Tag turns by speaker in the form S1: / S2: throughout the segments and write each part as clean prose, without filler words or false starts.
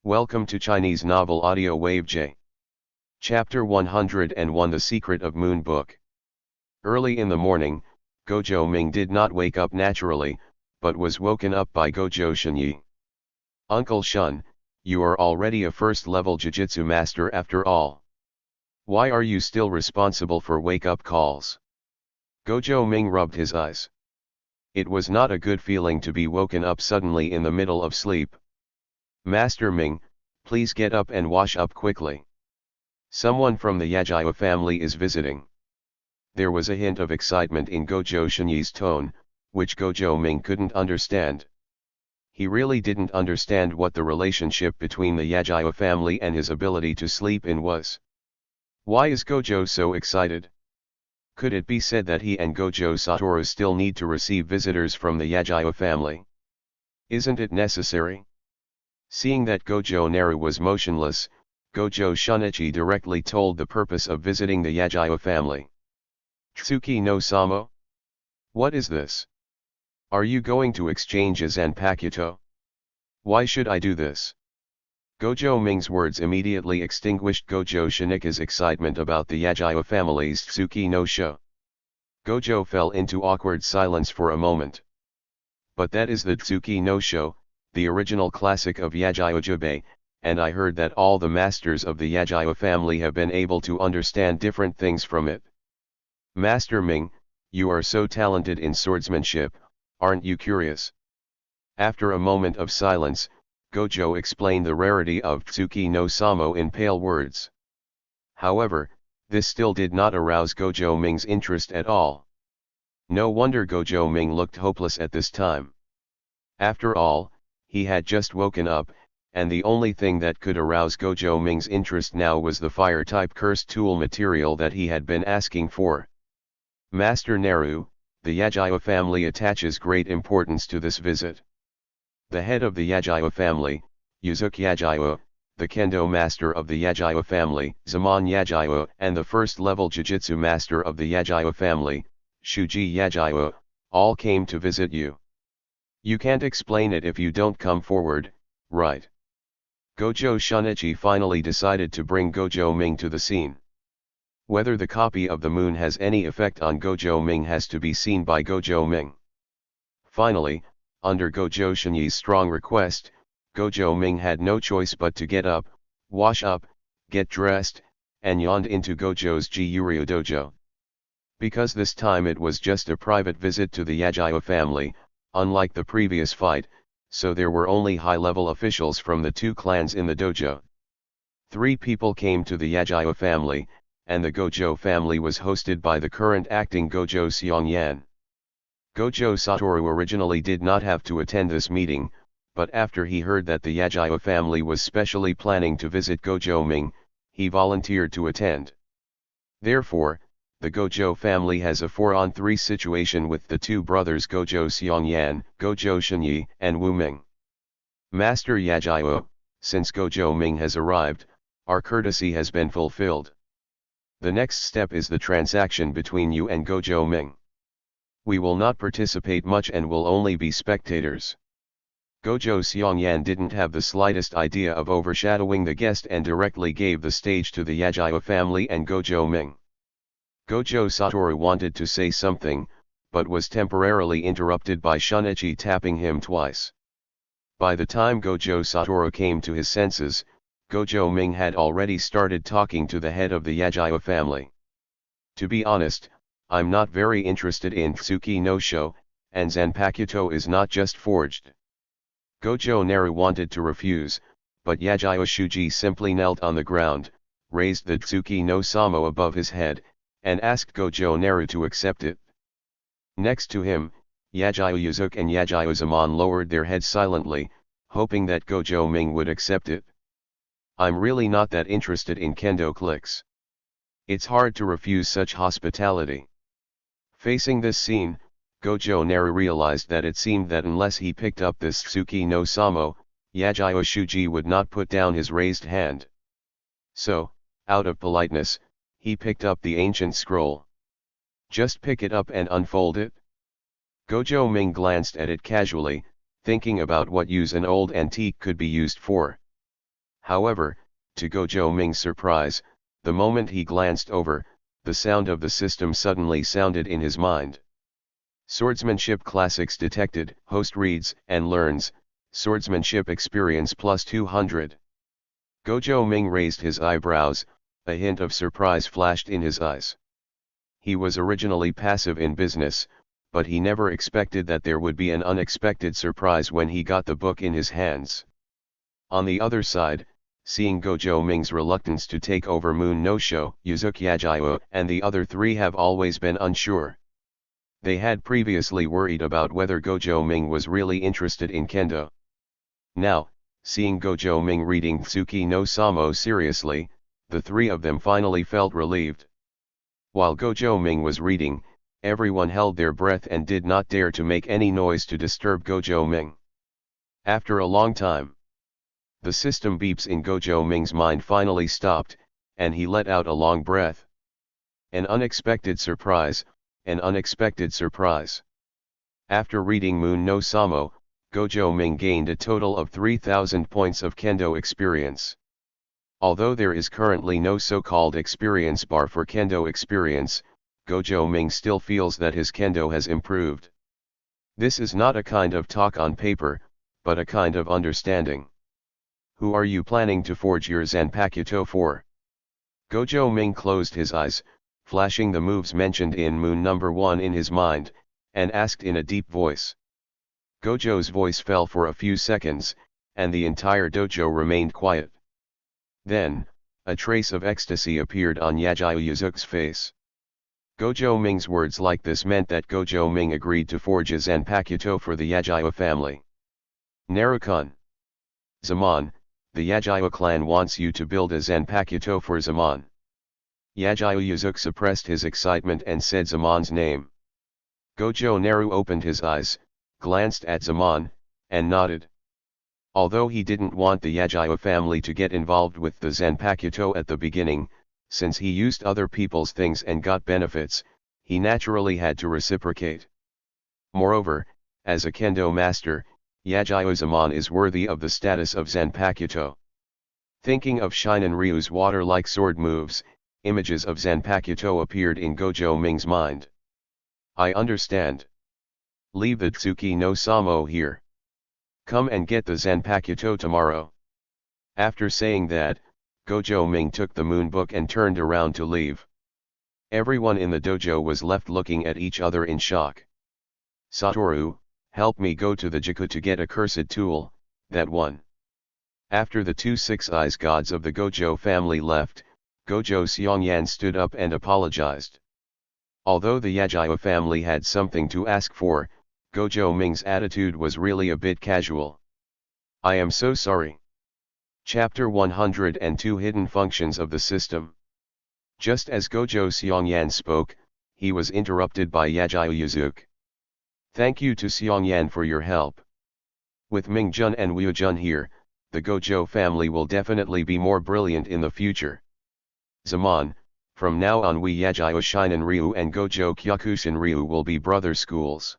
S1: Welcome to Chinese Novel Audio Wave J. Chapter 101 The Secret of Moon Book. Early in the morning, Gojo Ming did not wake up naturally, but was woken up by Gojo Shenyi. Uncle Shun, you are already a first-level Jujutsu master after all. Why are you still responsible for wake-up calls? Gojo Ming rubbed his eyes. It was not a good feeling to be woken up suddenly in the middle of sleep. Master Ming, please get up and wash up quickly. Someone from the Yajiwa family is visiting. There was a hint of excitement in Gojo Shenyi's tone, which Gojo Ming couldn't understand. He really didn't understand what the relationship between the Yajiwa family and his ability to sleep in was. Why is Gojo so excited? Could it be said that he and Gojo Satoru still need to receive visitors from the Yajiwa family? Isn't it necessary? Seeing that Gojo Naru was motionless, Gojo Shunichi directly told the purpose of visiting the Yajiwa family. Tsuki no Samo? What is this? Are you going to exchange a Zanpakuto? Why should I do this? Gojo Ming's words immediately extinguished Gojo Shunichi's excitement about the Yajiwa family's Tsuki no Sho. Gojo fell into awkward silence for a moment. But that is the Tsuki no Sho, the original classic of Yajiwa Jubei, and I heard that all the masters of the Yajiwa family have been able to understand different things from it. Master Ming, you are so talented in swordsmanship, aren't you curious? After a moment of silence, Gojo explained the rarity of Tsuki no Samo in pale words. However, this still did not arouse Gojo Ming's interest at all. No wonder Gojo Ming looked hopeless at this time. After all, he had just woken up, and the only thing that could arouse Gojo Ming's interest now was the fire-type cursed tool material that he had been asking for. Master Naru, the Yajiwa family attaches great importance to this visit. The head of the Yajiwa family, Yuzuki Yajiwa, the Kendo master of the Yajiwa family, Zaman Yajiwa, and the first-level Jujutsu master of the Yajiwa family, Shuji Yajiwa, all came to visit you. You can't explain it if you don't come forward, right? Gojo Shunichi finally decided to bring Gojo Ming to the scene. Whether the copy of the moon has any effect on Gojo Ming has to be seen by Gojo Ming. Finally, under Gojo Shenyi's strong request, Gojo Ming had no choice but to get up, wash up, get dressed, and yawned into Gojo's Gyuryu dojo. Because this time it was just a private visit to the Yajiwa family, unlike the previous fight, so there were only high-level officials from the two clans in the dojo. 3 people came to the Yajiwa family, and the Gojo family was hosted by the current acting Gojo Seongyan. Gojo Satoru originally did not have to attend this meeting, but after he heard that the Yajiwa family was specially planning to visit Gojo Ming, he volunteered to attend. Therefore, the Gojo family has a 4-on-3 situation with the 2 brothers Gojo Seongyan, Gojo Shenyi, and Wu Ming. Master Yajiwa, since Gojo Ming has arrived, our courtesy has been fulfilled. The next step is the transaction between you and Gojo Ming. We will not participate much and will only be spectators. Gojo Seongyan didn't have the slightest idea of overshadowing the guest and directly gave the stage to the Yajiwa family and Gojo Ming. Gojo Satoru wanted to say something, but was temporarily interrupted by Shunichi tapping him twice. By the time Gojo Satoru came to his senses, Gojo Ming had already started talking to the head of the Yajiwa family. To be honest, I'm not very interested in Tsuki no Sho, and Zanpakuto is not just forged. Gojo Naru wanted to refuse, but Yajiwa Shuji simply knelt on the ground, raised the Tsuki no Samo above his head, and asked Gojo Naru to accept it. Next to him, Yajiwa Yuzuki and Yajiwa Zaman lowered their heads silently, hoping that Gojo Ming would accept it. I'm really not that interested in kendo clicks. It's hard to refuse such hospitality. Facing this scene, Gojo Naru realized that it seemed that unless he picked up this Tsuki no Samo, Yajiwa Shuji would not put down his raised hand. So, out of politeness, he picked up the ancient scroll. Just pick it up and unfold it? Gojo Ming glanced at it casually, thinking about what use an old antique could be used for. However, to Gojo Ming's surprise, the moment he glanced over, the sound of the system suddenly sounded in his mind. Swordsmanship Classics detected. Host reads and learns, Swordsmanship experience plus 200. Gojo Ming raised his eyebrows, a hint of surprise flashed in his eyes. He was originally passive in business, but he never expected that there would be an unexpected surprise when he got the book in his hands. On the other side, seeing Gojo Ming's reluctance to take over Moon no Sho, Yuzuki Yajiyo and the other three have always been unsure. They had previously worried about whether Gojo Ming was really interested in kendo. Now, seeing Gojo Ming reading Tsuki no Samo seriously, the three of them finally felt relieved. While Gojo Ming was reading, everyone held their breath and did not dare to make any noise to disturb Gojo Ming. After a long time, the system beeps in Gojo Ming's mind finally stopped, and he let out a long breath. An unexpected surprise, an unexpected surprise. After reading Moon no Samo, Gojo Ming gained a total of 3,000 points of kendo experience. Although there is currently no so-called experience bar for kendo experience, Gojo Ming still feels that his kendo has improved. This is not a kind of talk on paper, but a kind of understanding. Who are you planning to forge your Zanpakuto for? Gojo Ming closed his eyes, flashing the moves mentioned in Moon number 1 in his mind, and asked in a deep voice. Gojo's voice fell for a few seconds, and the entire dojo remained quiet. Then, a trace of ecstasy appeared on Yajiyo Yuzuki's face. Gojo Ming's words like this meant that Gojo Ming agreed to forge a Zanpakuto for the Yajiyo family. Naru-kun. Zaman, the Yajiyo clan wants you to build a Zanpakuto for Zaman. Yajiyo Yuzuki suppressed his excitement and said Zaman's name. Gojo Naru opened his eyes, glanced at Zaman, and nodded. Although he didn't want the Yajiyo family to get involved with the Zanpakuto at the beginning, since he used other people's things and got benefits, he naturally had to reciprocate. Moreover, as a kendo master, Yajiyo Zaman is worthy of the status of Zanpakuto. Thinking of Shinin Ryu's water-like sword moves, images of Zanpakuto appeared in Gojo Ming's mind. I understand. Leave the Tsuki no Samo here. Come and get the Zanpakuto tomorrow. After saying that, Gojo Ming took the moon book and turned around to leave. Everyone in the dojo was left looking at each other in shock. Satoru, help me go to the Jiku to get a cursed tool, that one. After the two six-eyes gods of the Gojo family left, Gojo Seongyan stood up and apologized. Although the Yajiyo family had something to ask for, Gojo Ming's attitude was really a bit casual. I am so sorry. Chapter 102 Hidden Functions of the System. Just as Gojo Seongyan spoke, he was interrupted by Yajiyo Yuzuki. Thank you to Seongyan for your help. With Mingjun and Wyujun here, the Gojo family will definitely be more brilliant in the future. Zaman, from now on we Yajiyo Shinin Ryu and Gojo Kyokushin Ryu will be brother schools.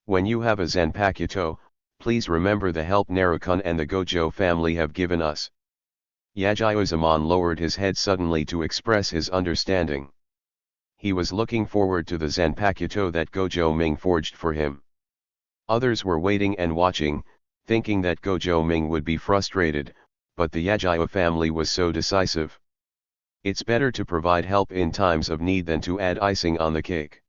S1: When you have a Zanpakuto, please remember the help Naru-kun and the Gojo family have given us. Yajiyo Zaman lowered his head suddenly to express his understanding. He was looking forward to the Zanpakuto that Gojo Ming forged for him. Others were waiting and watching, thinking that Gojo Ming would be frustrated, but the Yajiyo family was so decisive. It's better to provide help in times of need than to add icing on the cake.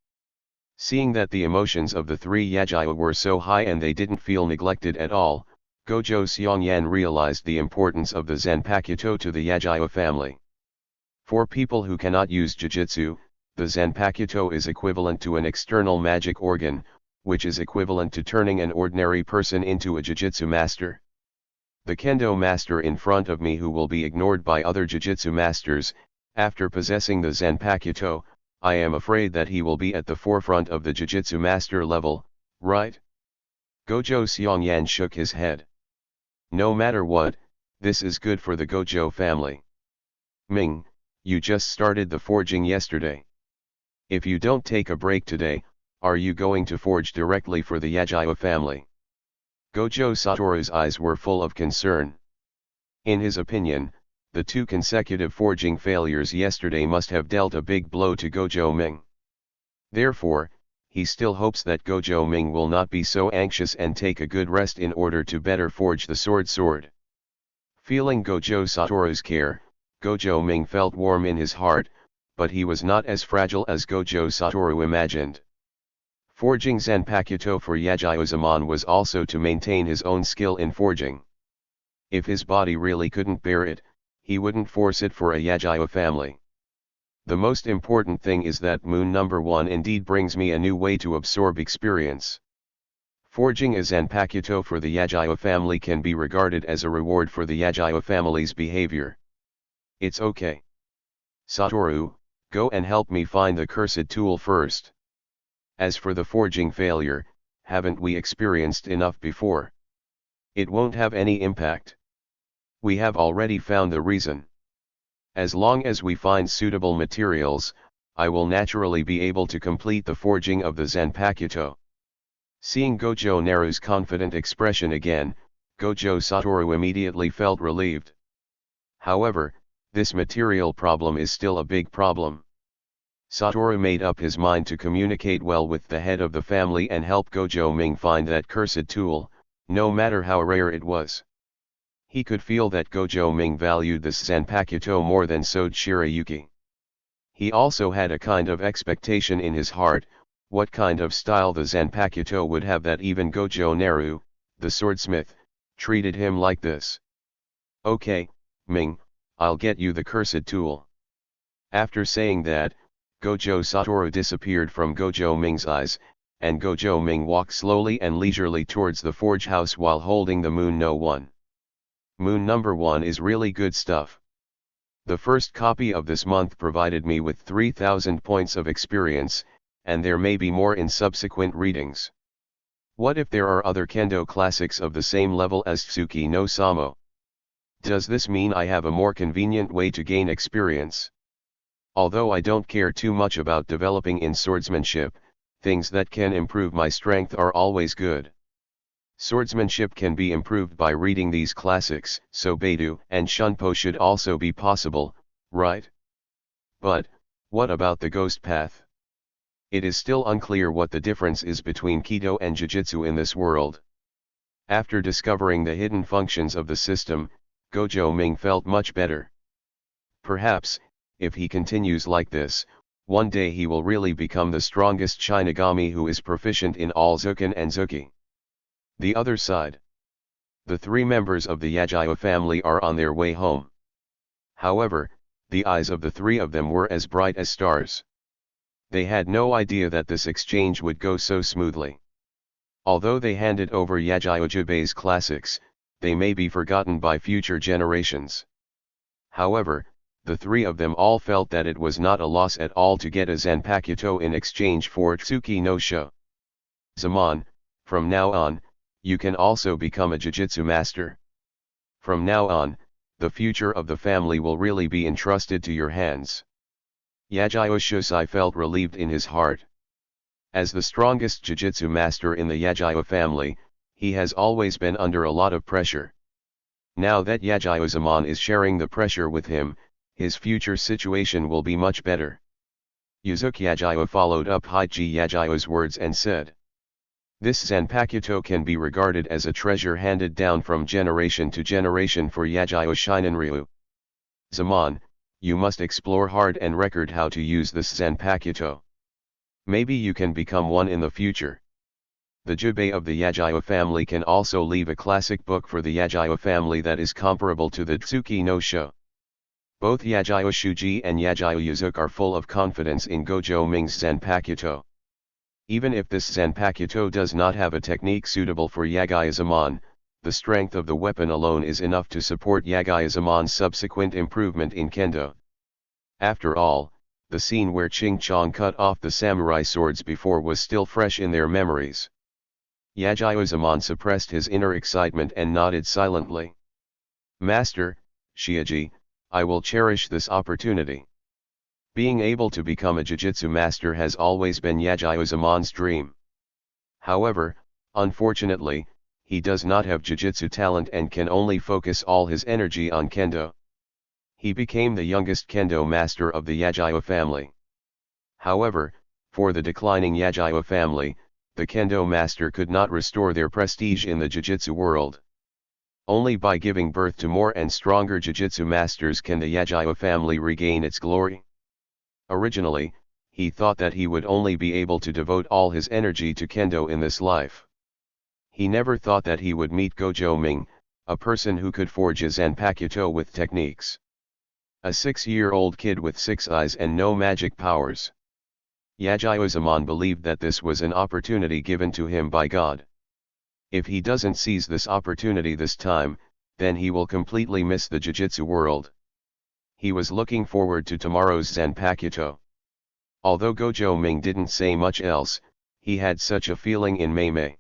S1: Seeing that the emotions of the three Yajiyo were so high and they didn't feel neglected at all, Gojo Seongyan realized the importance of the Zanpakuto to the Yajiyo family. For people who cannot use Jujutsu, the Zanpakuto is equivalent to an external magic organ, which is equivalent to turning an ordinary person into a Jujutsu master. The Kendo master in front of me who will be ignored by other Jujutsu masters, after possessing the Zanpakuto, I am afraid that he will be at the forefront of the Jujutsu master level, right? Gojo Seongyan shook his head. No matter what, this is good for the Gojo family. Ming, you just started the forging yesterday. If you don't take a break today, are you going to forge directly for the Yajiyo family? Gojo Satoru's eyes were full of concern. In his opinion, the 2 consecutive forging failures yesterday must have dealt a big blow to Gojo Ming. Therefore, he still hopes that Gojo Ming will not be so anxious and take a good rest in order to better forge the sword. Feeling Gojo Satoru's care, Gojo Ming felt warm in his heart, but he was not as fragile as Gojo Satoru imagined. Forging Zanpakuto for Yajayo-zaman was also to maintain his own skill in forging. If his body really couldn't bear it, he wouldn't force it for a Yajayo family. The most important thing is that moon number 1 indeed brings me a new way to absorb experience. Forging a Zanpakuto for the Yajayo family can be regarded as a reward for the Yajayo family's behavior. It's okay. Satoru, go and help me find the cursed tool first. As for the forging failure, haven't we experienced enough before? It won't have any impact. We have already found the reason. As long as we find suitable materials, I will naturally be able to complete the forging of the Zanpakuto. Seeing Gojo Naru's confident expression again, Gojo Satoru immediately felt relieved. However, this material problem is still a big problem. Satoru made up his mind to communicate well with the head of the family and help Gojo Ming find that cursed tool, no matter how rare it was. He could feel that Gojo Ming valued this Zanpakuto more than Sode Shirayuki. He also had a kind of expectation in his heart, what kind of style the Zanpakuto would have that even Gojo Naru, the swordsmith, treated him like this. Okay, Ming, I'll get you the cursed tool. After saying that, Gojo Satoru disappeared from Gojo Ming's eyes, and Gojo Ming walked slowly and leisurely towards the forge house while holding the Moon No. 1. Moon number 1 is really good stuff. The first copy of this month provided me with 3,000 points of experience, and there may be more in subsequent readings. What if there are other kendo classics of the same level as Tsuki no Samo? Does this mean I have a more convenient way to gain experience? Although I don't care too much about developing in swordsmanship, things that can improve my strength are always good. Swordsmanship can be improved by reading these classics, so Beidou and Shunpo should also be possible, right? But, what about the ghost path? It is still unclear what the difference is between Kido and Jujutsu in this world. After discovering the hidden functions of the system, Gojo Ming felt much better. Perhaps, if he continues like this, one day he will really become the strongest Shinigami who is proficient in all Zuken and Zuki. The other side. The 3 members of the Yajayo family are on their way home. However, the eyes of the 3 of them were as bright as stars. They had no idea that this exchange would go so smoothly. Although they handed over Yajayo Jubei's classics, they may be forgotten by future generations. However, the 3 of them all felt that it was not a loss at all to get a Zanpakuto in exchange for Tsuki no Sho. Zaman, from now on, you can also become a Jujutsu master. From now on, the future of the family will really be entrusted to your hands. Yajayo Shosai felt relieved in his heart. As the strongest Jujutsu master in the Yajayo family, he has always been under a lot of pressure. Now that Yajayo-zaman is sharing the pressure with him, his future situation will be much better. Yuzuki Yajayo followed up Haiji Yajayo's words and said, "This Zanpakuto can be regarded as a treasure handed down from generation to generation for Yajayo Shinenryu. Zaman, you must explore hard and record how to use this Zanpakuto. Maybe you can become one in the future. The Jubei of the Yajayo family can also leave a classic book for the Yajayo family that is comparable to the Tsuki no Sho." Both Yajayo Shuji and Yajayo Yuzuki are full of confidence in Gojo Ming's Zanpakuto. Even if this Zanpakuto does not have a technique suitable for Yajayo-zaman, the strength of the weapon alone is enough to support Yajayo-zaman's subsequent improvement in kendo. After all, the scene where Ching Chong cut off the samurai swords before was still fresh in their memories. Yajayo-zaman suppressed his inner excitement and nodded silently. "Master, Shiaji, I will cherish this opportunity." Being able to become a Jujutsu master has always been Yajayo-zaman's dream. However, unfortunately, he does not have jujutsu talent and can only focus all his energy on kendo. He became the youngest kendo master of the Yajiwa family. However, for the declining Yajiwa family, the kendo master could not restore their prestige in the jujutsu world. Only by giving birth to more and stronger jujutsu masters can the Yajiwa family regain its glory. Originally, he thought that he would only be able to devote all his energy to kendo in this life. He never thought that he would meet Gojo Ming, a person who could forge a Zanpakuto with techniques. A 6-year-old kid with 6 eyes and no magic powers. Yajiwa-zaman believed that this was an opportunity given to him by God. If he doesn't seize this opportunity this time, then he will completely miss the jujutsu world. He was looking forward to tomorrow's Zanpakuto. Although Gojo Ming didn't say much else, he had such a feeling in Mei.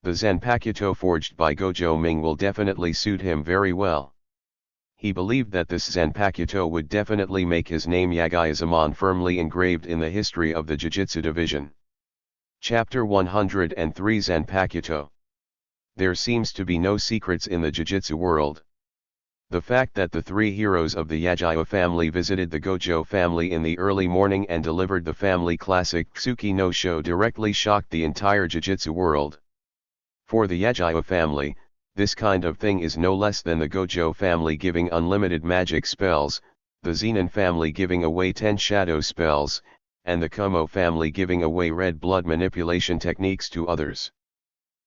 S1: The Zanpakuto forged by Gojo Ming will definitely suit him very well. He believed that this Zanpakuto would definitely make his name Yajiwa-zaman firmly engraved in the history of the Jujutsu division. Chapter 103 Zanpakuto. There seems to be no secrets in the Jujutsu world. The fact that the 3 heroes of the Yajiwa family visited the Gojo family in the early morning and delivered the family classic Tsuki no Sho directly shocked the entire Jujutsu world. For the Yajiwa family, this kind of thing is no less than the Gojo family giving unlimited magic spells, the Zenin family giving away 10 shadow spells, and the Kumo family giving away red blood manipulation techniques to others.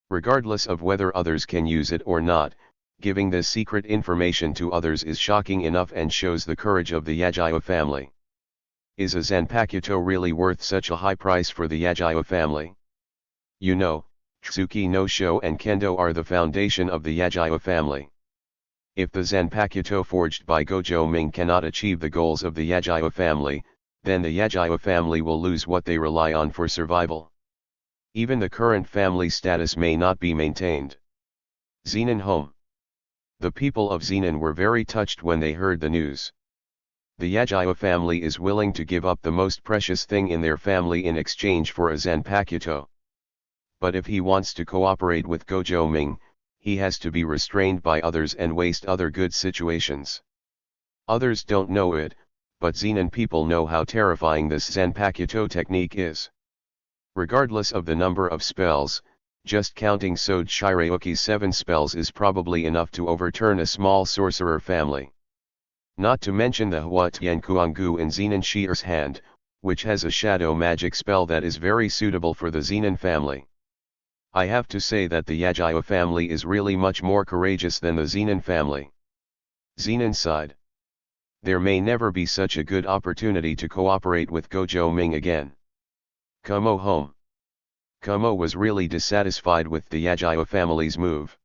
S1: Regardless of whether others can use it or not, giving this secret information to others is shocking enough and shows the courage of the Yajiwa family. Is a Zanpakuto really worth such a high price for the Yajiwa family? You know, Tsuki no Sho and Kendo are the foundation of the Yajiwa family. If the Zanpakuto forged by Gojo Ming cannot achieve the goals of the Yajiwa family, then the Yajiwa family will lose what they rely on for survival. Even the current family status may not be maintained. Zenin home. The people of Zenin were very touched when they heard the news. The Yajiwa family is willing to give up the most precious thing in their family in exchange for a Zanpakuto. But if he wants to cooperate with Gojo Ming, he has to be restrained by others and waste other good situations. Others don't know it, but Zenin people know how terrifying this Zanpakuto technique is. Regardless of the number of spells, just counting Sode Shirayuki's 7 spells is probably enough to overturn a small sorcerer family. Not to mention the Hua Tiankuangu in Zenin Shier's hand, which has a shadow magic spell that is very suitable for the Zenin family. I have to say that the Yajiwa family is really much more courageous than the Zenin family. Zenin side. There may never be such a good opportunity to cooperate with Gojo Ming again. Kumo home. Kumo was really dissatisfied with the Yajiwa family's move.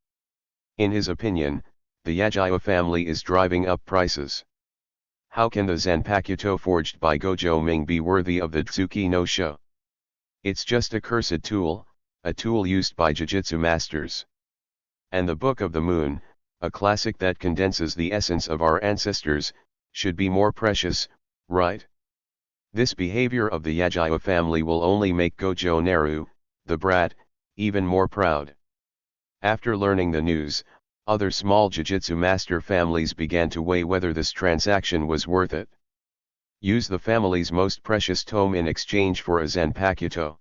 S1: In his opinion, the Yajiwa family is driving up prices. How can the Zanpakuto forged by Gojo Ming be worthy of the Tsuki no Sho? It's just a cursed tool, a tool used by Jujutsu masters. And the Book of the Moon, a classic that condenses the essence of our ancestors, should be more precious, right? This behavior of the Yajiwa family will only make Gojo Naru, the brat, even more proud. After learning the news, other small Jujutsu master families began to weigh whether this transaction was worth it. Use the family's most precious tome in exchange for a Zanpakuto.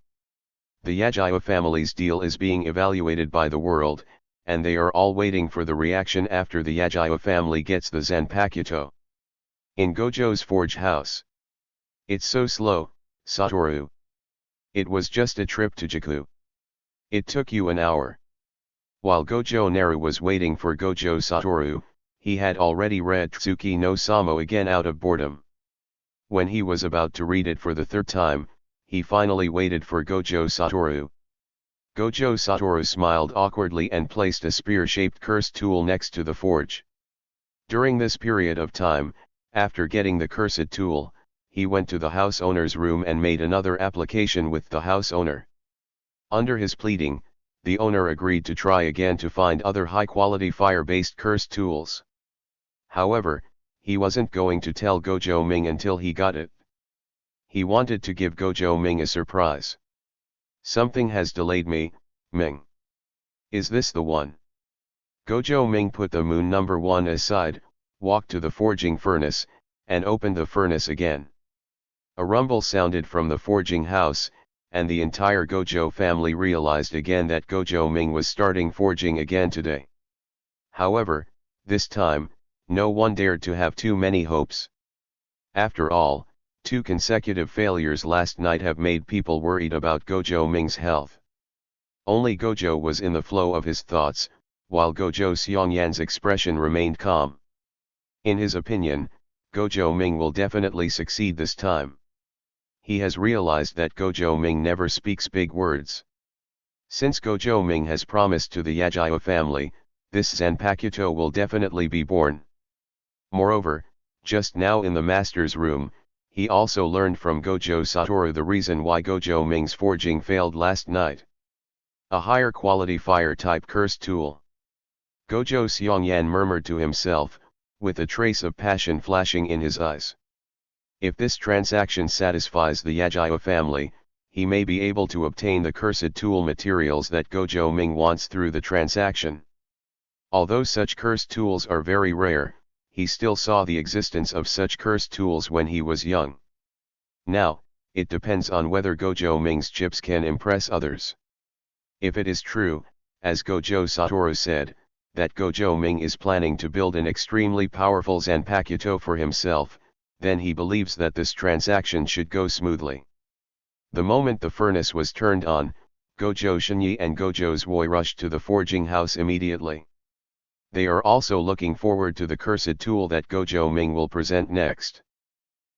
S1: The Yajiwa family's deal is being evaluated by the world, and they are all waiting for the reaction after the Yajiwa family gets the Zanpakuto. In Gojo's forge house. It's so slow, Satoru. It was just a trip to Jakku. It took you an hour. While Gojo Naru was waiting for Gojo Satoru, he had already read Tsuki no Samo again out of boredom. When he was about to read it for the 3rd time, he finally waited for Gojo Satoru. Gojo Satoru smiled awkwardly and placed a spear-shaped cursed tool next to the forge. During this period of time, after getting the cursed tool, he went to the house owner's room and made another application with the house owner. Under his pleading, the owner agreed to try again to find other high-quality fire-based cursed tools. However, he wasn't going to tell Gojo Ming until he got it. He wanted to give Gojo Ming a surprise. Something has delayed me, Ming. Is this the one? Gojo Ming put the moon number 1 aside, walked to the forging furnace, and opened the furnace again. A rumble sounded from the forging house, and the entire Gojo family realized again that Gojo Ming was starting forging again today. However, this time, no one dared to have too many hopes. After all, 2 consecutive failures last night have made people worried about Gojo Ming's health. Only Gojo was in the flow of his thoughts, while Gojo Xiongyan's expression remained calm. In his opinion, Gojo Ming will definitely succeed this time. He has realized that Gojo Ming never speaks big words. Since Gojo Ming has promised to the Yagyu family, this Zanpakuto will definitely be born. Moreover, just now in the master's room, he also learned from Gojo Satoru the reason why Gojo Ming's forging failed last night. A higher quality fire-type cursed tool. Gojo Xiongyan murmured to himself, with a trace of passion flashing in his eyes. If this transaction satisfies the Yagyu family, he may be able to obtain the cursed tool materials that Gojo Ming wants through the transaction. Although such cursed tools are very rare, he still saw the existence of such cursed tools when he was young. Now, it depends on whether Gojo Ming's chips can impress others. If it is true, as Gojo Satoru said, that Gojo Ming is planning to build an extremely powerful Zanpakuto for himself, then he believes that this transaction should go smoothly. The moment the furnace was turned on, Gojo Shinyi and Gojo Zui rushed to the forging house immediately. They are also looking forward to the cursed tool that Gojo Ming will present next.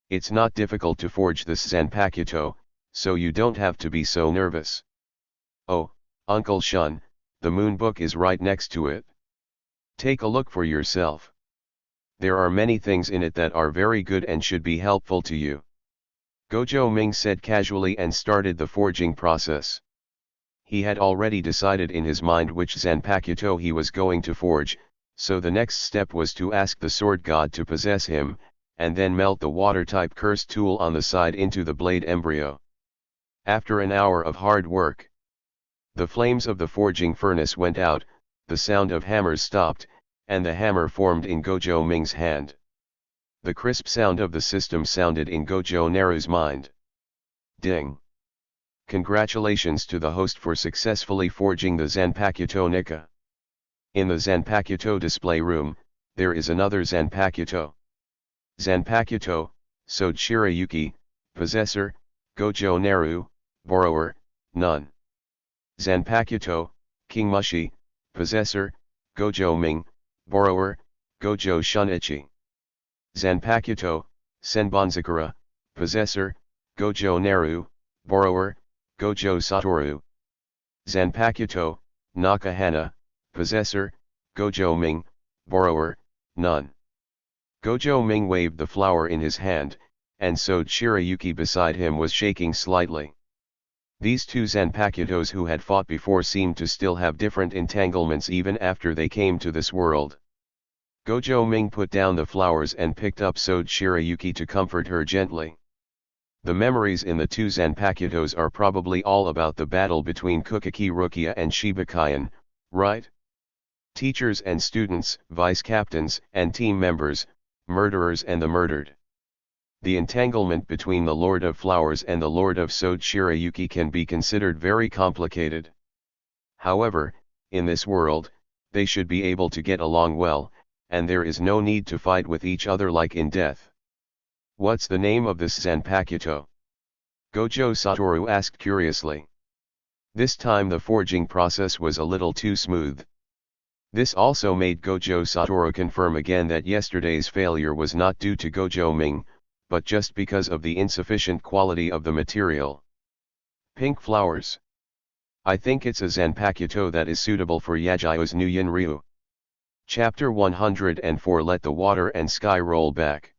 S1: It's not difficult to forge this Zanpakuto, so you don't have to be so nervous. Oh, Uncle Shun, the moon book is right next to it. Take a look for yourself. There are many things in it that are very good and should be helpful to you. Gojo Ming said casually and started the forging process. He had already decided in his mind which Zanpakuto he was going to forge, so the next step was to ask the sword god to possess him, and then melt the water-type cursed tool on the side into the blade embryo. After an hour of hard work, the flames of the forging furnace went out, the sound of hammers stopped, and the hammer formed in Gojo Ming's hand. The crisp sound of the system sounded in Gojo Naru's mind. Ding! Congratulations to the host for successfully forging the Zanpakuto Nika. In the Zanpakuto display room, there is another Zanpakuto. Zanpakuto, Sochira Yuki, possessor, Gojo Naru, borrower, none. Zanpakuto, King Mushi, possessor, Gojo Ming, borrower, Gojo Shunichi. Zanpakuto, Senbonzakura, possessor, Gojo Naru, borrower, Gojo Satoru. Zanpakuto, Nakahana, possessor, Gojo Ming, borrower, none. Gojo Ming waved the flower in his hand, and Sochira Yuki beside him was shaking slightly. These 2 Zanpakutos who had fought before seemed to still have different entanglements even after they came to this world. Gojo Ming put down the flowers and picked up Sochira Yuki to comfort her gently. The memories in the 2 Zanpakutos are probably all about the battle between Kukaki Rukia and Shibakayan, right? Teachers and students, vice-captains and team members, murderers and the murdered. The entanglement between the Lord of Flowers and the Lord of Sochira Yuki can be considered very complicated. However, in this world, they should be able to get along well, and there is no need to fight with each other like in death. What's the name of this Zanpakuto? Gojo Satoru asked curiously. This time the forging process was a little too smooth. This also made Gojo Satoru confirm again that yesterday's failure was not due to Gojo Ming, but just because of the insufficient quality of the material. Pink flowers. I think it's a Zanpakuto that is suitable for Yagyu's new Yinryu. Chapter 104 Let the water and sky roll back.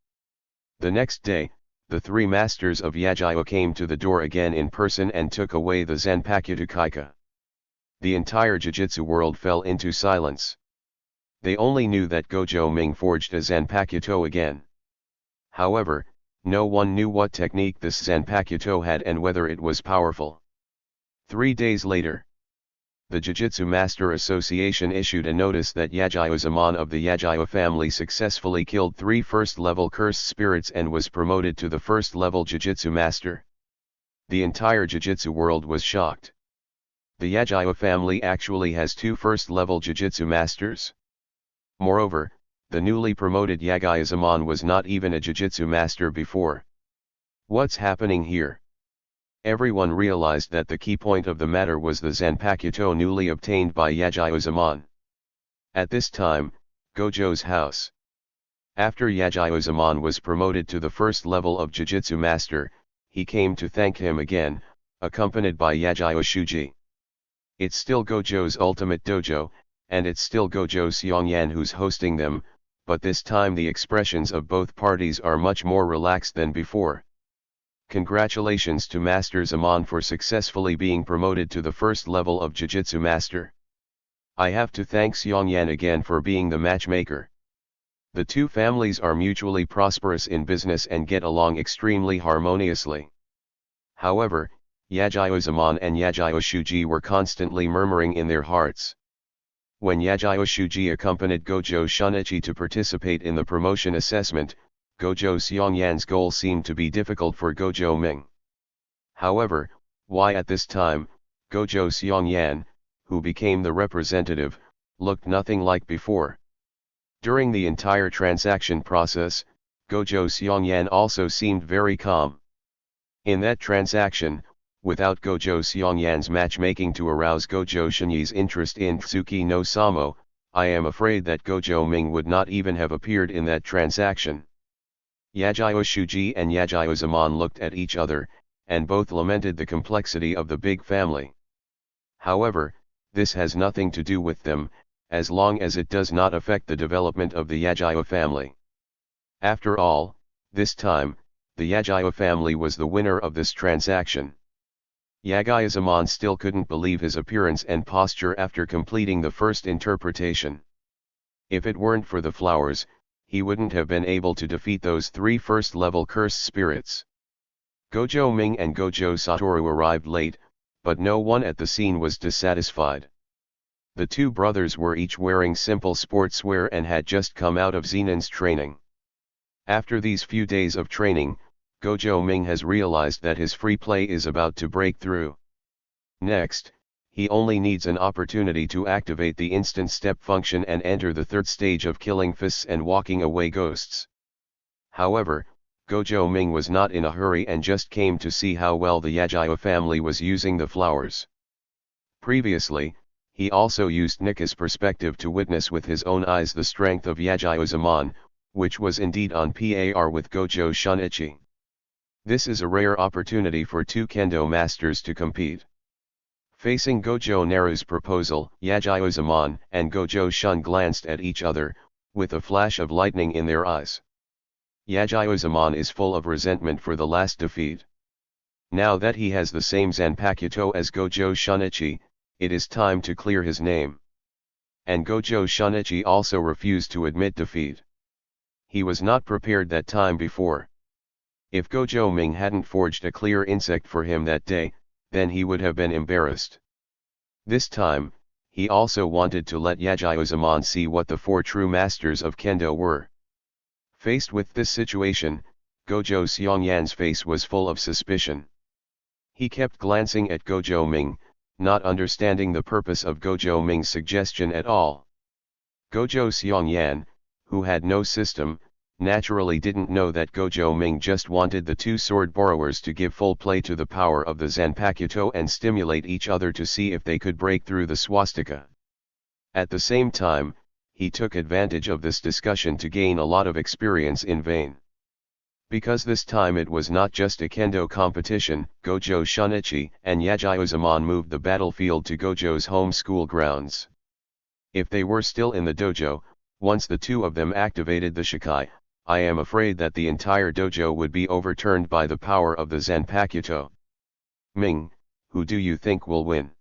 S1: The next day, the 3 masters of Yagyu came to the door again in person and took away the Zanpakuto Kaika. The entire Jujutsu world fell into silence. They only knew that Gojo Ming forged a Zanpakuto again. However, no one knew what technique this Zanpakuto had and whether it was powerful. 3 days later, the Jujutsu Master Association issued a notice that Yajiozamon of the Yajiyo family successfully killed 3 first-level cursed spirits and was promoted to the first-level Jujutsu Master. The entire Jujutsu world was shocked. The Yajiyo family actually has 2 first-level Jujutsu Masters. Moreover, the newly promoted Yajiozamon was not even a Jujutsu Master before. What's happening here? Everyone realized that the key point of the matter was the Zanpakuto newly obtained by Yajiozamon. At this time, Gojo's house. After Yajiozamon was promoted to the first level of Jujutsu Master, he came to thank him again, accompanied by Yajiyo Shuji. It's still Gojo's ultimate dojo, and it's still Gojo Seongyan who's hosting them, but this time the expressions of both parties are much more relaxed than before. Congratulations to Master Zaman for successfully being promoted to the first level of Jujutsu Master. I have to thank Seongyan again for being the matchmaker. The two families are mutually prosperous in business and get along extremely harmoniously. However, Yajiozamon and Yajiyo Shuji were constantly murmuring in their hearts. When Yajiyo Shuji accompanied Gojo Shunichi to participate in the promotion assessment, Gojo Seongyan's goal seemed to be difficult for Gojo Ming. However, why at this time, Gojo Seongyan, who became the representative, looked nothing like before. During the entire transaction process, Gojo Seongyan also seemed very calm. In that transaction, without Gojo Seongyan's matchmaking to arouse Gojo Shinyi's interest in Tsuki no Samo, I am afraid that Gojo Ming would not even have appeared in that transaction. Yajiyo Shuji and Yajiozamon looked at each other, and both lamented the complexity of the big family. However, this has nothing to do with them, as long as it does not affect the development of the Yajiyo family. After all, this time, the Yajiyo family was the winner of this transaction. Yajiozamon still couldn't believe his appearance and posture after completing the first interpretation. If it weren't for the flowers, he wouldn't have been able to defeat those 3 first-level cursed spirits. Gojo Ming and Gojo Satoru arrived late, but no one at the scene was dissatisfied. The two brothers were each wearing simple sportswear and had just come out of Zenon's training. After these few days of training, Gojo Ming has realized that his free play is about to break through. Next, he only needs an opportunity to activate the instant step function and enter the 3rd stage of killing fists and walking away ghosts. However, Gojo Ming was not in a hurry and just came to see how well the Yajiyo family was using the flowers. Previously, he also used Nika's perspective to witness with his own eyes the strength of Yajiozamon, which was indeed on par with Gojo Shunichi. This is a rare opportunity for 2 kendo masters to compete. Facing Gojo Naru's proposal, Yajiozamon and Gojo Shun glanced at each other, with a flash of lightning in their eyes. Yajiozamon is full of resentment for the last defeat. Now that he has the same Zanpakuto as Gojo Shunichi, it is time to clear his name. And Gojo Shunichi also refused to admit defeat. He was not prepared that time before. If Gojo Ming hadn't forged a clear insect for him that day, then he would have been embarrassed. This time, he also wanted to let Yajiozamon see what the 4 true masters of kendo were. Faced with this situation, Gojo Seongyan's face was full of suspicion. He kept glancing at Gojo Ming, not understanding the purpose of Gojo Ming's suggestion at all. Gojo Seongyan, who had no system, naturally didn't know that Gojo Ming just wanted the 2 sword borrowers to give full play to the power of the Zanpakuto and stimulate each other to see if they could break through the swastika. At the same time, he took advantage of this discussion to gain a lot of experience in vain. Because this time it was not just a kendo competition, Gojo Shunichi and Yajiozamon moved the battlefield to Gojo's home school grounds. If they were still in the dojo, once the 2 of them activated the Shikai, I am afraid that the entire dojo would be overturned by the power of the Zanpakuto. Ming, who do you think will win?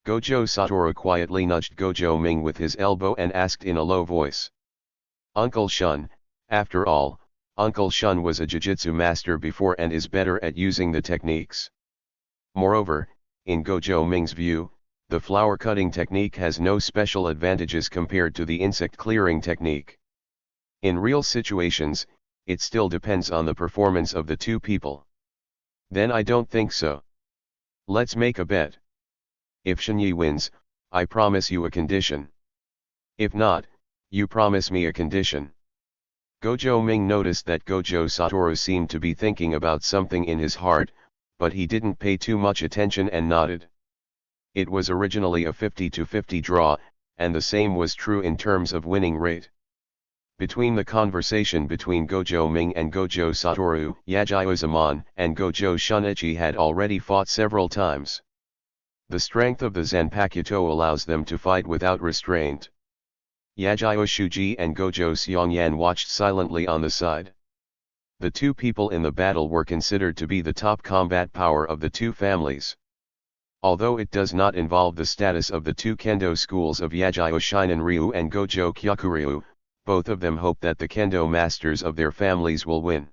S1: Gojo Satoru quietly nudged Gojo Ming with his elbow and asked in a low voice. Uncle Shun, after all, Uncle Shun was a Jujutsu master before and is better at using the techniques. Moreover, in Gojo Ming's view, The flower cutting technique has no special advantages compared to the insect clearing technique. In real situations, it still depends on the performance of the two people. Then I don't think so. Let's make a bet. If Shinyi wins, I promise you a condition. If not, you promise me a condition. Gojo Ming noticed that Gojo Satoru seemed to be thinking about something in his heart, but he didn't pay too much attention and nodded. It was originally a 50-50 draw, and the same was true in terms of winning rate. Between the conversation between Gojo Ming and Gojo Satoru, Yajiozamon and Gojo Shunichi had already fought several times. The strength of the Zanpakuto allows them to fight without restraint. Yagio Shuji and Gojo Seongyan watched silently on the side. The two people in the battle were considered to be the top combat power of the two families. Although it does not involve the status of the two kendo schools of Yagio Shinanryu and Gojo Kyokuryu, both of them hope that the kendo masters of their families will win.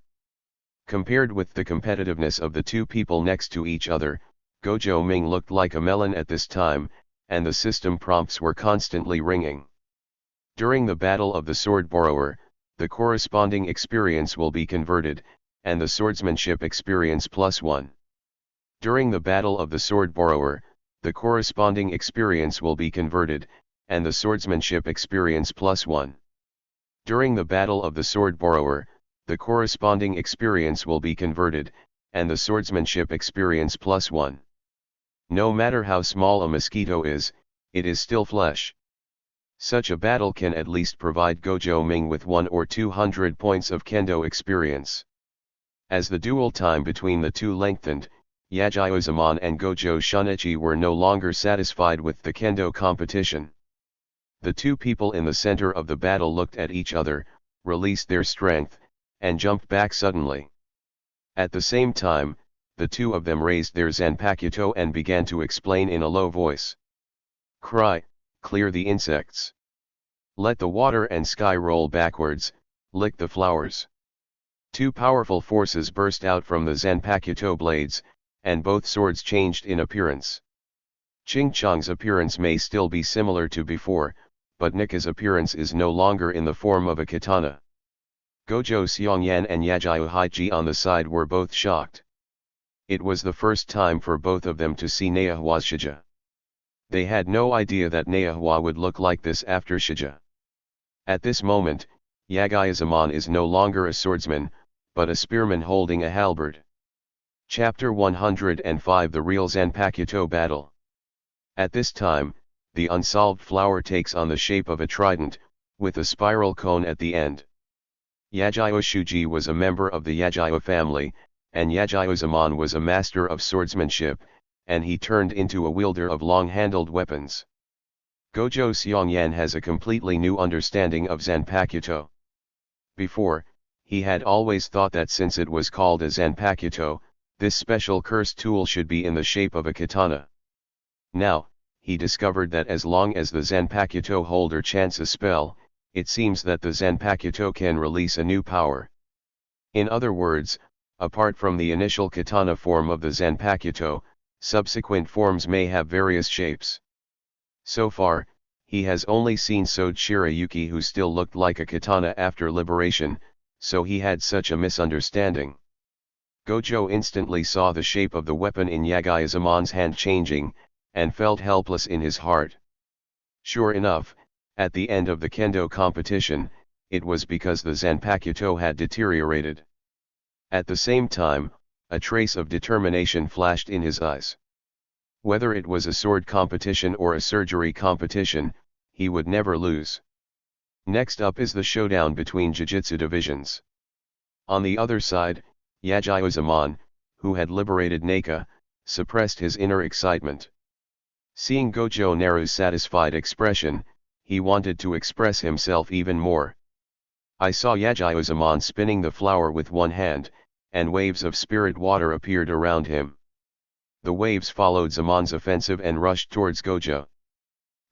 S1: Compared with the competitiveness of the two people next to each other, Gojo Ming looked like a melon at this time, and the system prompts were constantly ringing. During the Battle of the Sword Borrower, the corresponding experience will be converted, and the swordsmanship experience +1. During the Battle of the Sword Borrower, the corresponding experience will be converted, and the swordsmanship experience +1. During the Battle of the Sword Borrower, the corresponding experience will be converted, and the swordsmanship experience +1. No matter how small a mosquito is, it is still flesh. Such a battle can at least provide Gojo Ming with 100 or 200 points of kendo experience. As the duel time between the two lengthened, Yajiozamon and Gojo Shunichi were no longer satisfied with the kendo competition. The two people in the center of the battle looked at each other, released their strength, and jumped back suddenly. At the same time, the two of them raised their Zanpakuto and began to explain in a low voice. Cry, clear the insects. Let the water and sky roll backwards, lick the flowers. Two powerful forces burst out from the Zanpakuto blades, and both swords changed in appearance. Ching Chong's appearance may still be similar to before, but Nika's appearance is no longer in the form of a katana. Gojo Seongyan and Yagio Haiji on the side were both shocked. It was the first time for both of them to see Neahwa's Shija. They had no idea that Neahwa would look like this after Shija. At this moment, Yagiozamon is no longer a swordsman, but a spearman holding a halberd. Chapter 105 The Real Zanpakuto Battle. At this time, the unsolved flower takes on the shape of a trident, with a spiral cone at the end. Yagio Shuji was a member of the Yagio family, and Yagiozamon was a master of swordsmanship, and he turned into a wielder of long-handled weapons. Gojo Seongyan has a completely new understanding of Zanpakuto. Before, he had always thought that since it was called a Zanpakuto, this special cursed tool should be in the shape of a katana. Now, he discovered that as long as the Zanpakuto holder chants a spell, it seems that the Zanpakuto can release a new power. In other words, apart from the initial katana form of the Zanpakuto, subsequent forms may have various shapes. So far, he has only seen Sode Shirayuki who still looked like a katana after liberation, so he had such a misunderstanding. Gojo instantly saw the shape of the weapon in Yagiozamon's hand changing, and felt helpless in his heart. Sure enough, at the end of the kendo competition, it was because the Zanpakuto had deteriorated. At the same time, a trace of determination flashed in his eyes. Whether it was a sword competition or a surgery competition, he would never lose. Next up is the showdown between Jujutsu divisions. On the other side, Yajiozamon, who had liberated Naka, suppressed his inner excitement. Seeing Gojo Naru's satisfied expression, he wanted to express himself even more. I saw Yajiozamon spinning the flower with one hand, and waves of spirit water appeared around him. The waves followed Zamon's offensive and rushed towards Gojo.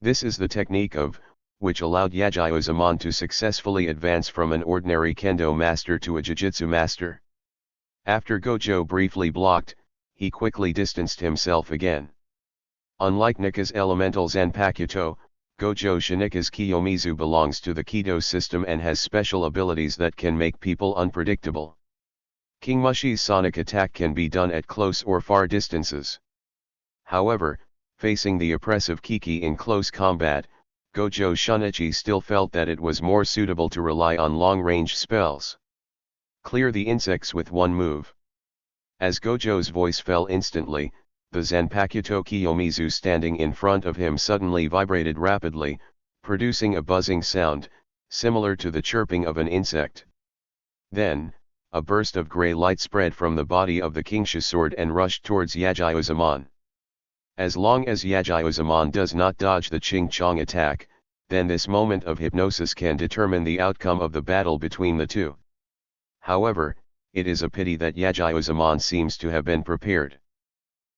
S1: This is the technique of, which allowed Yajiozamon to successfully advance from an ordinary kendo master to a jujutsu master. After Gojo briefly blocked, he quickly distanced himself again. Unlike Nikka's elemental Zanpakuto, Gojo Shinika's Kiyomizu belongs to the Kido system and has special abilities that can make people unpredictable. King Mushi's sonic attack can be done at close or far distances. However, facing the oppressive Kiki in close combat, Gojo Shunichi still felt that it was more suitable to rely on long-range spells. Clear the insects with one move. As Gojo's voice fell instantly, the Zanpakuto Kiyomizu standing in front of him suddenly vibrated rapidly, producing a buzzing sound, similar to the chirping of an insect. Then, a burst of grey light spread from the body of the Kingsha sword and rushed towards Yajiozamon. As long as Yajiozamon does not dodge the Ching Chong attack, then this moment of hypnosis can determine the outcome of the battle between the two. However, it is a pity that Yajiozamon seems to have been prepared.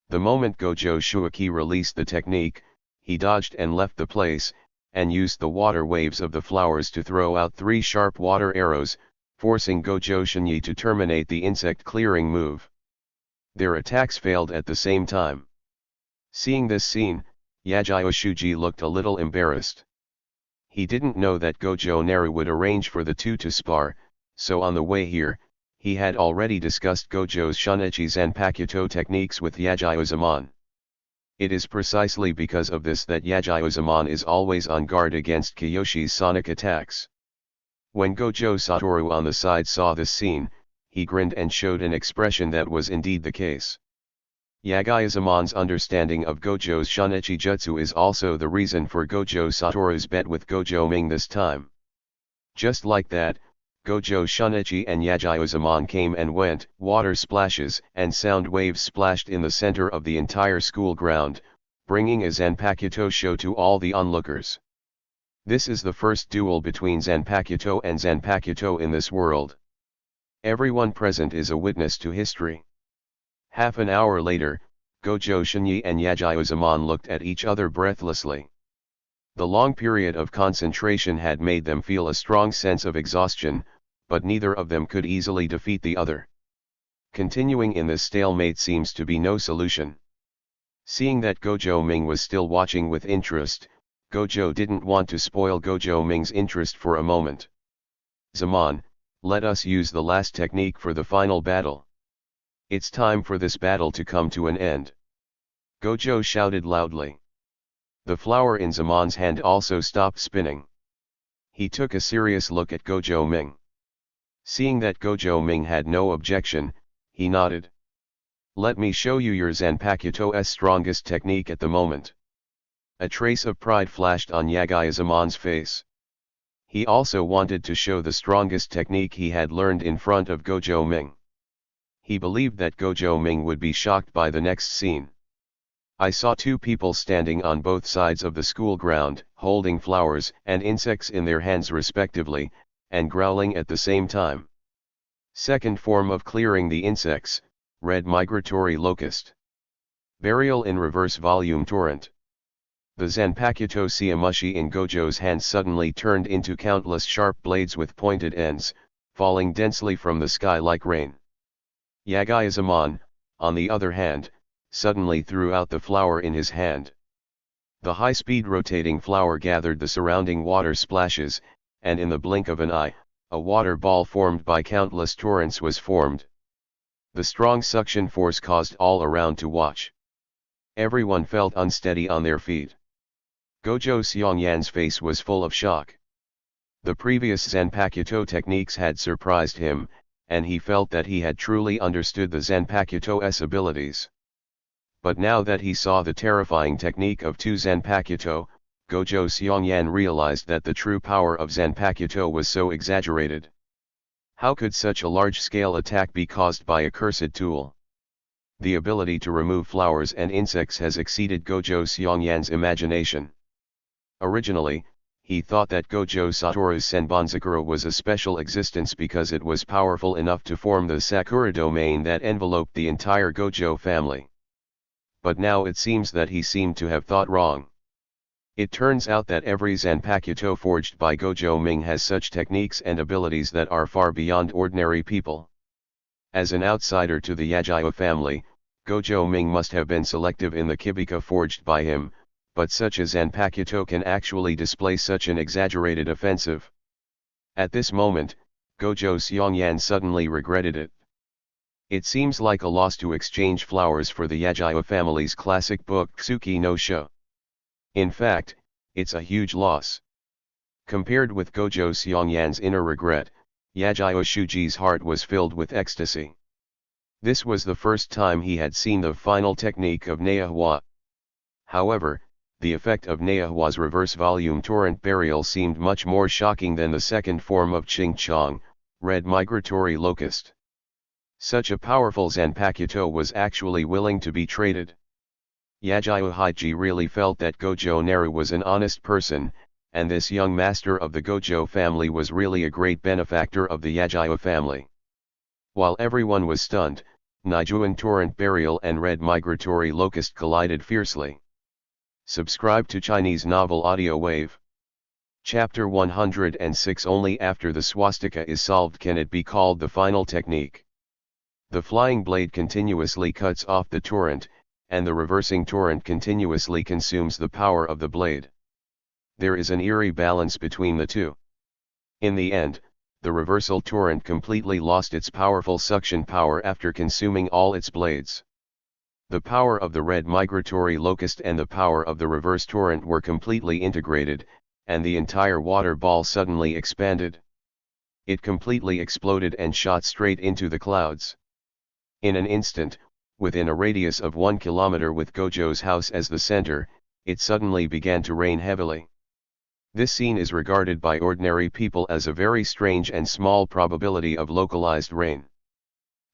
S1: The moment Gojo Shuiki released the technique, he dodged and left the place, and used the water waves of the flowers to throw out 3 sharp water arrows, forcing Gojo Shinyi to terminate the insect clearing move. Their attacks failed at the same time. Seeing this scene, Yajioshuji looked a little embarrassed. He didn't know that Gojo Naru would arrange for the two to spar, so on the way here, he had already discussed Gojo's Shunichi Zanpakuto techniques with Yajiozamon. It is precisely because of this that Yajiozamon is always on guard against Kiyoshi's sonic attacks. When Gojo Satoru on the side saw this scene, he grinned and showed an expression that was indeed the case. Yajiazamon's understanding of Gojo's Shunichi Jutsu is also the reason for Gojo Satoru's bet with Gojo Ming this time. Just like that, Gojo Shunichi and Yajiozamon came and went, water splashes and sound waves splashed in the center of the entire school ground, bringing a Zanpakuto show to all the onlookers. This is the first duel between Zanpakuto and Zanpakuto in this world. Everyone present is a witness to history. Half an hour later, Gojo Shinyi and Yajiozamon looked at each other breathlessly. The long period of concentration had made them feel a strong sense of exhaustion, but neither of them could easily defeat the other. Continuing in this stalemate seems to be no solution. Seeing that Gojo Ming was still watching with interest, Gojo didn't want to spoil Gojo Ming's interest for a moment. Zaman, let us use the last technique for the final battle. It's time for this battle to come to an end. Gojo shouted loudly. The flower in Zamon's hand also stopped spinning. He took a serious look at Gojo Ming. Seeing that Gojo Ming had no objection, he nodded. Let me show you your Zanpakuto's strongest technique at the moment. A trace of pride flashed on Yajiazamon's face. He also wanted to show the strongest technique he had learned in front of Gojo Ming. He believed that Gojo Ming would be shocked by the next scene. I saw 2 people standing on both sides of the school ground, holding flowers and insects in their hands respectively, and growling at the same time. Second form of clearing the insects, red migratory locust. Burial in reverse volume torrent. The Zanpakuto Siamushi in Gojo's hand suddenly turned into countless sharp blades with pointed ends, falling densely from the sky like rain. Yajiozamon, on the other hand, suddenly threw out the flower in his hand. The high-speed rotating flower gathered the surrounding water splashes, and in the blink of an eye, a water ball formed by countless torrents was formed. The strong suction force caused all around to watch. Everyone felt unsteady on their feet. Gojo Seongyan's face was full of shock. The previous Zanpakuto techniques had surprised him, and he felt that he had truly understood the Zanpakuto's abilities. But now that he saw the terrifying technique of 2 Zanpakuto, Gojo Seongyan realized that the true power of Zanpakuto was so exaggerated. How could such a large-scale attack be caused by a cursed tool? The ability to remove flowers and insects has exceeded Gojo Seongyan's imagination. Originally, he thought that Gojo Satoru's Senbonzakura was a special existence because it was powerful enough to form the Sakura domain that enveloped the entire Gojo family. But now it seems that he seemed to have thought wrong. It turns out that every Zanpakuto forged by Gojo Ming has such techniques and abilities that are far beyond ordinary people. As an outsider to the Yagyu family, Gojo Ming must have been selective in the kibika forged by him, but such a Zanpakuto can actually display such an exaggerated offensive. At this moment, Gojo Seongyan suddenly regretted it. It seems like a loss to exchange flowers for the Yagyu family's classic book Tsuki no Sho. In fact, it's a huge loss. Compared with Gojo Seongyan's inner regret, Yagyu Shuji's heart was filled with ecstasy. This was the first time he had seen the final technique of Neahua. However, the effect of Neahua's reverse volume torrent burial seemed much more shocking than the second form of Ching Chong, red migratory locust. Such a powerful Zanpakuto was actually willing to be traded. Yagyu Haiji really felt that Gojo Naru was an honest person, and this young master of the Gojo family was really a great benefactor of the Yagyu family. While everyone was stunned, Nijuan torrent burial and red migratory locust collided fiercely. Subscribe to Chinese Novel Audio Wave. Chapter 106. Only after the swastika is solved can it be called the final technique. The flying blade continuously cuts off the torrent, and the reversing torrent continuously consumes the power of the blade. There is an eerie balance between the two. In the end, the reversal torrent completely lost its powerful suction power after consuming all its blades. The power of the red migratory locust and the power of the reverse torrent were completely integrated, and the entire water ball suddenly expanded. It completely exploded and shot straight into the clouds. In an instant, within a radius of 1 kilometer with Gojo's house as the center, it suddenly began to rain heavily. This scene is regarded by ordinary people as a very strange and small probability of localized rain.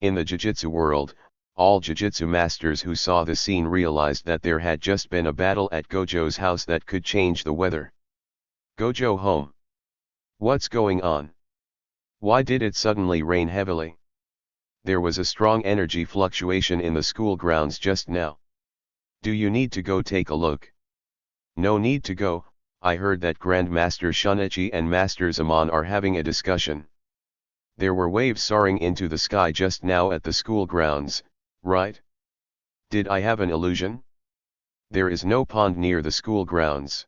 S1: In the Jujutsu world, all Jujutsu masters who saw the scene realized that there had just been a battle at Gojo's house that could change the weather. Gojo home. What's going on? Why did it suddenly rain heavily? There was a strong energy fluctuation in the school grounds just now. Do you need to go take a look? No need to go. I heard that Grandmaster Shunichi and Master Zaman are having a discussion. There were waves soaring into the sky just now at the school grounds, right? Did I have an illusion? There is no pond near the school grounds.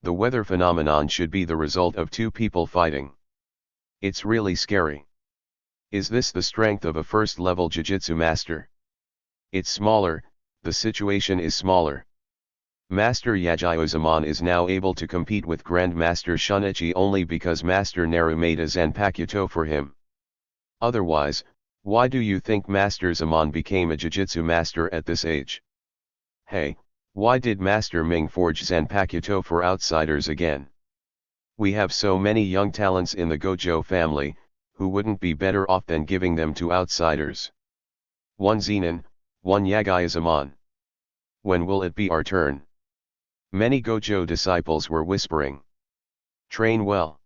S1: The weather phenomenon should be the result of two people fighting. It's really scary. Is this the strength of a first-level Jujutsu master? It's smaller, the situation is smaller. Master Yagyu Zaman is now able to compete with Grandmaster Shunichi only because Master Naru made a Zanpakuto for him. Otherwise, why do you think Master Zaman became a Jujutsu master at this age? Hey, why did Master Ming forge Zanpakuto for outsiders again? We have so many young talents in the Gojo family, who wouldn't be better off than giving them to outsiders? One Zenin, one Yagyu Zaman. When will it be our turn? Many Gojo disciples were whispering. Train well.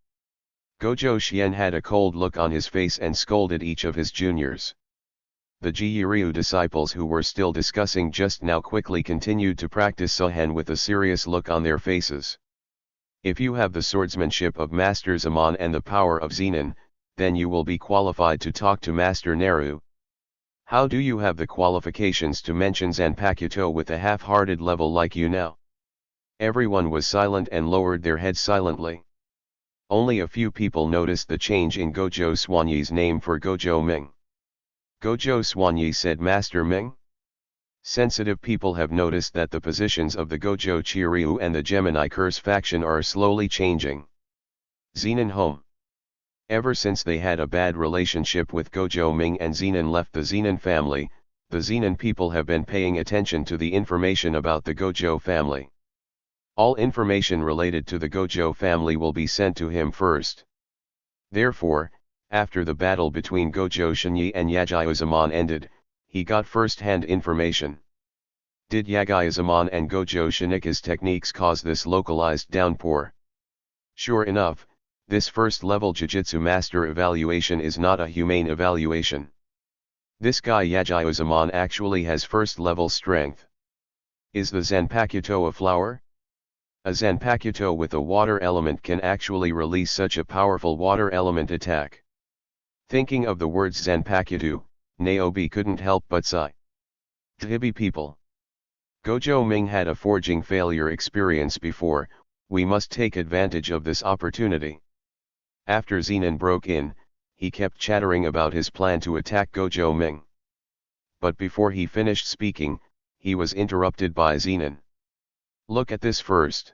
S1: Gojo Shien had a cold look on his face and scolded each of his juniors. The Jiryu disciples who were still discussing just now quickly continued to practice Sohen with a serious look on their faces. If you have the swordsmanship of Master Zaman and the power of Zenin, then you will be qualified to talk to Master Naru. How do you have the qualifications to mention Zanpakuto with a half-hearted level like you now? Everyone was silent and lowered their heads silently. Only a few people noticed the change in Gojo Swanyi's name for Gojo Ming. Gojo Swanyi said Master Ming? Sensitive people have noticed that the positions of the Gojo Chiryu and the Gemini Curse faction are slowly changing. Zenin home. Ever since they had a bad relationship with Gojo Ming and Zenin left the Zenin family, the Zenin people have been paying attention to the information about the Gojo family. All information related to the Gojo family will be sent to him first. Therefore, after the battle between Gojo Shinyi and Yagyu Zaman ended, he got first-hand information. Did Yagyu Zaman and Gojo Shinika's techniques cause this localized downpour? Sure enough, this first-level Jujutsu master evaluation is not a humane evaluation. This guy Yagyu Zaman actually has first-level strength. Is the Zanpakuto a flower? A Zanpakuto with a water element can actually release such a powerful water element attack. Thinking of the words Zanpakuto, Naobi couldn't help but sigh. Hibi people. Gojo Ming had a forging failure experience before, we must take advantage of this opportunity. After Zenon broke in, he kept chattering about his plan to attack Gojo Ming. But before he finished speaking, he was interrupted by Zenon. Look at this first.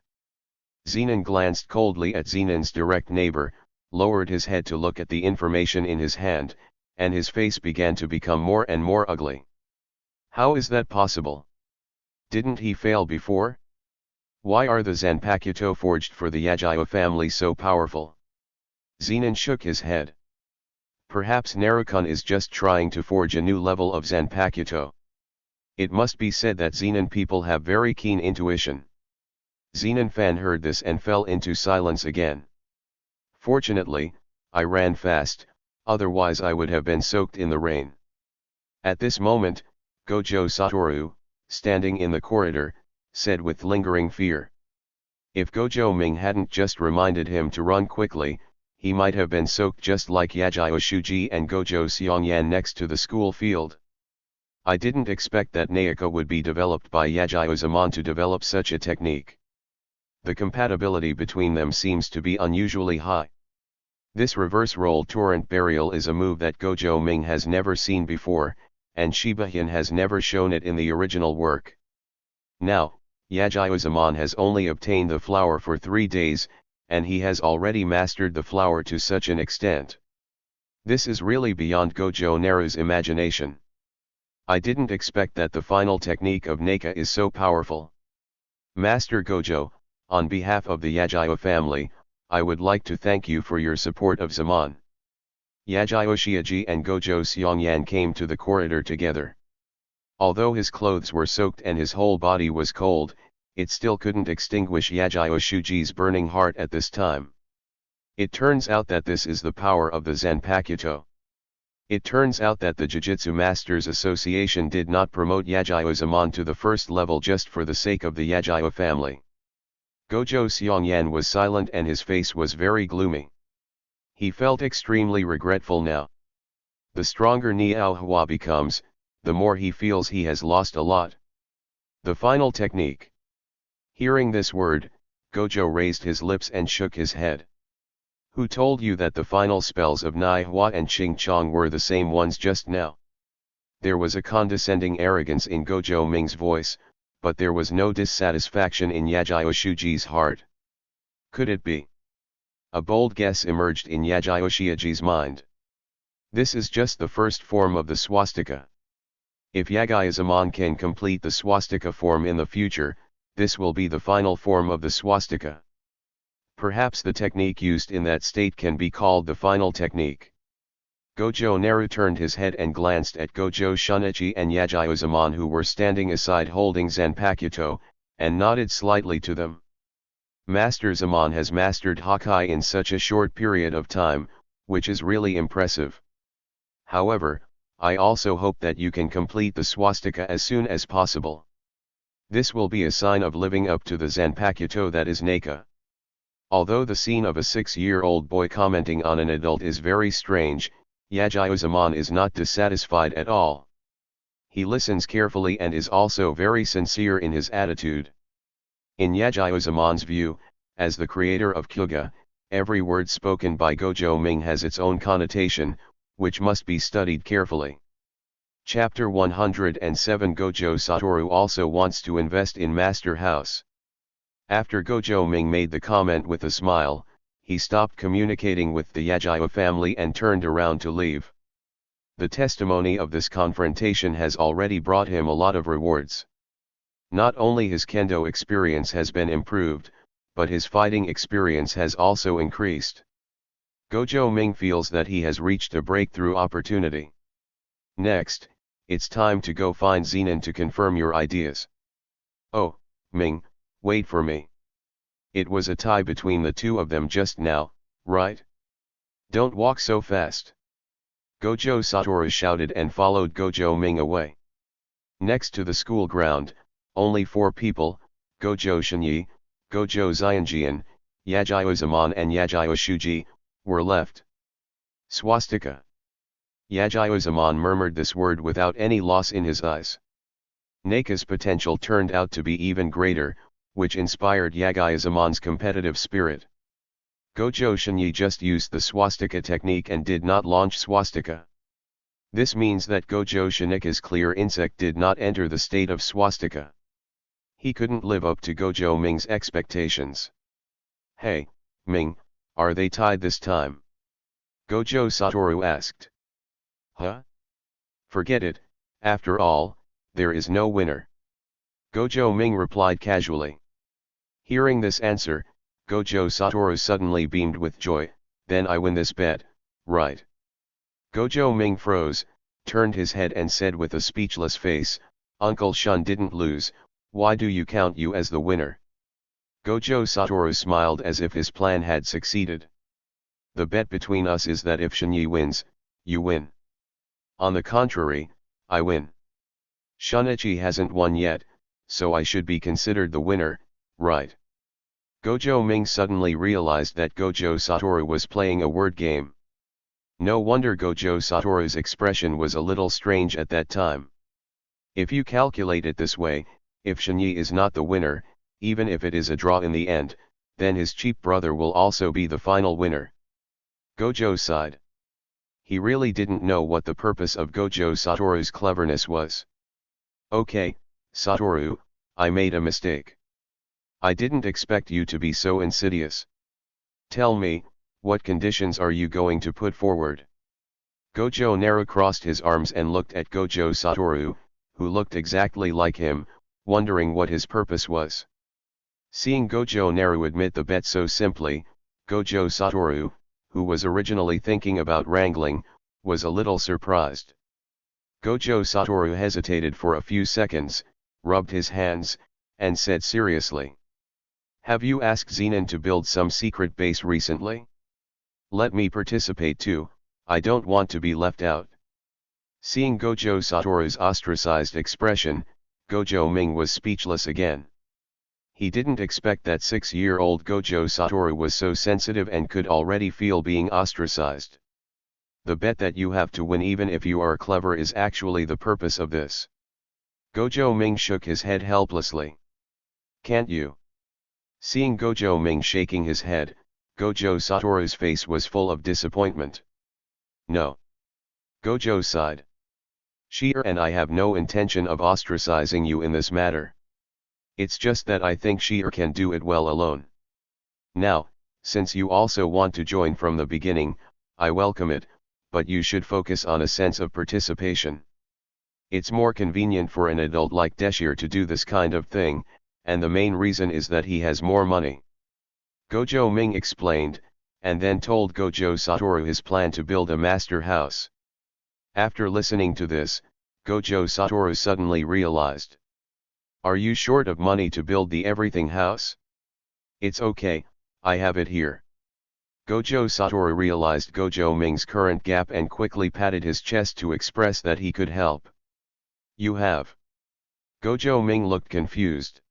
S1: Zenon glanced coldly at Zenon's direct neighbor, lowered his head to look at the information in his hand, and his face began to become more and more ugly. How is that possible? Didn't he fail before? Why are the Zanpakuto forged for the Yajiyo family so powerful? Zenon shook his head. Perhaps Narukun is just trying to forge a new level of Zanpakuto. It must be said that Zenon people have very keen intuition. Zenon fan heard this and fell into silence again. Fortunately, I ran fast, otherwise I would have been soaked in the rain. At this moment, Gojo Satoru, standing in the corridor, said with lingering fear. If Gojo Ming hadn't just reminded him to run quickly, he might have been soaked just like Yajiyo Shuji and Gojo Seongyan next to the school field. I didn't expect that Naoko would be developed by Yajiyo Zaman to develop such a technique. The compatibility between them seems to be unusually high. This reverse roll torrent burial is a move that Gojo Ming has never seen before, and Shibahin has never shown it in the original work. Now, Yajiyo Zaman has only obtained the flower for 3 days, and he has already mastered the flower to such an extent. This is really beyond Gojo Naru's imagination. I didn't expect that the final technique of Naka is so powerful. Master Gojo, on behalf of the Yajiyo family, I would like to thank you for your support of Zaman. Yajiyo Shiaji and Gojo Seongyan came to the corridor together. Although his clothes were soaked and his whole body was cold, it still couldn't extinguish Yajiyo Shuji's burning heart at this time. It turns out that this is the power of the Zanpakuto. It turns out that the Jujutsu Masters Association did not promote Yajiyo Zaman to the first level just for the sake of the Yajiyo family. Gojo Seongyan was silent and his face was very gloomy. He felt extremely regretful now. The stronger Niao Hua becomes, the more he feels he has lost a lot. The final technique. Hearing this word, Gojo raised his lips and shook his head. Who told you that the final spells of Nai Hua and Ching Chong were the same ones just now? There was a condescending arrogance in Gojo Ming's voice, but there was no dissatisfaction in Yajiyo Shuji's heart. Could it be? A bold guess emerged in Yajiyo Shiaji's mind. This is just the first form of the swastika. If Yajiyo Zaman can complete the swastika form in the future, this will be the final form of the swastika. Perhaps the technique used in that state can be called the final technique. Gojo Naru turned his head and glanced at Gojo Shunichi and Yajiyo Zaman who were standing aside holding Zanpakuto, and nodded slightly to them. Master Zaman has mastered Hakai in such a short period of time, which is really impressive. However, I also hope that you can complete the swastika as soon as possible. This will be a sign of living up to the Zanpakuto that is Naka. Although the scene of a 6-year-old boy commenting on an adult is very strange, Yajiyo Zaman is not dissatisfied at all. He listens carefully and is also very sincere in his attitude. In Yajiyo Zaman's view, as the creator of Kyuga, every word spoken by Gojo Ming has its own connotation, which must be studied carefully. Chapter 107 Gojo Satoru also wants to invest in Master House. After Gojo Ming made the comment with a smile, he stopped communicating with the Yajiyo family and turned around to leave. The testimony of this confrontation has already brought him a lot of rewards. Not only his kendo experience has been improved, but his fighting experience has also increased. Gojo Ming feels that he has reached a breakthrough opportunity. Next, it's time to go find Zenon to confirm your ideas. Oh, Ming, wait for me. It was a tie between the two of them just now, right? Don't walk so fast. Gojo Satoru shouted and followed Gojo Ming away. Next to the school ground, only 4 people, Gojo Shinyi, Gojo Xianjian, Yajiyo Zaman and Yajiyo Shuji, were left. Swastika. Yajiyo Zaman murmured this word without any loss in his eyes. Naka's potential turned out to be even greater, which inspired Yagyazamon's competitive spirit. Gojo Shinyi just used the swastika technique and did not launch swastika. This means that Gojo Shinika's clear insect did not enter the state of swastika. He couldn't live up to Gojo Ming's expectations. Hey, Ming, are they tied this time? Gojo Satoru asked. Huh? Forget it, after all, there is no winner. Gojo Ming replied casually. Hearing this answer, Gojo Satoru suddenly beamed with joy. Then I win this bet, right? Gojo Ming froze, turned his head and said with a speechless face, Uncle Shun didn't lose, why do you count you as the winner? Gojo Satoru smiled as if his plan had succeeded. The bet between us is that if Shinyi wins, you win. On the contrary, I win. Shunichi hasn't won yet, so I should be considered the winner, right? Gojo Ming suddenly realized that Gojo Satoru was playing a word game. No wonder Gojo Satoru's expression was a little strange at that time. If you calculate it this way, if Shinyi is not the winner, even if it is a draw in the end, then his cheap brother will also be the final winner. Gojo sighed. He really didn't know what the purpose of Gojo Satoru's cleverness was. Okay, Satoru, I made a mistake. I didn't expect you to be so insidious. Tell me, what conditions are you going to put forward? Gojo Naru crossed his arms and looked at Gojo Satoru, who looked exactly like him, wondering what his purpose was. Seeing Gojo Naru admit the bet so simply, Gojo Satoru, who was originally thinking about wrangling, was a little surprised. Gojo Satoru hesitated for a few seconds, rubbed his hands, and said seriously. Have you asked Zenon to build some secret base recently? Let me participate too, I don't want to be left out. Seeing Gojo Satoru's ostracized expression, Gojo Ming was speechless again. He didn't expect that 6-year-old Gojo Satoru was so sensitive and could already feel being ostracized. The bet that you have to win even if you are clever is actually the purpose of this. Gojo Ming shook his head helplessly. Can't you? Seeing Gojo Ming shaking his head, Gojo Satoru's face was full of disappointment. No. Gojo sighed. Shier and I have no intention of ostracizing you in this matter. It's just that I think Shier can do it well alone. Now, since you also want to join from the beginning, I welcome it, but you should focus on a sense of participation. It's more convenient for an adult like Deshir to do this kind of thing, and the main reason is that he has more money. Gojo Ming explained, and then told Gojo Satoru his plan to build a master house. After listening to this, Gojo Satoru suddenly realized. Are you short of money to build the everything house? It's okay, I have it here. Gojo Satoru realized Gojo Ming's current gap and quickly patted his chest to express that he could help. You have. Gojo Ming looked confused.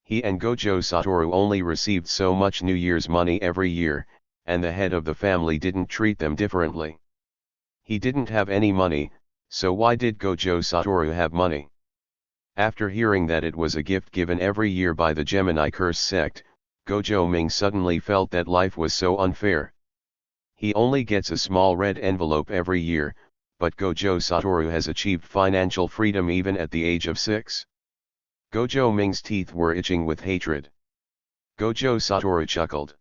S1: He and Gojo Satoru only received so much New Year's money every year, and the head of the family didn't treat them differently. He didn't have any money, so why did Gojo Satoru have money? After hearing that it was a gift given every year by the Gemini Curse sect, Gojo Ming suddenly felt that life was so unfair. He only gets a small red envelope every year, but Gojo Satoru has achieved financial freedom even at the age of 6. Gojo Ming's teeth were itching with hatred. Gojo Satoru chuckled.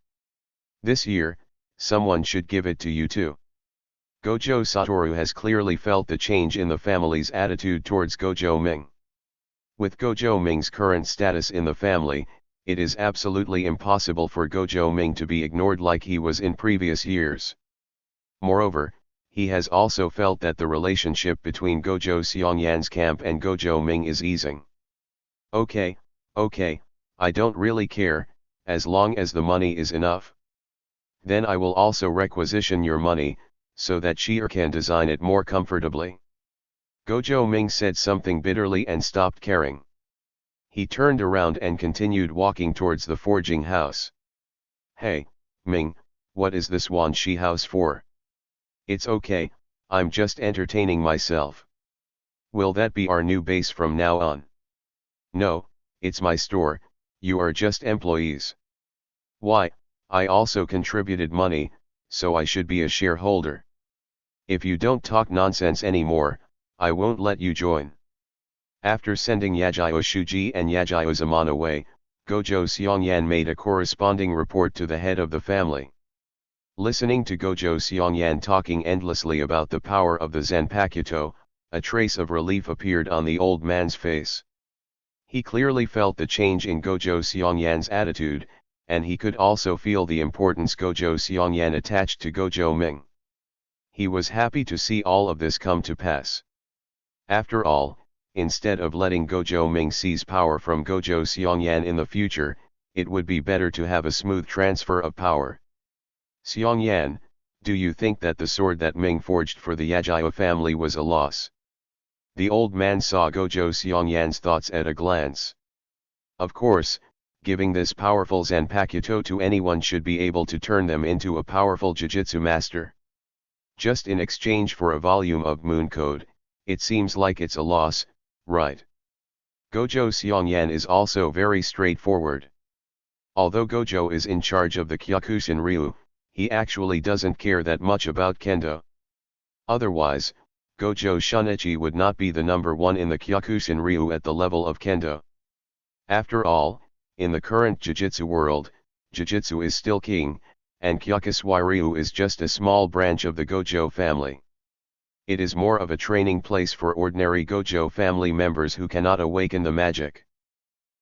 S1: This year, someone should give it to you too. Gojo Satoru has clearly felt the change in the family's attitude towards Gojo Ming. With Gojo Ming's current status in the family, it is absolutely impossible for Gojo Ming to be ignored like he was in previous years. Moreover, he has also felt that the relationship between Gojo Xiongyan's camp and Gojo Ming is easing. Okay, I don't really care, as long as the money is enough. Then I will also requisition your money, so that Shier can design it more comfortably. Gojo Ming said something bitterly and stopped caring. He turned around and continued walking towards the forging house. Hey, Ming, what is this Wanshi house for? It's okay, I'm just entertaining myself. Will that be our new base from now on? No, it's my store, you are just employees. Why, I also contributed money, so I should be a shareholder. If you don't talk nonsense anymore, I won't let you join. After sending Yagyo Shuji and Yagyo Zaman away, Gojo Seongyan made a corresponding report to the head of the family. Listening to Gojo Seongyan talking endlessly about the power of the Zanpakuto, a trace of relief appeared on the old man's face. He clearly felt the change in Gojo Seongyan's attitude, and he could also feel the importance Gojo Seongyan attached to Gojo Ming. He was happy to see all of this come to pass. After all, instead of letting Gojo Ming seize power from Gojo Seongyan in the future, it would be better to have a smooth transfer of power. Seongyan, do you think that the sword that Ming forged for the Yagyo family was a loss? The old man saw Gojo Seongyan's thoughts at a glance. Of course, giving this powerful Zanpakuto to anyone should be able to turn them into a powerful Jujutsu master. Just in exchange for a volume of Moon Code, it seems like it's a loss, right? Gojo Seongyan is also very straightforward. Although Gojo is in charge of the Kyokushin Ryu, he actually doesn't care that much about Kendo. Otherwise, Gojo Shunichi would not be the number one in the Kyokushin Ryu at the level of Kendo. After all, in the current Jujutsu world, Jujutsu is still king, and Kyokushin Ryu is just a small branch of the Gojo family. It is more of a training place for ordinary Gojo family members who cannot awaken the magic.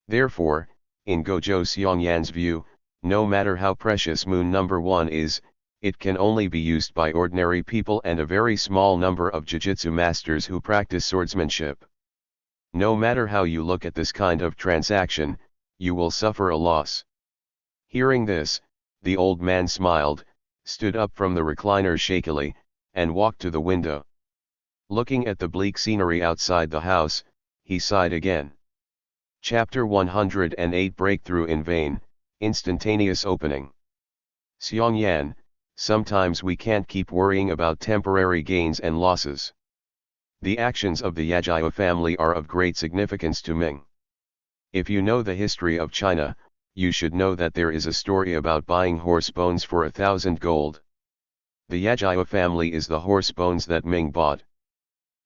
S1: Therefore, in Gojo Seongyan's view, no matter how precious Moon number 1 is, it can only be used by ordinary people and a very small number of Jujutsu masters who practice swordsmanship. No matter how you look at this kind of transaction, you will suffer a loss. Hearing this, the old man smiled, stood up from the recliner shakily, and walked to the window. Looking at the bleak scenery outside the house, he sighed again. Chapter 108 Breakthrough in Vain, Instantaneous Opening. Seongyan, sometimes we can't keep worrying about temporary gains and losses. The actions of the Yagyo family are of great significance to Ming. If you know the history of China, you should know that there is a story about buying horse bones for 1,000 gold. The Yagyo family is the horse bones that Ming bought.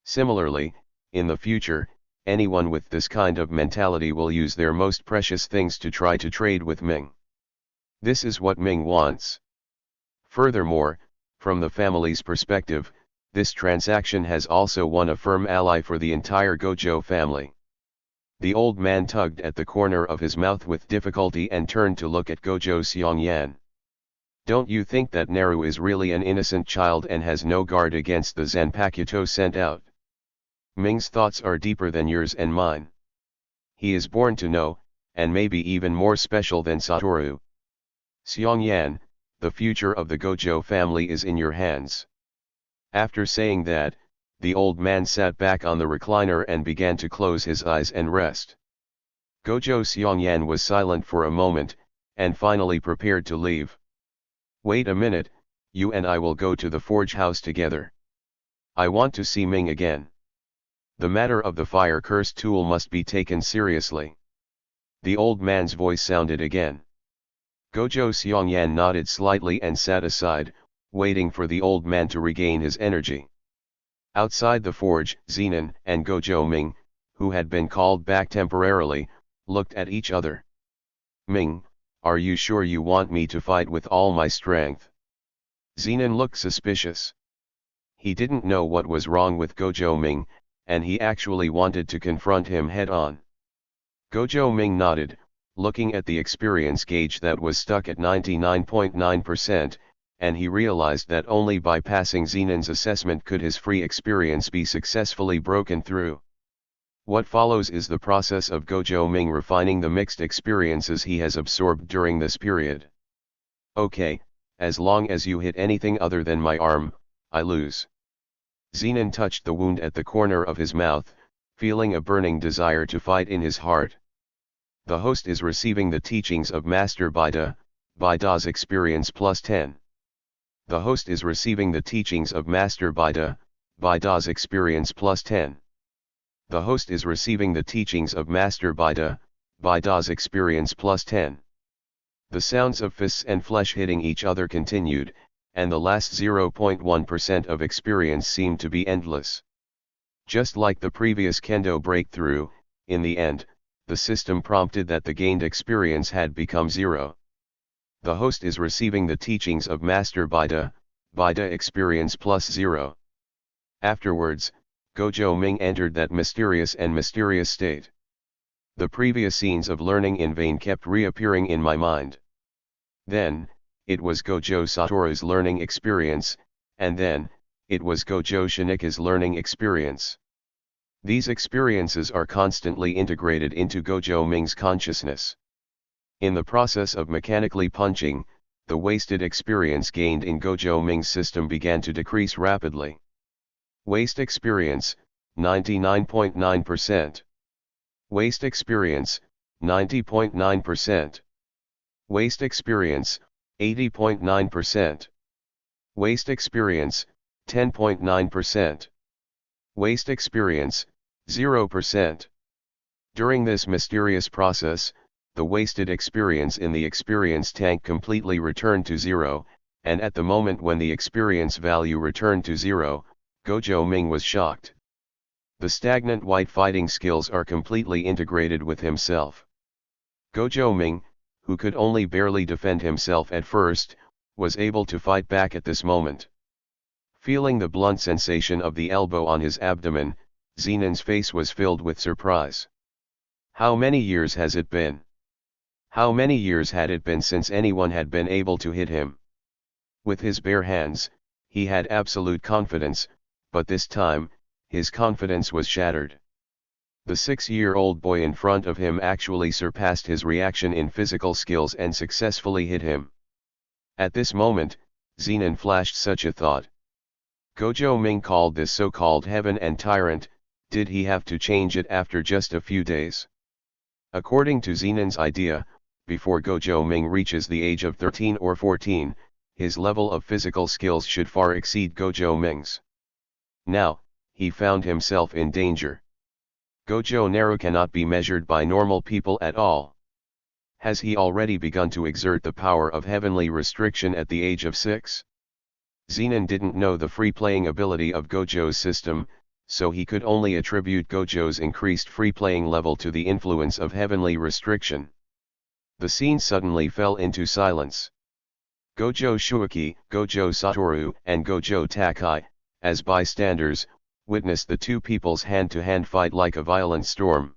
S1: Similarly, in the future, anyone with this kind of mentality will use their most precious things to try to trade with Ming. This is what Ming wants. Furthermore, from the family's perspective, this transaction has also won a firm ally for the entire Gojo family. The old man tugged at the corner of his mouth with difficulty and turned to look at Gojo Seongyan. Don't you think that Naru is really an innocent child and has no guard against the Zanpakuto sent out? Ming's thoughts are deeper than yours and mine. He is born to know, and maybe even more special than Satoru. Seongyan, the future of the Gojo family is in your hands. After saying that, the old man sat back on the recliner and began to close his eyes and rest. Gojo Seongyan was silent for a moment, and finally prepared to leave. Wait a minute, you and I will go to the forge house together. I want to see Ming again. The matter of the fire-cursed tool must be taken seriously. The old man's voice sounded again. Gojo Seongyan nodded slightly and sat aside, waiting for the old man to regain his energy. Outside the forge, Zenon and Gojo Ming, who had been called back temporarily, looked at each other. Ming, are you sure you want me to fight with all my strength? Zenon looked suspicious. He didn't know what was wrong with Gojo Ming, and he actually wanted to confront him head-on. Gojo Ming nodded, looking at the experience gauge that was stuck at 99.9%, and he realized that only by passing Zenon's assessment could his free experience be successfully broken through. What follows is the process of Gojo Ming refining the mixed experiences he has absorbed during this period. Okay, as long as you hit anything other than my arm, I lose. Zenon touched the wound at the corner of his mouth, feeling a burning desire to fight in his heart. The host is receiving the teachings of Master Baida, Baida's experience plus 10. The host is receiving the teachings of Master Baida, Baida's experience plus 10. The host is receiving the teachings of Master Baida's experience plus 10. The sounds of fists and flesh hitting each other continued, and the last 0.1% of experience seemed to be endless. Just like the previous kendo breakthrough, in the end, the system prompted that the gained experience had become 0. The host is receiving the teachings of Master Baida experience plus 0. Afterwards, Gojo Ming entered that mysterious state. The previous scenes of learning in vain kept reappearing in my mind. Then, it was Gojo Satoru's learning experience, and then, it was Gojo Shinika's learning experience. These experiences are constantly integrated into Gojo Ming's consciousness. In the process of mechanically punching, the wasted experience gained in Gojo Ming's system began to decrease rapidly. Waste experience, 99.9%. Waste experience, 90.9%. Waste experience, 80.9%. Waste experience, 10.9%. Waste experience, 0%. During this mysterious process, the wasted experience in the experience tank completely returned to 0, and at the moment when the experience value returned to 0, Gojo Ming was shocked. The stagnant white fighting skills are completely integrated with himself. Gojo Ming, who could only barely defend himself at first, was able to fight back at this moment. Feeling the blunt sensation of the elbow on his abdomen, Zenon's face was filled with surprise. How many years has it been? How many years had it been since anyone had been able to hit him? With his bare hands, he had absolute confidence, but this time, his confidence was shattered. The 6-year-old boy in front of him actually surpassed his reaction in physical skills and successfully hit him. At this moment, Zenon flashed such a thought. Gojo Ming called this so-called heaven and tyrant, did he have to change it after just a few days? According to Zenon's idea, before Gojo Ming reaches the age of 13 or 14, his level of physical skills should far exceed Gojo Ming's. Now, he found himself in danger. Gojo Naru cannot be measured by normal people at all. Has he already begun to exert the power of heavenly restriction at the age of 6? Zenon didn't know the free-playing ability of Gojo's system, so he could only attribute Gojo's increased free-playing level to the influence of heavenly restriction. The scene suddenly fell into silence. Gojo Shuiki, Gojo Satoru, and Gojo Takai, as bystanders, witnessed the two people's hand-to-hand fight like a violent storm.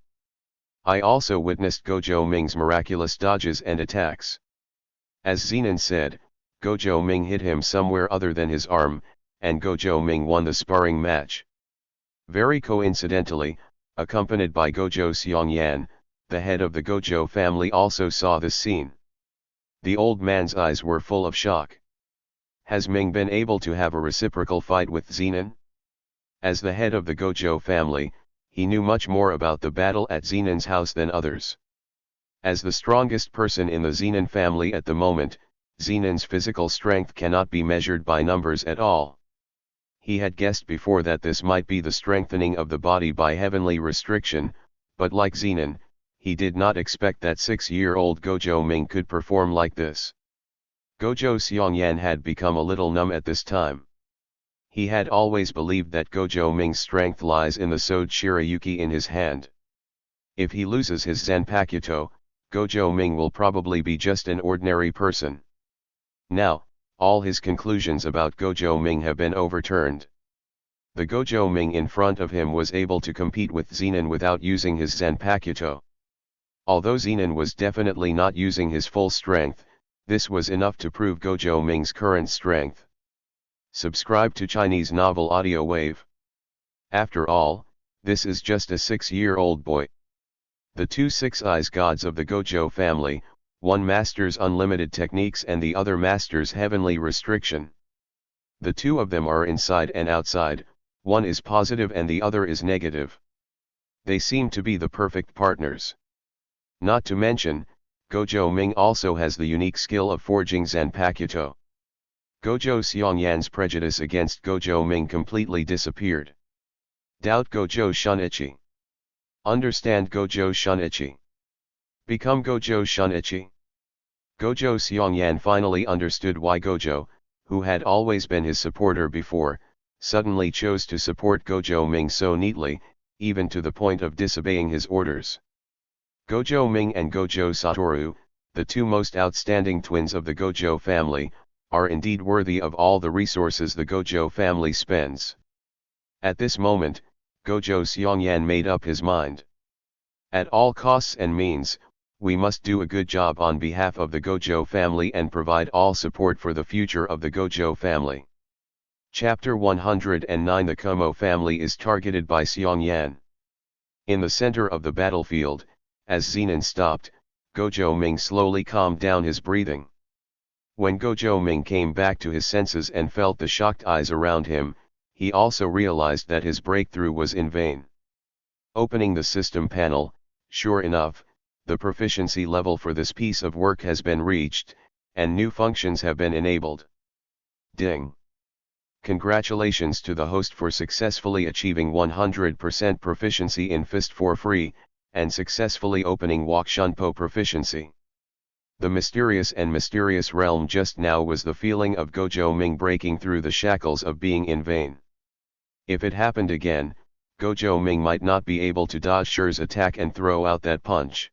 S1: I also witnessed Gojo Ming's miraculous dodges and attacks. As Zenon said, Gojo Ming hit him somewhere other than his arm, and Gojo Ming won the sparring match. Very coincidentally, accompanied by Gojo Xiongyan, the head of the Gojo family also saw this scene. The old man's eyes were full of shock. Has Ming been able to have a reciprocal fight with Zenon? As the head of the Gojo family, he knew much more about the battle at Zenon's house than others. As the strongest person in the Zenon family at the moment, Zenon's physical strength cannot be measured by numbers at all. He had guessed before that this might be the strengthening of the body by heavenly restriction, but like Zenon, he did not expect that 6-year-old Gojo Ming could perform like this. Gojo Xiongyan had become a little numb at this time. He had always believed that Gojo Ming's strength lies in the Sode Shirayuki in his hand. If he loses his Zanpakuto, Gojo Ming will probably be just an ordinary person. Now, all his conclusions about Gojo Ming have been overturned. The Gojo Ming in front of him was able to compete with Zenon without using his Zanpakuto. Although Zenon was definitely not using his full strength, this was enough to prove Gojo Ming's current strength. Subscribe to Chinese Novel Audio Wave. After all, this is just a 6-year-old boy. The two Six Eyes gods of the Gojo family, one masters unlimited techniques and the other masters heavenly restriction. The two of them are inside and outside, one is positive and the other is negative. They seem to be the perfect partners. Not to mention, Gojo Ming also has the unique skill of forging Zanpakuto. Gojo Xiongyan's prejudice against Gojo Ming completely disappeared. Doubt Gojo Shunichi. Understand Gojo Shunichi. Become Gojo Shunichi. Gojo Seongyan finally understood why Gojo, who had always been his supporter before, suddenly chose to support Gojo Ming so neatly, even to the point of disobeying his orders. Gojo Ming and Gojo Satoru, the two most outstanding twins of the Gojo family, are indeed worthy of all the resources the Gojo family spends. At this moment, Gojo Seongyan made up his mind. At all costs and means, we must do a good job on behalf of the Gojo family and provide all support for the future of the Gojo family. Chapter 109. The Kumo family is targeted by Seongyan. In the center of the battlefield, as Zenon stopped, Gojo Ming slowly calmed down his breathing. When Gojo Ming came back to his senses and felt the shocked eyes around him, he also realized that his breakthrough was in vain. Opening the system panel, sure enough, the proficiency level for this piece of work has been reached, and new functions have been enabled. Ding! Congratulations to the host for successfully achieving 100% proficiency in Fist for free, and successfully opening Wok Shunpo proficiency. The mysterious realm just now was the feeling of Gojo Ming breaking through the shackles of being in vain. If it happened again, Gojo Ming might not be able to dodge Shi's attack and throw out that punch.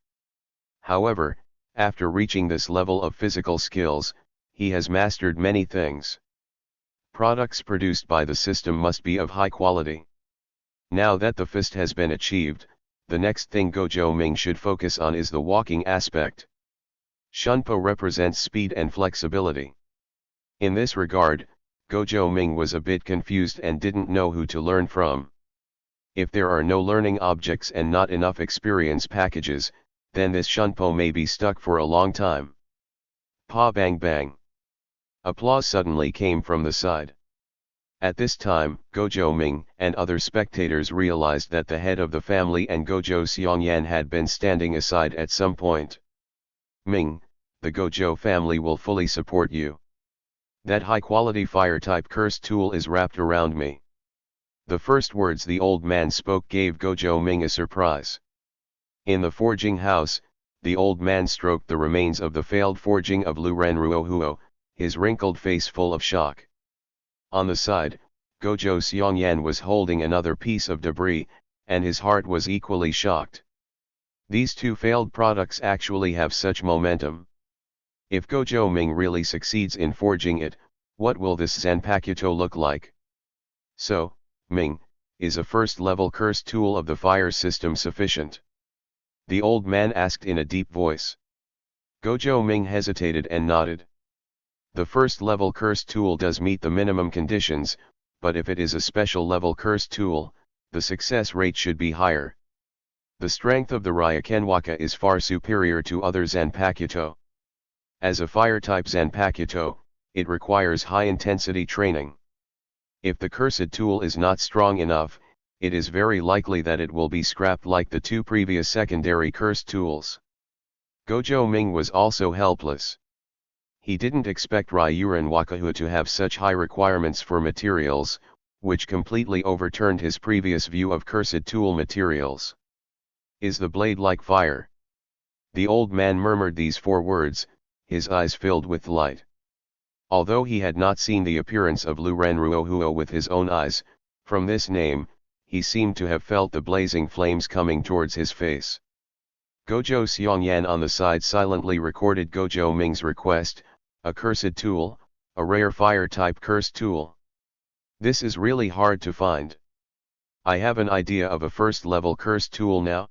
S1: However, after reaching this level of physical skills, he has mastered many things. Products produced by the system must be of high quality. Now that the fist has been achieved, the next thing Gojo Ming should focus on is the walking aspect. Shunpo represents speed and flexibility. In this regard, Gojo Ming was a bit confused and didn't know who to learn from. If there are no learning objects and not enough experience packages, then this Shunpo may be stuck for a long time. Pa bang bang. Applause suddenly came from the side. At this time, Gojo Ming and other spectators realized that the head of the family and Gojo Seongyan had been standing aside at some point. Ming, the Gojo family will fully support you. That high-quality fire-type curse tool is wrapped around me. The first words the old man spoke gave Gojo Ming a surprise. In the forging house, the old man stroked the remains of the failed forging of Luren Ruohuo, his wrinkled face full of shock. On the side, Gojo Seongyan was holding another piece of debris, and his heart was equally shocked. These two failed products actually have such momentum. If Gojo Ming really succeeds in forging it, what will this Zanpakuto look like? So, Ming, is a first-level curse tool of the fire system sufficient? The old man asked in a deep voice. Gojo Ming hesitated and nodded. The first-level curse tool does meet the minimum conditions, but if it is a special-level curse tool, the success rate should be higher. The strength of the Ryakenwaka is far superior to other Zanpakuto. As a fire-type Zanpakuto, it requires high-intensity training. If the cursed tool is not strong enough, it is very likely that it will be scrapped like the two previous secondary curse tools. Gojo Ming was also helpless. He didn't expect Ryuren Wakahu to have such high requirements for materials, which completely overturned his previous view of cursed tool materials. Is the blade like fire? The old man murmured these four words, his eyes filled with light. Although he had not seen the appearance of Luren Ruohuo with his own eyes, from this name, he seemed to have felt the blazing flames coming towards his face. Gojo Seongyan on the side silently recorded Gojo Ming's request, a cursed tool, a rare fire-type curse tool. This is really hard to find. I have an idea of a first-level curse tool now.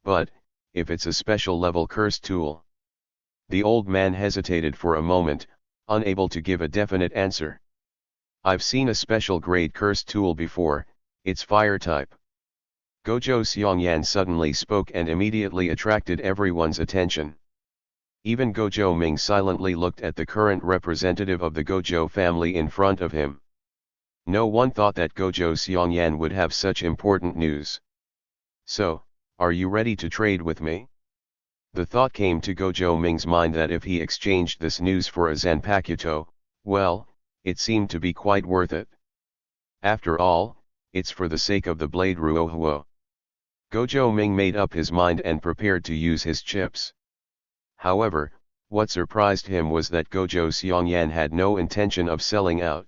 S1: But, if it's a special-level curse tool. The old man hesitated for a moment, unable to give a definite answer. I've seen a special grade curse tool before, it's fire type. Gojo Seongyan suddenly spoke and immediately attracted everyone's attention. Even Gojo Ming silently looked at the current representative of the Gojo family in front of him. No one thought that Gojo Seongyan would have such important news. So, are you ready to trade with me? The thought came to Gojo Ming's mind that if he exchanged this news for a Zanpakuto, well, it seemed to be quite worth it. After all, it's for the sake of the blade Ruohuo. Gojo Ming made up his mind and prepared to use his chips. However, what surprised him was that Gojo Xiongyan had no intention of selling out.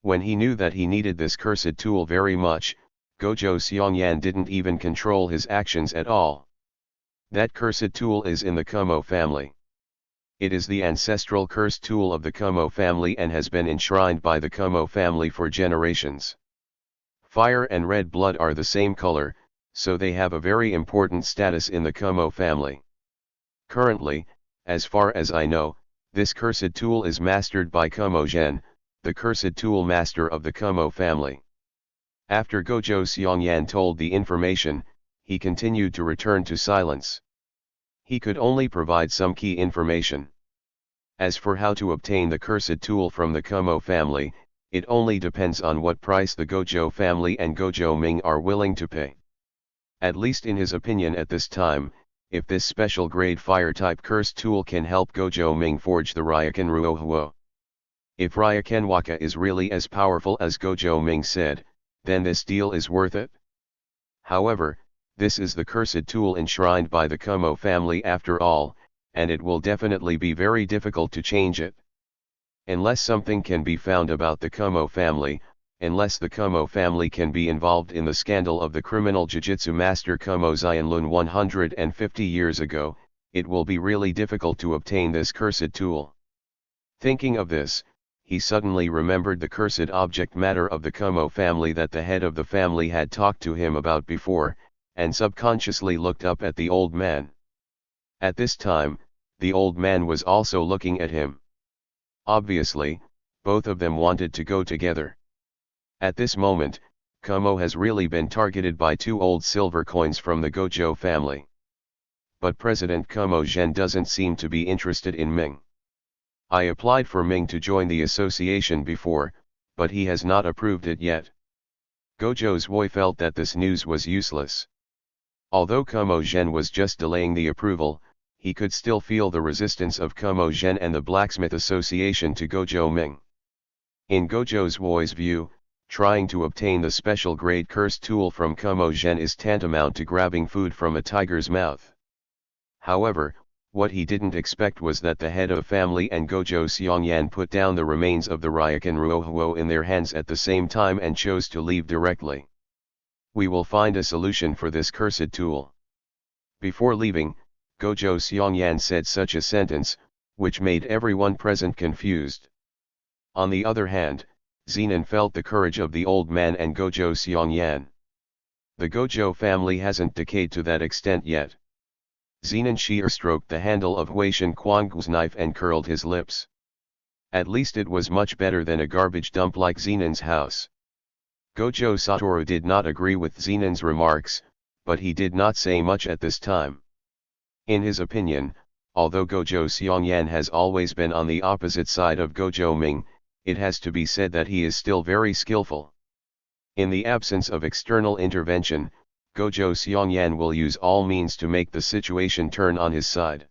S1: When he knew that he needed this cursed tool very much, Gojo Xiongyan didn't even control his actions at all. That cursed tool is in the Kumo family. It is the ancestral cursed tool of the Kumo family and has been enshrined by the Kumo family for generations. Fire and red blood are the same color, so they have a very important status in the Kumo family. Currently, as far as I know, this cursed tool is mastered by Kumo Gen, the cursed tool master of the Kumo family. After Gojo Xiongyan told the information, he continued to return to silence. He could only provide some key information. As for how to obtain the cursed tool from the Kumo family, it only depends on what price the Gojo family and Gojo Ming are willing to pay. At least in his opinion at this time, if this special grade fire-type cursed tool can help Gojo Ming forge the Ryokan Ruohuo. If Ryokan Waka is really as powerful as Gojo Ming said, then this deal is worth it. However, this is the cursed tool enshrined by the Kumo family after all, and it will definitely be very difficult to change it. Unless something can be found about the Kumo family, unless the Kumo family can be involved in the scandal of the criminal Jujutsu master Kumo Xianlun 150 years ago, it will be really difficult to obtain this cursed tool. Thinking of this, he suddenly remembered the cursed object matter of the Kumo family that the head of the family had talked to him about before, and subconsciously looked up at the old man. At this time, the old man was also looking at him. Obviously, both of them wanted to go together. At this moment, Kumo has really been targeted by 2 old silver coins from the Gojo family. But President Kumo Zhen doesn't seem to be interested in Ming. I applied for Ming to join the association before, but he has not approved it yet. Gojo Zhui felt that this news was useless. Although Kumo Zhen was just delaying the approval, he could still feel the resistance of Kumo Zhen and the Blacksmith Association to Gojo Ming. In Gojo Zhui's view, trying to obtain the special grade cursed tool from Kumo Zhen is tantamount to grabbing food from a tiger's mouth. However, what he didn't expect was that the head of family and Gojo Xiongyan put down the remains of the Ryokan Ruohuo in their hands at the same time and chose to leave directly. We will find a solution for this cursed tool. Before leaving, Gojo Xiongyan said such a sentence, which made everyone present confused. On the other hand, Zenon felt the courage of the old man and Gojo Xiongyan. The Gojo family hasn't decayed to that extent yet. Zenon sheer stroked the handle of Huishan Quangu's knife and curled his lips. At least it was much better than a garbage dump like Zenon's house. Gojo Satoru did not agree with Zenon's remarks, but he did not say much at this time. In his opinion, although Gojo Xiongyan has always been on the opposite side of Gojo Ming, it has to be said that he is still very skillful. In the absence of external intervention, Gojo Xiongyan will use all means to make the situation turn on his side.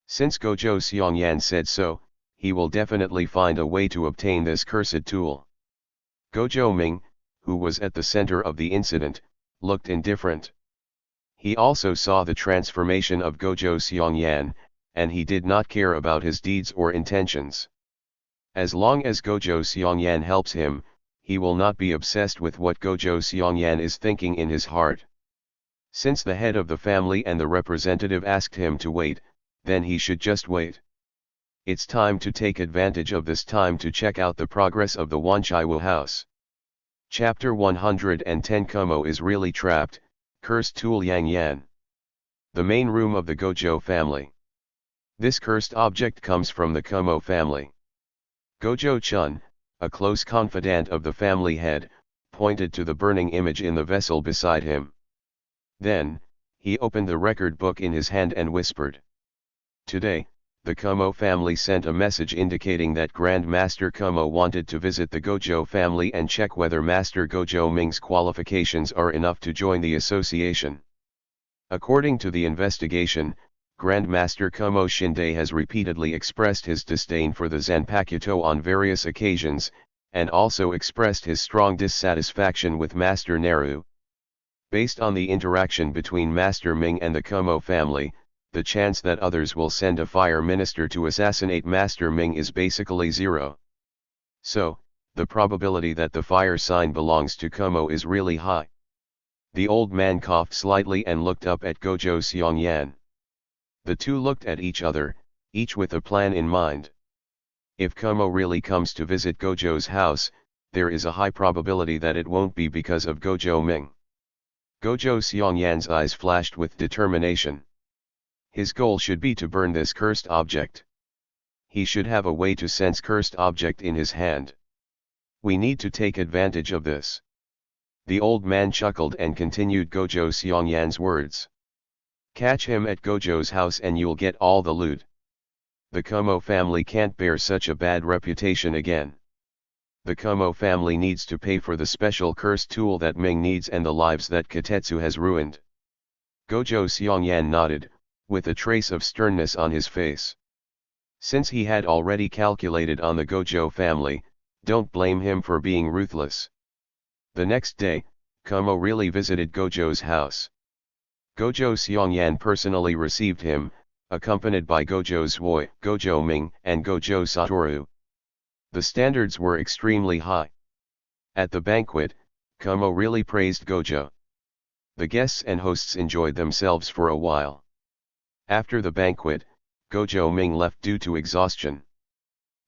S1: Since Gojo Xiongyan said so, he will definitely find a way to obtain this cursed tool. Gojo Ming, who was at the center of the incident, looked indifferent. He also saw the transformation of Gojo Xiongyan, and he did not care about his deeds or intentions. As long as Gojo Xiongyan helps him, he will not be obsessed with what Gojo Xiongyan is thinking in his heart. Since the head of the family and the representative asked him to wait, then he should just wait. It's time to take advantage of this time to check out the progress of the Wanchaiwu house. Chapter 110 Kumo is really trapped, cursed tool Yang Yan. The main room of the Gojo family. This cursed object comes from the Kumo family. Gojo-chun, a close confidant of the family head, pointed to the burning image in the vessel beside him. Then, he opened the record book in his hand and whispered. Today, the Kumo family sent a message indicating that Grand Master Kumo wanted to visit the Gojo family and check whether Master Gojo Ming's qualifications are enough to join the association. According to the investigation, Grand Master Kumo Shinde has repeatedly expressed his disdain for the Zanpakuto on various occasions, and also expressed his strong dissatisfaction with Master Naru. Based on the interaction between Master Ming and the Kumo family, the chance that others will send a fire minister to assassinate Master Ming is basically zero. So, the probability that the fire sign belongs to Kumo is really high. The old man coughed slightly and looked up at Gojo Seongyan. The two looked at each other, each with a plan in mind. If Kumo really comes to visit Gojo's house, there is a high probability that it won't be because of Gojo Ming. Gojo Seongyan's eyes flashed with determination. His goal should be to burn this cursed object. He should have a way to sense cursed object in his hand. We need to take advantage of this. The old man chuckled and continued Gojo Seongyan's words. Catch him at Gojo's house and you'll get all the loot. The Kumo family can't bear such a bad reputation again. The Kumo family needs to pay for the special cursed tool that Ming needs and the lives that Kotetsu has ruined. Gojo Seongyan nodded, with a trace of sternness on his face. Since he had already calculated on the Gojo family, don't blame him for being ruthless. The next day, Kumo really visited Gojo's house. Gojo Seongyan personally received him, accompanied by Gojo Zwoi, Gojo Ming, and Gojo Satoru. The standards were extremely high. At the banquet, Kumo really praised Gojo. The guests and hosts enjoyed themselves for a while. After the banquet, Gojo Ming left due to exhaustion.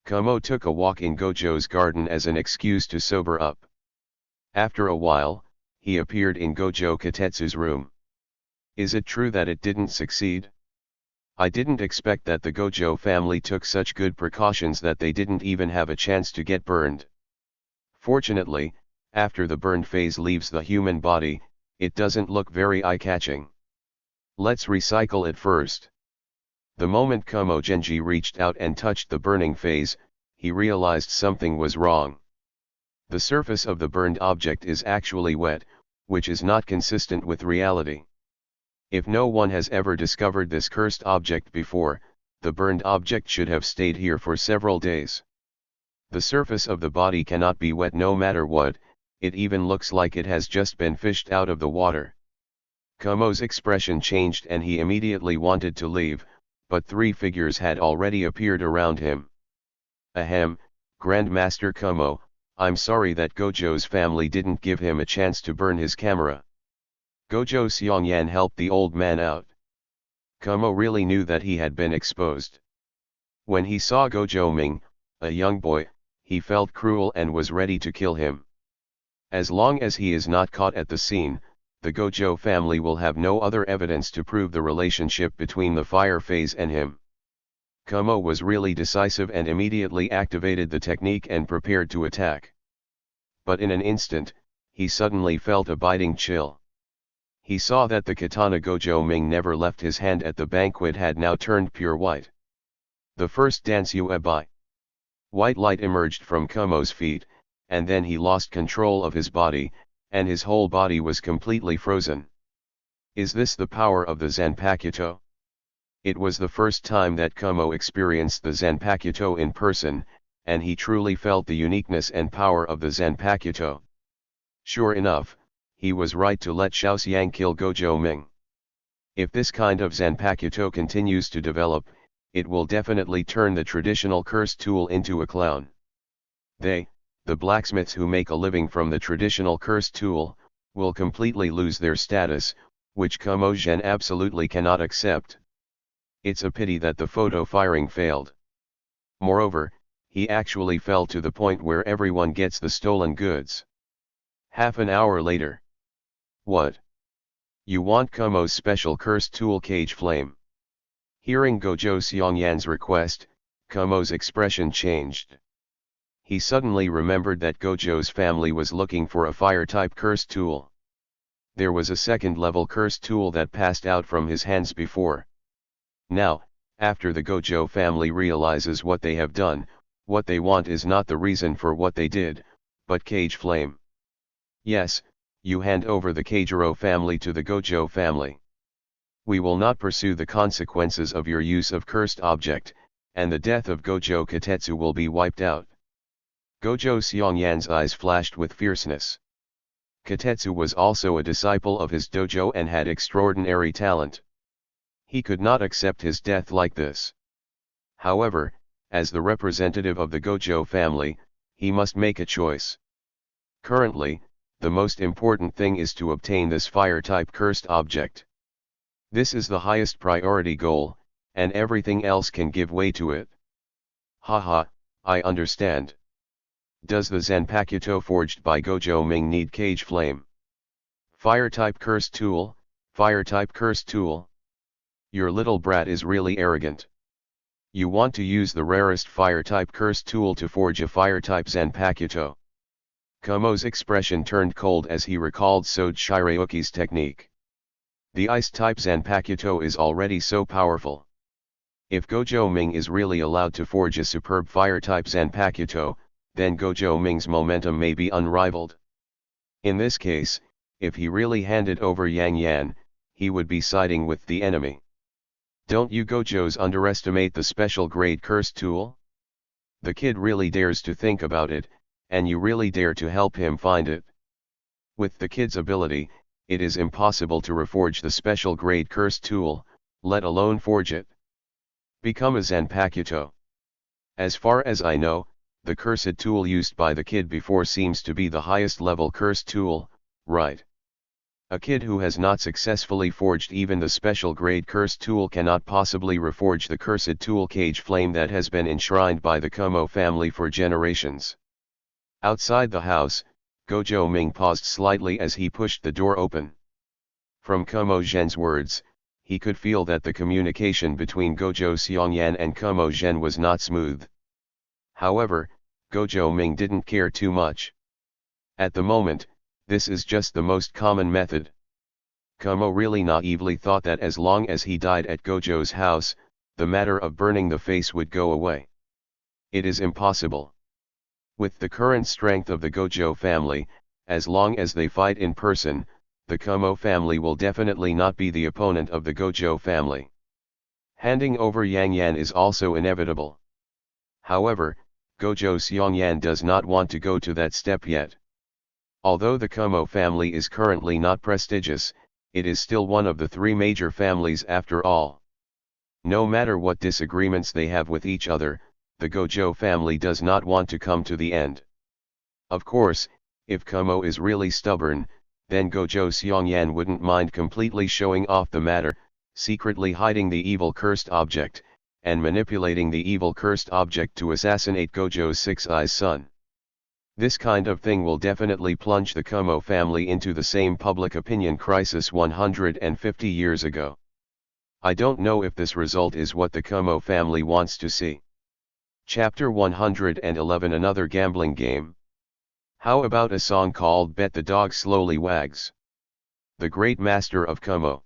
S1: Kumo took a walk in Gojo's garden as an excuse to sober up. After a while, he appeared in Gojo Kotetsu's room. Is it true that it didn't succeed? I didn't expect that the Gojo family took such good precautions that they didn't even have a chance to get burned. Fortunately, after the burned phase leaves the human body, it doesn't look very eye-catching. Let's recycle it first. The moment Kumo Genji reached out and touched the burning phase, he realized something was wrong. The surface of the burned object is actually wet, which is not consistent with reality. If no one has ever discovered this cursed object before, the burned object should have stayed here for several days. The surface of the body cannot be wet no matter what, it even looks like it has just been fished out of the water. Kumo's expression changed and he immediately wanted to leave, but three figures had already appeared around him. Ahem, Grandmaster Kumo, I'm sorry that Gojo's family didn't give him a chance to burn his camera. Gojo Seongyan helped the old man out. Kumo really knew that he had been exposed. When he saw Gojo Ming, a young boy, he felt cruel and was ready to kill him. As long as he is not caught at the scene, the Gojo family will have no other evidence to prove the relationship between the fire phase and him. Kumo was really decisive and immediately activated the technique and prepared to attack. But in an instant, he suddenly felt a biting chill. He saw that the katana Gojo Ming never left his hand at the banquet had now turned pure white. The first dance Uebai. White light emerged from Kumo's feet, and then he lost control of his body, and his whole body was completely frozen. Is this the power of the Zanpakuto? It was the first time that Kumo experienced the Zanpakuto in person, and he truly felt the uniqueness and power of the Zanpakuto. Sure enough, he was right to let Xiaoxiang kill Gojo Ming. If this kind of Zanpakuto continues to develop, it will definitely turn the traditional curse tool into a clown. The blacksmiths who make a living from the traditional curse tool, will completely lose their status, which Kumo Zhen absolutely cannot accept. It's a pity that the photo firing failed. Moreover, he actually fell to the point where everyone gets the stolen goods. Half an hour later. What? You want Kumo's special curse tool Cage Flame? Hearing Gojo Seongyan's request, Kumo's expression changed. He suddenly remembered that Gojo's family was looking for a fire-type curse tool. There was a second-level curse tool that passed out from his hands before. Now, after the Gojo family realizes what they have done, what they want is not the reason for what they did, but Cage Flame. Yes, you hand over the Kagero family to the Gojo family. We will not pursue the consequences of your use of cursed object, and the death of Gojo Kotetsu will be wiped out. Gojo Seongyan's eyes flashed with fierceness. Kotetsu was also a disciple of his dojo and had extraordinary talent. He could not accept his death like this. However, as the representative of the Gojo family, he must make a choice. Currently, the most important thing is to obtain this fire-type cursed object. This is the highest priority goal, and everything else can give way to it. Haha, I understand. Does the Zanpakuto forged by Gojo Ming need cage flame? Fire-type cursed tool, fire-type cursed tool? Your little brat is really arrogant. You want to use the rarest fire-type cursed tool to forge a fire-type Zanpakuto. Kumo's expression turned cold as he recalled Sode Shirayuki's technique. The ice-type Zanpakuto is already so powerful. If Gojo Ming is really allowed to forge a superb fire-type Zanpakuto, then Gojo Ming's momentum may be unrivaled. In this case, if he really handed over Yang Yan, he would be siding with the enemy. Don't you Gojos underestimate the special grade cursed tool? The kid really dares to think about it, and you really dare to help him find it. With the kid's ability, it is impossible to reforge the special grade cursed tool, let alone forge it. Become a Zanpakuto. As far as I know, the cursed tool used by the kid before seems to be the highest level cursed tool, right? A kid who has not successfully forged even the special grade cursed tool cannot possibly reforge the cursed tool cage flame that has been enshrined by the Kumo family for generations. Outside the house, Gojo Ming paused slightly as he pushed the door open. From Kumo Zhen's words, he could feel that the communication between Gojo Xiongyan and Kumo Zhen was not smooth. However, Gojo Ming didn't care too much. At the moment, this is just the most common method. Kumo really naively thought that as long as he died at Gojo's house, the matter of burning the face would go away. It is impossible. With the current strength of the Gojo family, as long as they fight in person, the Kumo family will definitely not be the opponent of the Gojo family. Handing over Yang Yan is also inevitable. However, Gojo Xiongyan does not want to go to that step yet. Although the Kumo family is currently not prestigious, it is still one of the three major families after all. No matter what disagreements they have with each other, the Gojo family does not want to come to the end. Of course, if Kumo is really stubborn, then Gojo Xiongyan wouldn't mind completely showing off the matter, secretly hiding the evil cursed object, and manipulating the evil cursed object to assassinate Gojo's Six-Eyes son. This kind of thing will definitely plunge the Kumo family into the same public opinion crisis 150 years ago. I don't know if this result is what the Kumo family wants to see. Chapter 111 Another gambling game. How about a song called Bet the Dog Slowly Wags? The great master of Kumo.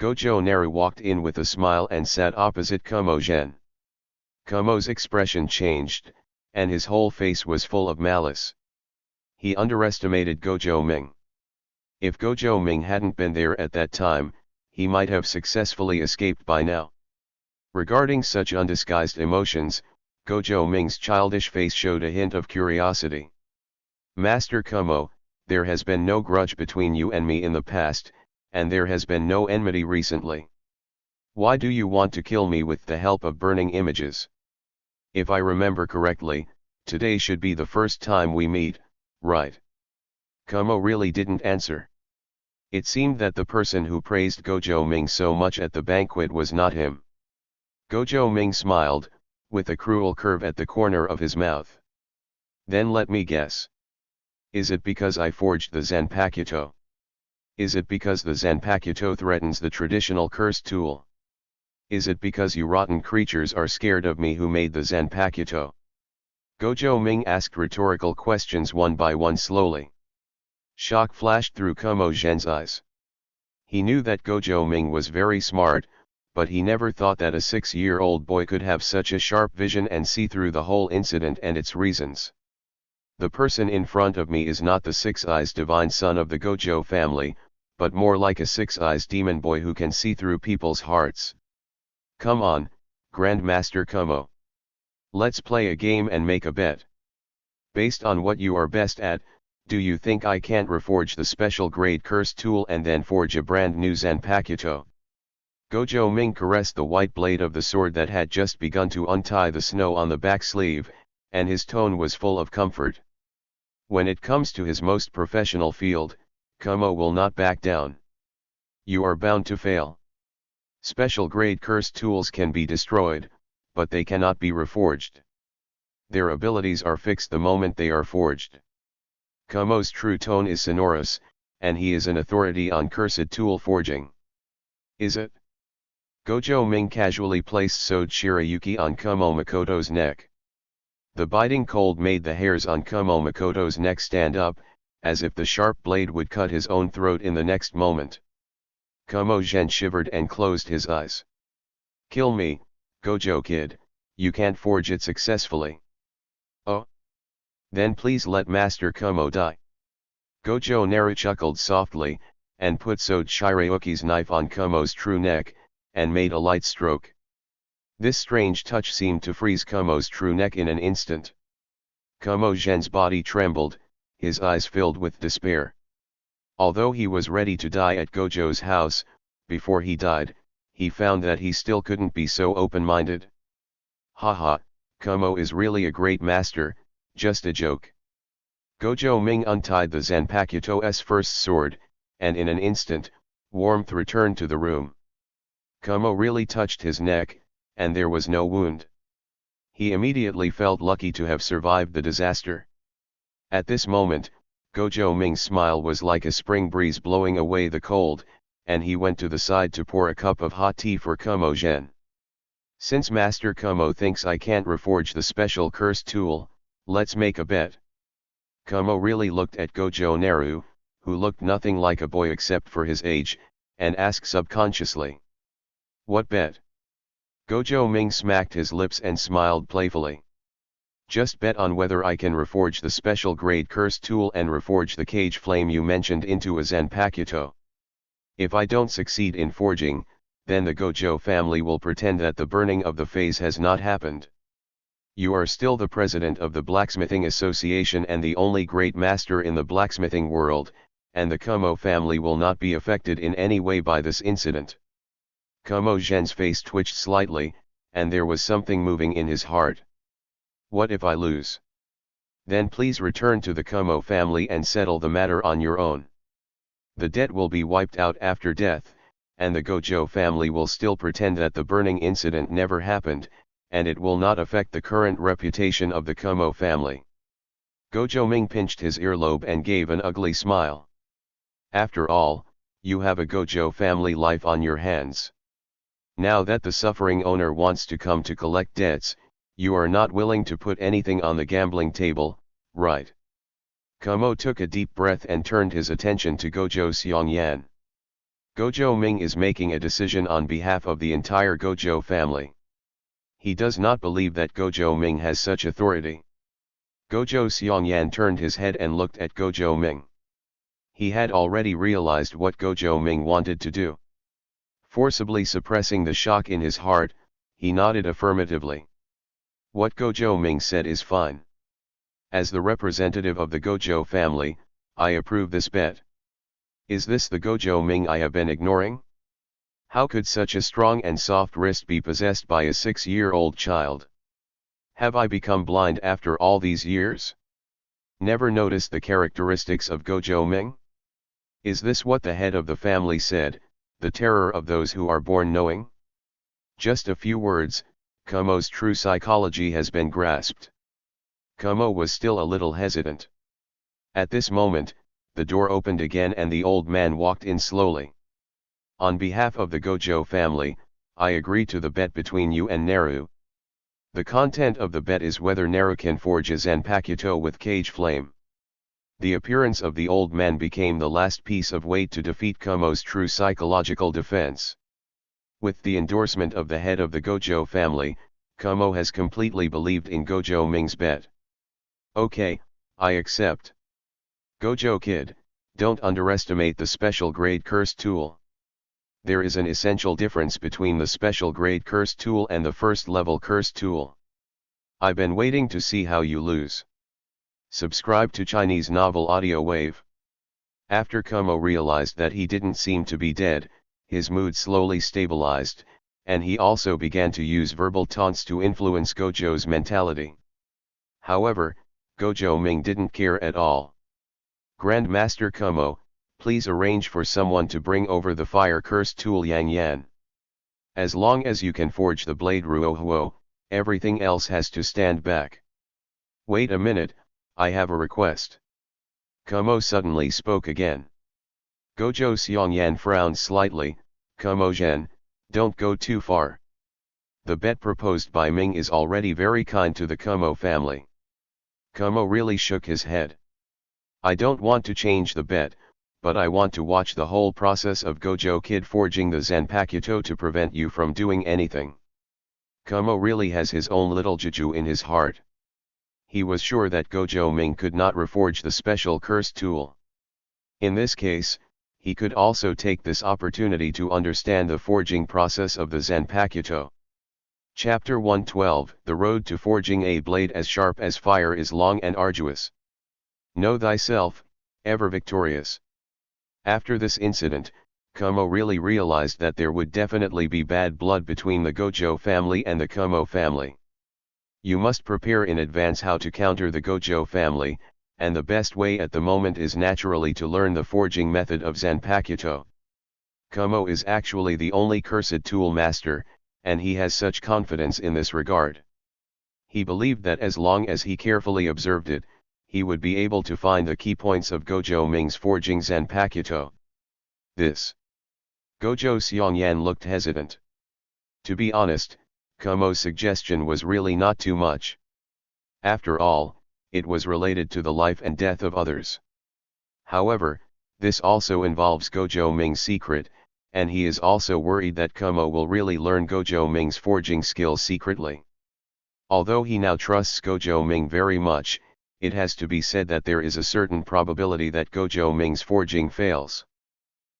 S1: Gojo Naru walked in with a smile and sat opposite Kumo Zhen. Kumo's expression changed, and his whole face was full of malice. He underestimated Gojo Ming. If Gojo Ming hadn't been there at that time, he might have successfully escaped by now. Regarding such undisguised emotions, Gojo Ming's childish face showed a hint of curiosity. Master Kumo, there has been no grudge between you and me in the past, and there has been no enmity recently. Why do you want to kill me with the help of burning images? If I remember correctly, today should be the first time we meet, right? Kumo really didn't answer. It seemed that the person who praised Gojo Ming so much at the banquet was not him. Gojo Ming smiled, with a cruel curve at the corner of his mouth. Then let me guess. Is it because I forged the Zanpakuto? Is it because the Zanpakuto threatens the traditional cursed tool? Is it because you rotten creatures are scared of me who made the Zanpakuto? Gojo Ming asked rhetorical questions one by one slowly. Shock flashed through Kumo Zhen's eyes. He knew that Gojo Ming was very smart, but he never thought that a 6-year-old boy could have such a sharp vision and see through the whole incident and its reasons. The person in front of me is not the Six-Eyes divine son of the Gojo family, but more like a Six-Eyes demon boy who can see through people's hearts. Come on, Grandmaster Kumo. Let's play a game and make a bet. Based on what you are best at, Do you think I can't reforge the special grade curse tool and then forge a brand new Zanpakuto? Gojo Ming caressed the white blade of the sword that had just begun to untie the snow on the back sleeve, and his tone was full of comfort. When it comes to his most professional field, Kumo will not back down. You are bound to fail. Special grade curse tools can be destroyed, but they cannot be reforged. Their abilities are fixed the moment they are forged. Kumo's true tone is sonorous, and he is an authority on cursed tool forging. Is it? Gojo Ming casually placed Sode Shirayuki on Kumo Makoto's neck. The biting cold made the hairs on Kumo Makoto's neck stand up, as if the sharp blade would cut his own throat in the next moment. Kumo Gen shivered and closed his eyes. Kill me, Gojo kid, you can't forge it successfully. Oh? Then please let Master Kumo die. Gojo Naru chuckled softly, and put Sode Shirayuki's knife on Kumo's true neck, and made a light stroke. This strange touch seemed to freeze Kumo's true neck in an instant. Kumo Gen's body trembled, his eyes filled with despair. Although he was ready to die at Gojo's house, before he died, he found that he still couldn't be so open-minded. Haha, Kumo is really a great master, just a joke. Gojo Ming untied the Zanpakuto's first sword, and in an instant, warmth returned to the room. Kumo really touched his neck, and there was no wound. He immediately felt lucky to have survived the disaster. At this moment, Gojo Ming's smile was like a spring breeze blowing away the cold, and he went to the side to pour a cup of hot tea for Kumo Gen. Since Master Kumo thinks I can't reforge the special curse tool, let's make a bet. Kumo really looked at Gojo Naru, who looked nothing like a boy except for his age, and asked subconsciously. What bet? Gojo Ming smacked his lips and smiled playfully. Just bet on whether I can reforge the special grade curse tool and reforge the cage flame you mentioned into a Zanpakuto. If I don't succeed in forging, then the Gojo family will pretend that the burning of the phase has not happened. You are still the president of the Blacksmithing Association and the only great master in the blacksmithing world, and the Kumo family will not be affected in any way by this incident. Kumo Gen's face twitched slightly, and there was something moving in his heart. What if I lose? Then please return to the Kumo family and settle the matter on your own. The debt will be wiped out after death, and the Gojo family will still pretend that the burning incident never happened, and it will not affect the current reputation of the Kumo family. Gojo Ming pinched his earlobe and gave an ugly smile. After all, you have a Gojo family life on your hands. Now that the suffering owner wants to come to collect debts, you are not willing to put anything on the gambling table, right? Kumo took a deep breath and turned his attention to Gojo Seongyan. Gojo Ming is making a decision on behalf of the entire Gojo family. He does not believe that Gojo Ming has such authority. Gojo Seongyan turned his head and looked at Gojo Ming. He had already realized what Gojo Ming wanted to do. Forcibly suppressing the shock in his heart, he nodded affirmatively. What Gojo Ming said is fine. As the representative of the Gojo family, I approve this bet. Is this the Gojo Ming I have been ignoring? How could such a strong and soft wrist be possessed by a 6-year-old child? Have I become blind after all these years? Never noticed the characteristics of Gojo Ming? Is this what the head of the family said, the terror of those who are born knowing? Just a few words, Kumo's true psychology has been grasped. Kumo was still a little hesitant. At this moment, the door opened again and the old man walked in slowly. On behalf of the Gojo family, I agree to the bet between you and Naru. The content of the bet is whether Naru can forge a Zanpakuto with cage flame. The appearance of the old man became the last piece of weight to defeat Kumo's true psychological defense. With the endorsement of the head of the Gojo family, Kumo has completely believed in Gojo Ming's bet. Okay, I accept. Gojo kid, don't underestimate the special grade curse tool. There is an essential difference between the special grade curse tool and the first level curse tool. I've been waiting to see how you lose. Subscribe to Chinese Novel Audio Wave. After Kumo realized that he didn't seem to be dead, his mood slowly stabilized, and he also began to use verbal taunts to influence Gojo's mentality. However, Gojo Ming didn't care at all. Grandmaster Kumo, please arrange for someone to bring over the fire curse tool Yang Yan. As long as you can forge the blade Ruohuo, everything else has to stand back. Wait a minute, I have a request. Kumo suddenly spoke again. Gojo Xiongyan frowned slightly. Kumo-zhen, don't go too far. The bet proposed by Ming is already very kind to the Kumo family. Kumo really shook his head. I don't want to change the bet, but I want to watch the whole process of Gojo Kid forging the Zanpakuto to prevent you from doing anything. Kumo really has his own little juju in his heart. He was sure that Gojo Ming could not reforge the special cursed tool. In this case, he could also take this opportunity to understand the forging process of the Zanpakuto. Chapter 112 The road to forging a blade as sharp as fire is long and arduous. Know thyself, ever victorious. After this incident, Kumo really realized that there would definitely be bad blood between the Gojo family and the Kumo family. You must prepare in advance how to counter the Gojo family, and the best way at the moment is naturally to learn the forging method of Zanpakuto. Kumo is actually the only cursed tool master, and he has such confidence in this regard. He believed that as long as he carefully observed it, he would be able to find the key points of Gojo Ming's forging Zanpakuto. This. Gojo Xiongyan looked hesitant. To be honest, Kumo's suggestion was really not too much. After all, it was related to the life and death of others. However, this also involves Gojo Ming's secret, and he is also worried that Kumo will really learn Gojo Ming's forging skills secretly. Although he now trusts Gojo Ming very much, it has to be said that there is a certain probability that Gojo Ming's forging fails.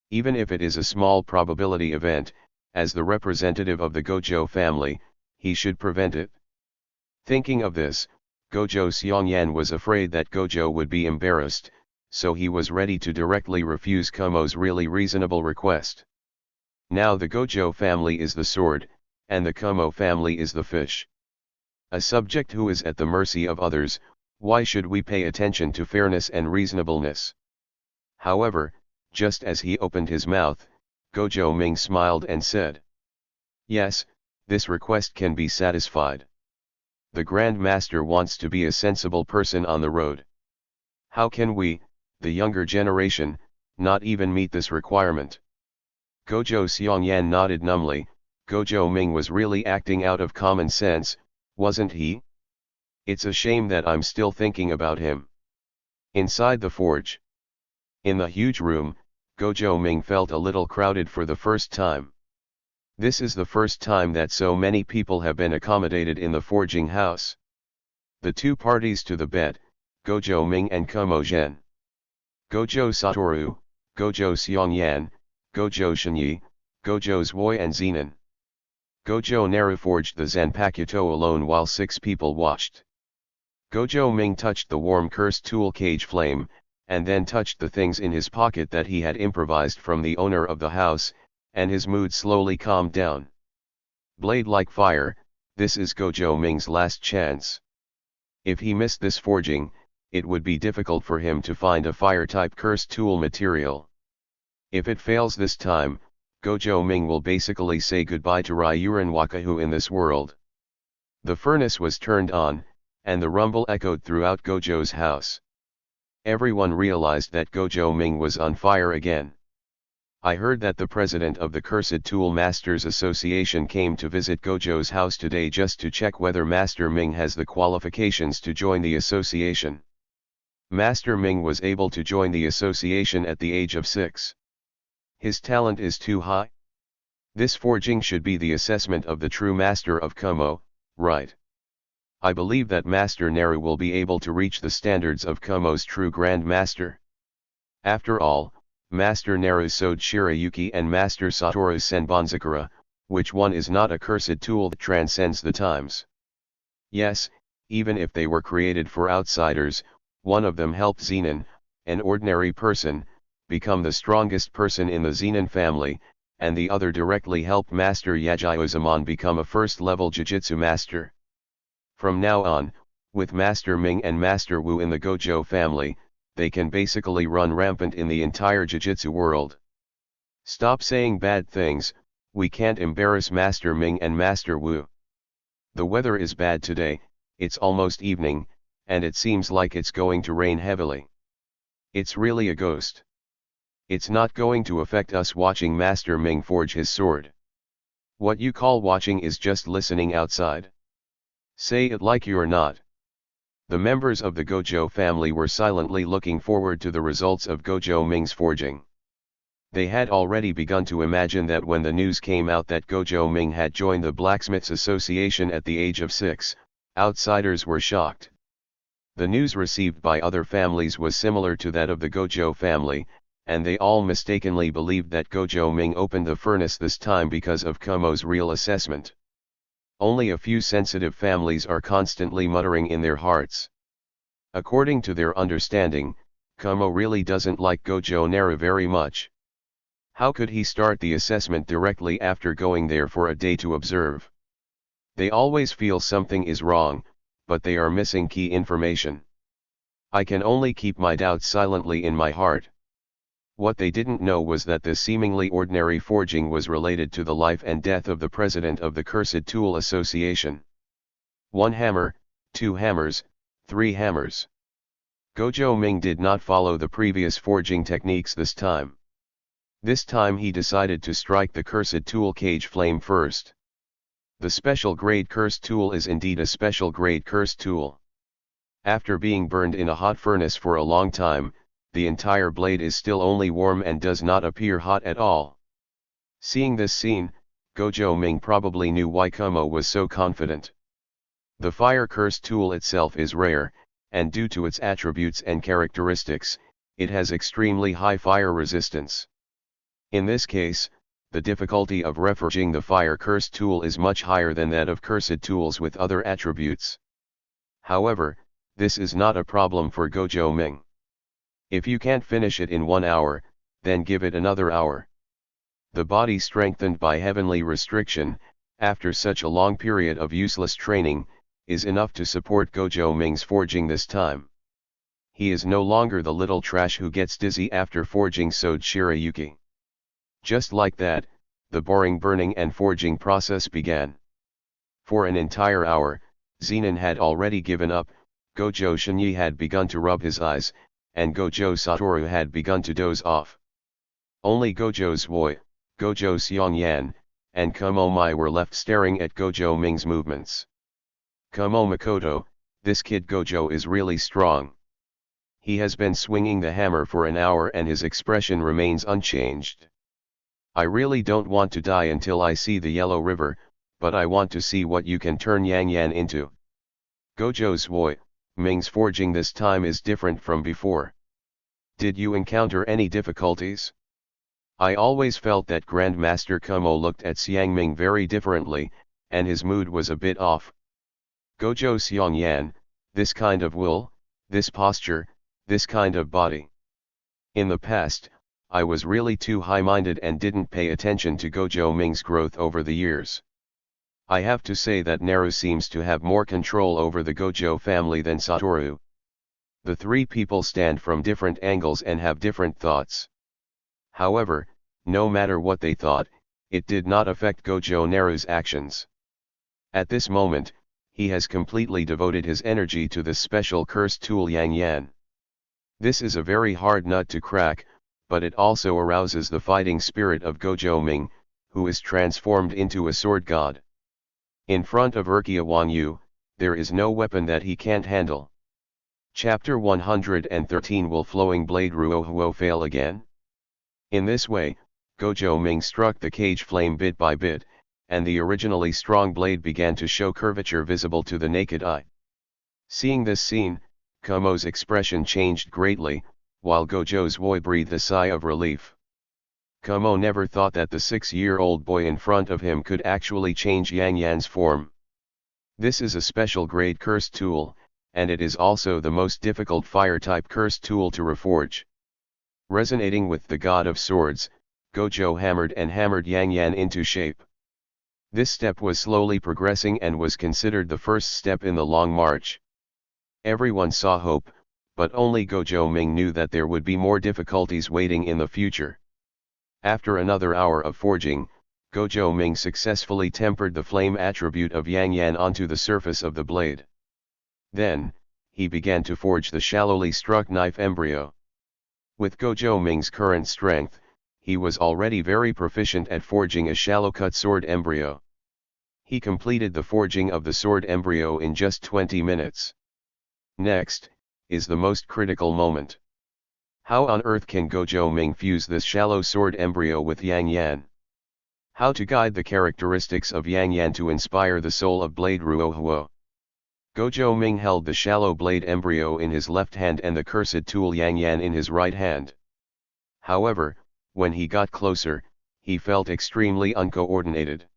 S1: Even if it is a small probability event, as the representative of the Gojo family, he should prevent it. Thinking of this, Gojo Xiongyan was afraid that Gojo would be embarrassed, so he was ready to directly refuse Kumo's really reasonable request. Now the Gojo family is the sword, and the Kumo family is the fish. A subject who is at the mercy of others, why should we pay attention to fairness and reasonableness? However, just as he opened his mouth, Gojo Ming smiled and said, "Yes, this request can be satisfied. The Grand Master wants to be a sensible person on the road. How can we, the younger generation, not even meet this requirement?" Gojo Xiongyan nodded numbly. Gojo Ming was really acting out of common sense, wasn't he? It's a shame that I'm still thinking about him. Inside the forge. In the huge room, Gojo Ming felt a little crowded for the first time. This is the first time that so many people have been accommodated in the forging house. The two parties to the bet, Gojo Ming and Kumo-zhen. Gojo Satoru, Gojo Xiongyan, Gojo Shinyi, Gojo Zhuo and Zenon. Gojo Naru forged the Zanpakuto alone while 6 people watched. Gojo Ming touched the warm cursed tool cage flame, and then touched the things in his pocket that he had improvised from the owner of the house, and his mood slowly calmed down. Blade like fire, this is Gojo Ming's last chance. If he missed this forging, it would be difficult for him to find a fire-type cursed tool material. If it fails this time, Gojo Ming will basically say goodbye to Ryuran Wakahu in this world. The furnace was turned on, and the rumble echoed throughout Gojo's house. Everyone realized that Gojo Ming was on fire again. I heard that the president of the Cursed Tool Masters Association came to visit Gojo's house today just to check whether Master Ming has the qualifications to join the association. Master Ming was able to join the association at the age of 6. His talent is too high. This forging should be the assessment of the true master of Kumo, right? I believe that Master Naru will be able to reach the standards of Kumo's true Grand Master. After all, Master Naru sewed Shirayuki and Master Satoru Senbonzakura, which one is not a cursed tool that transcends the times? Yes, even if they were created for outsiders, One of them helped Zenin, an ordinary person, become the strongest person in the Zenin family, and the other directly helped Master Yajiozamon become a first-level Jujutsu master. From now on, with Master Ming and Master Wu in the Gojo family, they can basically run rampant in the entire Jujutsu world. Stop saying bad things, we can't embarrass Master Ming and Master Wu. The weather is bad today, it's almost evening, and it seems like it's going to rain heavily. It's really a ghost. It's not going to affect us watching Master Ming forge his sword. What you call watching is just listening outside. Say it like you're not. The members of the Gojo family were silently looking forward to the results of Gojo Ming's forging. They had already begun to imagine that when the news came out that Gojo Ming had joined the Blacksmiths Association at the age of 6, outsiders were shocked. The news received by other families was similar to that of the Gojo family, and they all mistakenly believed that Gojo Ming opened the furnace this time because of Kumo's real assessment. Only a few sensitive families are constantly muttering in their hearts. According to their understanding, Kumo really doesn't like Gojo Naru very much. How could he start the assessment directly after going there for a day to observe? They always feel something is wrong, but they are missing key information. I can only keep my doubts silently in my heart. What they didn't know was that this seemingly ordinary forging was related to the life and death of the president of the Cursed Tool Association. 1 hammer, 2 hammers, 3 hammers. Gojo Ming did not follow the previous forging techniques this time. This time he decided to strike the Cursed Tool Cage Flame first. The special grade cursed tool is indeed a special grade cursed tool. After being burned in a hot furnace for a long time, the entire blade is still only warm and does not appear hot at all. Seeing this scene, Gojo Ming probably knew why Kumo was so confident. The fire cursed tool itself is rare, and due to its attributes and characteristics, it has extremely high fire resistance. In this case, the difficulty of reforging the fire cursed tool is much higher than that of cursed tools with other attributes. However, this is not a problem for Gojo Ming. If you can't finish it in 1 hour, then give it another hour. The body strengthened by heavenly restriction, after such a long period of useless training, is enough to support Gojo Ming's forging this time. He is no longer the little trash who gets dizzy after forging Sode Shirayuki. Just like that, the boring burning and forging process began. For an entire hour, Zenin had already given up, Gojo Shinyi had begun to rub his eyes, and Gojo Satoru had begun to doze off. Only Gojo Zwoi, Gojo Xiongyan, and Kumo Mai were left staring at Gojo Ming's movements. Kumo Makoto, this kid Gojo is really strong. He has been swinging the hammer for an hour and his expression remains unchanged. I really don't want to die until I see the Yellow River, but I want to see what you can turn Yang Yan into. Gojo Zwoi, Ming's forging this time is different from before. Did you encounter any difficulties? I always felt that Grandmaster Kumo looked at Xiang Ming very differently, and his mood was a bit off. Gojo Xiongyan, this kind of will, this posture, this kind of body. In the past, I was really too high-minded and didn't pay attention to Gojo Ming's growth over the years. I have to say that Naru seems to have more control over the Gojo family than Satoru. The three people stand from different angles and have different thoughts. However, no matter what they thought, it did not affect Gojo Naru's actions. At this moment, he has completely devoted his energy to this special cursed tool Yang Yan. This is a very hard nut to crack, but it also arouses the fighting spirit of Gojo Ming, who is transformed into a sword god. In front of Urkia Wanyu, there is no weapon that he can't handle. Chapter 113 Will Flowing Blade Ruohuo fail again? In this way, Gojo Ming struck the cage flame bit by bit, and the originally strong blade began to show curvature visible to the naked eye. Seeing this scene, Kumo's expression changed greatly, while Gojo Zwoi breathed a sigh of relief. Kumo never thought that the 6-year-old boy in front of him could actually change Yang Yan's form. This is a special grade cursed tool, and it is also the most difficult fire-type cursed tool to reforge. Resonating with the god of swords, Gojo hammered and hammered Yang Yan into shape. This step was slowly progressing and was considered the first step in the long march. Everyone saw hope, but only Gojo Ming knew that there would be more difficulties waiting in the future. After another hour of forging, Gojo Ming successfully tempered the flame attribute of Yang Yan onto the surface of the blade. Then, he began to forge the shallowly struck knife embryo. With Gojo Ming's current strength, he was already very proficient at forging a shallow-cut sword embryo. He completed the forging of the sword embryo in just 20 minutes. Next, is the most critical moment. How on earth can Gojo Ming fuse this shallow sword embryo with Yang Yan? How to guide the characteristics of Yang Yan to inspire the soul of Blade Ruohuo? Gojo Ming held the shallow blade embryo in his left hand and the cursed tool Yang Yan in his right hand. However, when he got closer, he felt extremely uncoordinated.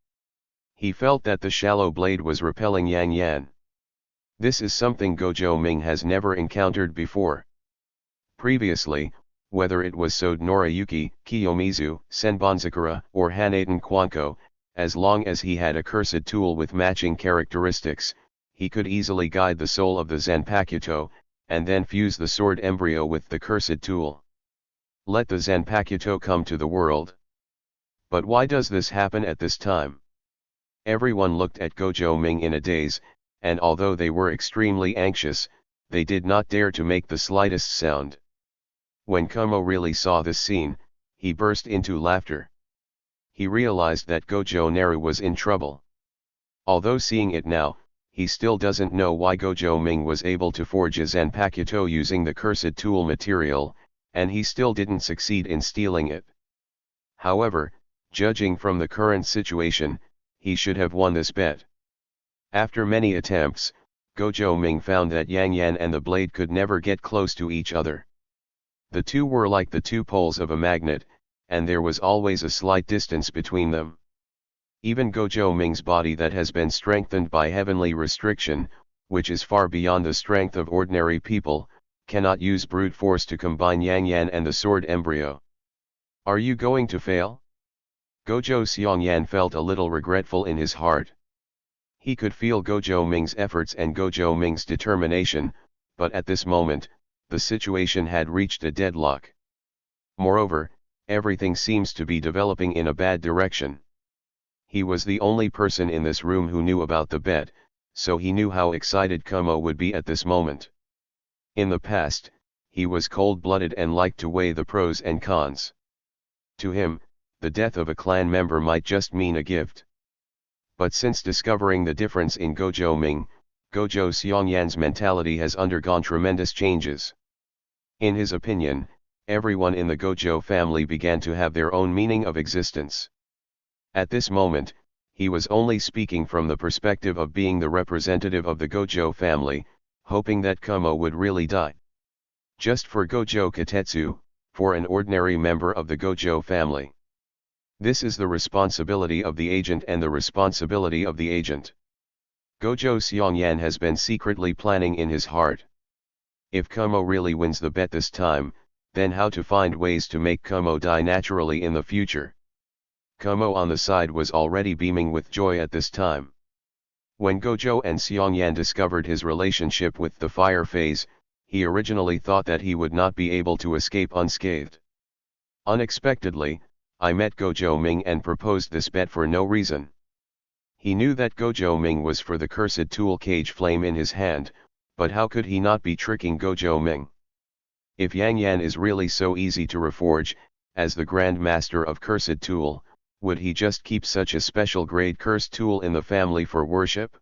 S1: He felt that the shallow blade was repelling Yang Yan. This is something Gojo Ming has never encountered before. Previously, whether it was Sode Noriyuki, Kiyomizu, Senbonzakura, or Hanaten Kwanko, as long as he had a cursed tool with matching characteristics, he could easily guide the soul of the Zanpakuto, and then fuse the sword embryo with the cursed tool. Let the Zanpakuto come to the world. But why does this happen at this time? Everyone looked at Gojo Ming in a daze, and although they were extremely anxious, they did not dare to make the slightest sound. When Kumo really saw this scene, he burst into laughter. He realized that Gojo Naru was in trouble. Although seeing it now, he still doesn't know why Gojo Ming was able to forge a Zanpakuto using the cursed tool material, and he still didn't succeed in stealing it. However, judging from the current situation, he should have won this bet. After many attempts, Gojo Ming found that Yang Yan and the blade could never get close to each other. The two were like the two poles of a magnet, and there was always a slight distance between them. Even Gojo Ming's body that has been strengthened by heavenly restriction, which is far beyond the strength of ordinary people, cannot use brute force to combine Yang Yan and the sword embryo. Are you going to fail? Gojo Xiongyan felt a little regretful in his heart. He could feel Gojo Ming's efforts and Gojo Ming's determination, but at this moment, the situation had reached a deadlock. Moreover, everything seems to be developing in a bad direction. He was the only person in this room who knew about the bet, so he knew how excited Kumo would be at this moment. In the past, he was cold-blooded and liked to weigh the pros and cons. To him, the death of a clan member might just mean a gift. But since discovering the difference in Gojo Ming, Gojo Xiongyan's mentality has undergone tremendous changes. In his opinion, everyone in the Gojo family began to have their own meaning of existence. At this moment, he was only speaking from the perspective of being the representative of the Gojo family, hoping that Kumo would really die. Just for Gojo Katetsu, for an ordinary member of the Gojo family. This is the responsibility of the agent and the responsibility of the agent. Gojo Xiongyan has been secretly planning in his heart. If Kumo really wins the bet this time, then how to find ways to make Kumo die naturally in the future. Kumo on the side was already beaming with joy at this time. When Gojo and Xiongyan discovered his relationship with the fire phase, he originally thought that he would not be able to escape unscathed. Unexpectedly, I met Gojo Ming and proposed this bet for no reason. He knew that Gojo Ming was for the cursed tool cage flame in his hand, but how could he not be tricking Gojo Ming? If Yang Yan is really so easy to reforge, as the Grand Master of Cursed Tool, would he just keep such a special grade cursed tool in the family for worship?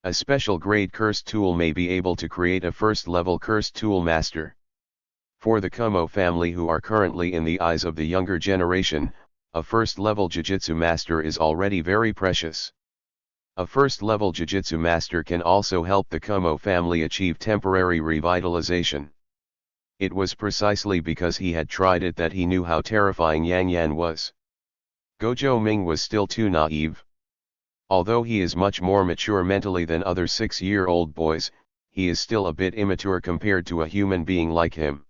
S1: A special grade cursed tool may be able to create a first level cursed tool master. For the Kumo family who are currently in the eyes of the younger generation, a first level Jujutsu master is already very precious. A first level Jujutsu master can also help the Kumo family achieve temporary revitalization. It was precisely because he had tried it that he knew how terrifying Yang Yan was. Gojo Ming was still too naive. Although he is much more mature mentally than other 6-year-old boys, he is still a bit immature compared to a human being like him.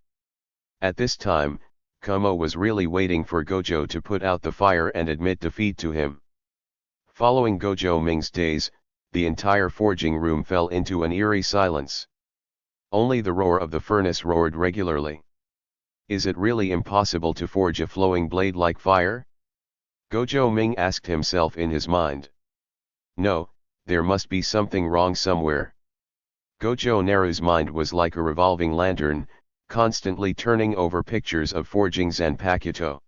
S1: At this time, Kumo was really waiting for Gojo to put out the fire and admit defeat to him. Following Gojo Ming's days, the entire forging room fell into an eerie silence. Only the roar of the furnace roared regularly. Is it really impossible to forge a flowing blade like fire? Gojo Ming asked himself in his mind. No, there must be something wrong somewhere. Gojo Naru's mind was like a revolving lantern, constantly turning over pictures of forging Zanpakuto.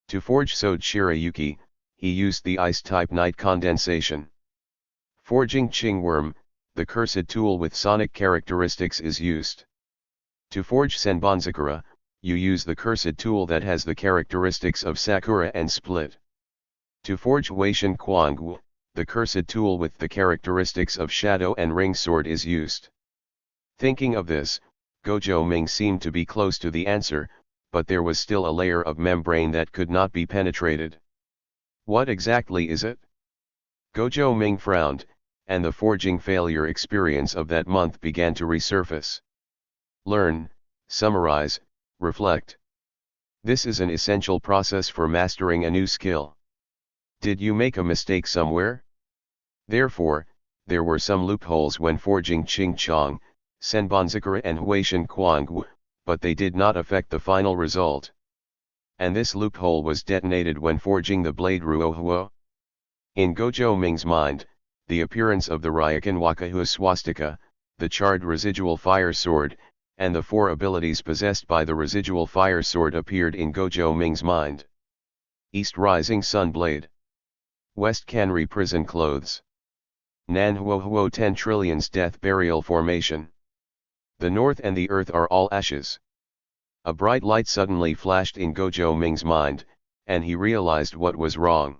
S1: To forge Sode Shirayuki, he used the ice-type night condensation. Forging Chingworm, the cursed tool with sonic characteristics, is used. To forge Senbonzakura, you use the cursed tool that has the characteristics of Sakura and Split. To forge Weishin Quangwu, the cursed tool with the characteristics of Shadow and Ring Sword is used. Thinking of this, Gojo Ming seemed to be close to the answer, but there was still a layer of membrane that could not be penetrated. What exactly is it? Gojo Ming frowned, and the forging failure experience of that month began to resurface. Learn, summarize, reflect. This is an essential process for mastering a new skill. Did you make a mistake somewhere? Therefore, there were some loopholes when forging Ching Chong, Senbonzakura and Huishin Quangwu, but they did not affect the final result. And this loophole was detonated when forging the blade Ruohuo. In Gojo Ming's mind, the appearance of the Ryokan Wakahua swastika, the charred residual fire sword, and the 4 abilities possessed by the residual fire sword appeared in Gojo Ming's mind. East Rising Sun Blade. West Canry Prison Clothes. Nanhuohuo 10 Trillions Death Burial Formation. The North and the Earth are all ashes. A bright light suddenly flashed in Gojo Ming's mind, and he realized what was wrong.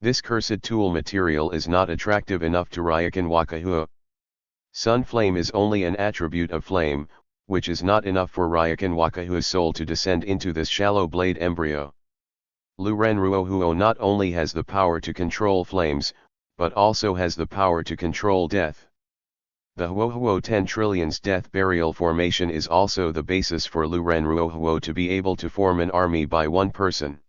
S1: This cursed tool material is not attractive enough to Ryokan Wakahua. Sun flame is only an attribute of flame, which is not enough for Ryokan Wakahua's soul to descend into this shallow blade embryo. Luren Ruohuo not only has the power to control flames, but also has the power to control death. The Huohuo 10 Trillions Death Burial Formation is also the basis for Luren Ruohuo to be able to form an army by one person.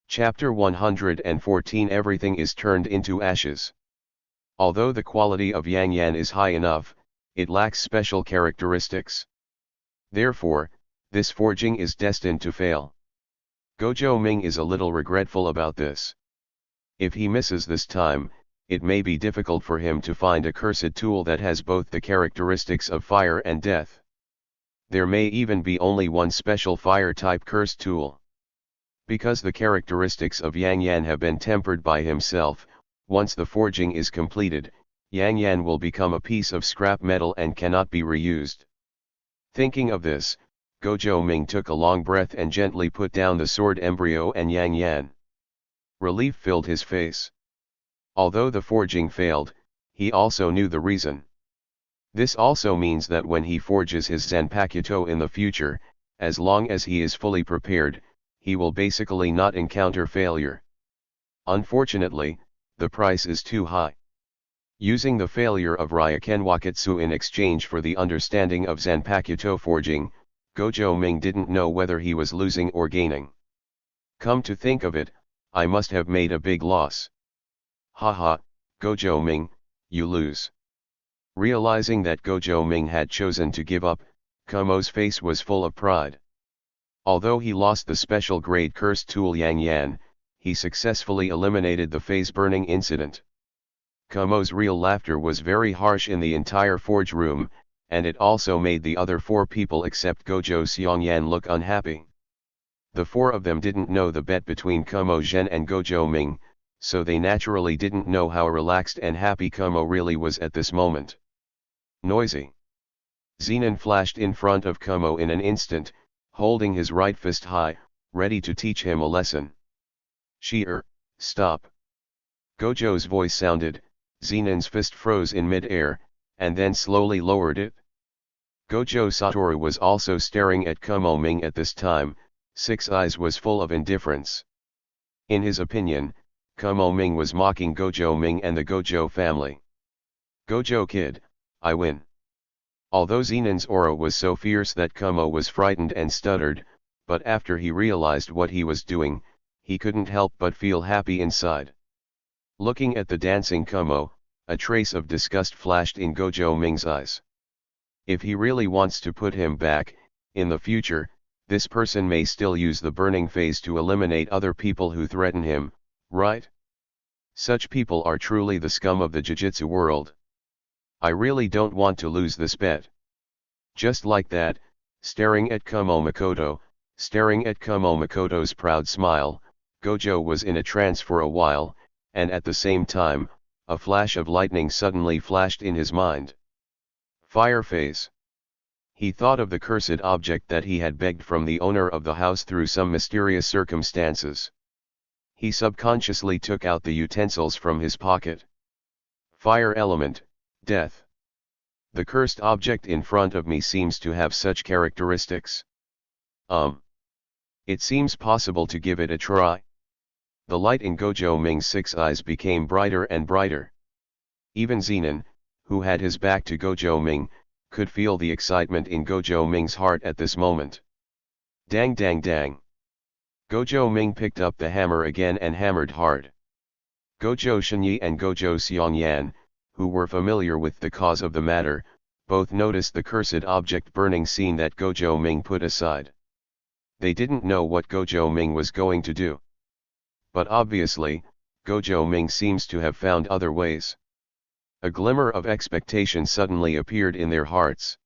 S1: Chapter 114 Everything is turned into ashes. Although the quality of Yang Yan is high enough, it lacks special characteristics. Therefore, this forging is destined to fail. Gojo Ming is a little regretful about this. If he misses this time, it may be difficult for him to find a cursed tool that has both the characteristics of fire and death. There may even be only one special fire-type cursed tool. Because the characteristics of Yang Yan have been tempered by himself, once the forging is completed, Yang Yan will become a piece of scrap metal and cannot be reused. Thinking of this, Gojo Ming took a long breath and gently put down the sword embryo and Yang Yan. Relief filled his face. Although the forging failed, he also knew the reason. This also means that when he forges his Zanpakuto in the future, as long as he is fully prepared, he will basically not encounter failure. Unfortunately, the price is too high. Using the failure of Ryokan Wakatsu in exchange for the understanding of Zanpakuto forging, Gojo Ming didn't know whether he was losing or gaining. Come to think of it, I must have made a big loss. Haha, Gojo Ming, you lose. Realizing that Gojo Ming had chosen to give up, Kumo's face was full of pride. Although he lost the special grade cursed tool Yang Yan, he successfully eliminated the phase burning incident. Kumo's real laughter was very harsh in the entire forge room, and it also made the other 4 people except Gojo Xiongyan look unhappy. The 4 of them didn't know the bet between Kumo Zhen and Gojo Ming, so they naturally didn't know how relaxed and happy Kumo really was at this moment. Noisy. Zenon flashed in front of Kumo in an instant, holding his right fist high, ready to teach him a lesson. Stop. Gojo's voice sounded, Zenon's fist froze in mid-air, and then slowly lowered it. Gojo Satoru was also staring at Kumo Ming at this time, Six Eyes was full of indifference. In his opinion, Kumo Ming was mocking Gojo Ming and the Gojo family. Gojo kid, I win. Although Zenon's aura was so fierce that Kumo was frightened and stuttered, but after he realized what he was doing, he couldn't help but feel happy inside. Looking at the dancing Kumo, a trace of disgust flashed in Gojo Ming's eyes. If he really wants to put him back, in the future, this person may still use the burning phase to eliminate other people who threaten him, right? Such people are truly the scum of the Jujutsu world. I really don't want to lose this bet. Just like that, staring at Kumo Makoto's proud smile, Gojo was in a trance for a while, and at the same time, a flash of lightning suddenly flashed in his mind. Fire phase. He thought of the cursed object that he had begged from the owner of the house through some mysterious circumstances. He subconsciously took out the utensils from his pocket. Fire element, death. The cursed object in front of me seems to have such characteristics. It seems possible to give it a try. The light in Gojo Ming's 6 eyes became brighter and brighter. Even Zenon, who had his back to Gojo Ming, could feel the excitement in Gojo Ming's heart at this moment. Dang dang dang. Gojo Ming picked up the hammer again and hammered hard. Gojo Shinyi and Gojo Xiongyan, who were familiar with the cause of the matter, both noticed the cursed object burning scene that Gojo Ming put aside. They didn't know what Gojo Ming was going to do. But obviously, Gojo Ming seems to have found other ways. A glimmer of expectation suddenly appeared in their hearts.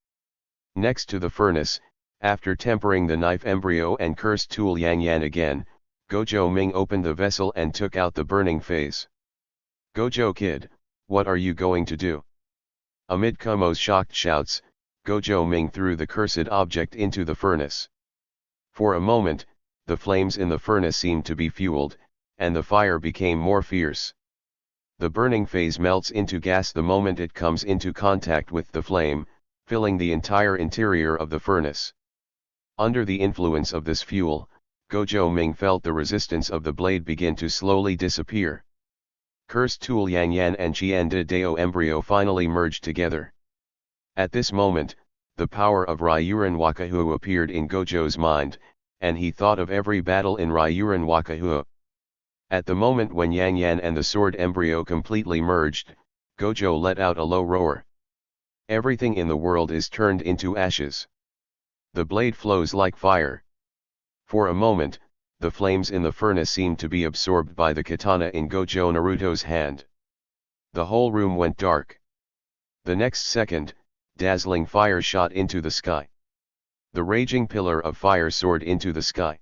S1: Next to the furnace, after tempering the knife embryo and cursed tool Yang Yan again, Gojo Ming opened the vessel and took out the burning phase. Gojo kid, what are you going to do? Amid Kumo's shocked shouts, Gojo Ming threw the cursed object into the furnace. For a moment, the flames in the furnace seemed to be fueled, and the fire became more fierce. The burning phase melts into gas the moment it comes into contact with the flame, filling the entire interior of the furnace. Under the influence of this fuel, Gojo Ming felt the resistance of the blade begin to slowly disappear. Cursed tool Yang Yan and Qian de Dao embryo finally merged together. At this moment, the power of Ryuran Wakahu appeared in Gojo's mind, and he thought of every battle in Ryuran Wakahu. At the moment when Yang Yan and the sword embryo completely merged, Gojo let out a low roar. Everything in the world is turned into ashes. The blade flows like fire. For a moment, the flames in the furnace seemed to be absorbed by the katana in Gojo Naruto's hand. The whole room went dark. The next second, dazzling fire shot into the sky. The raging pillar of fire soared into the sky.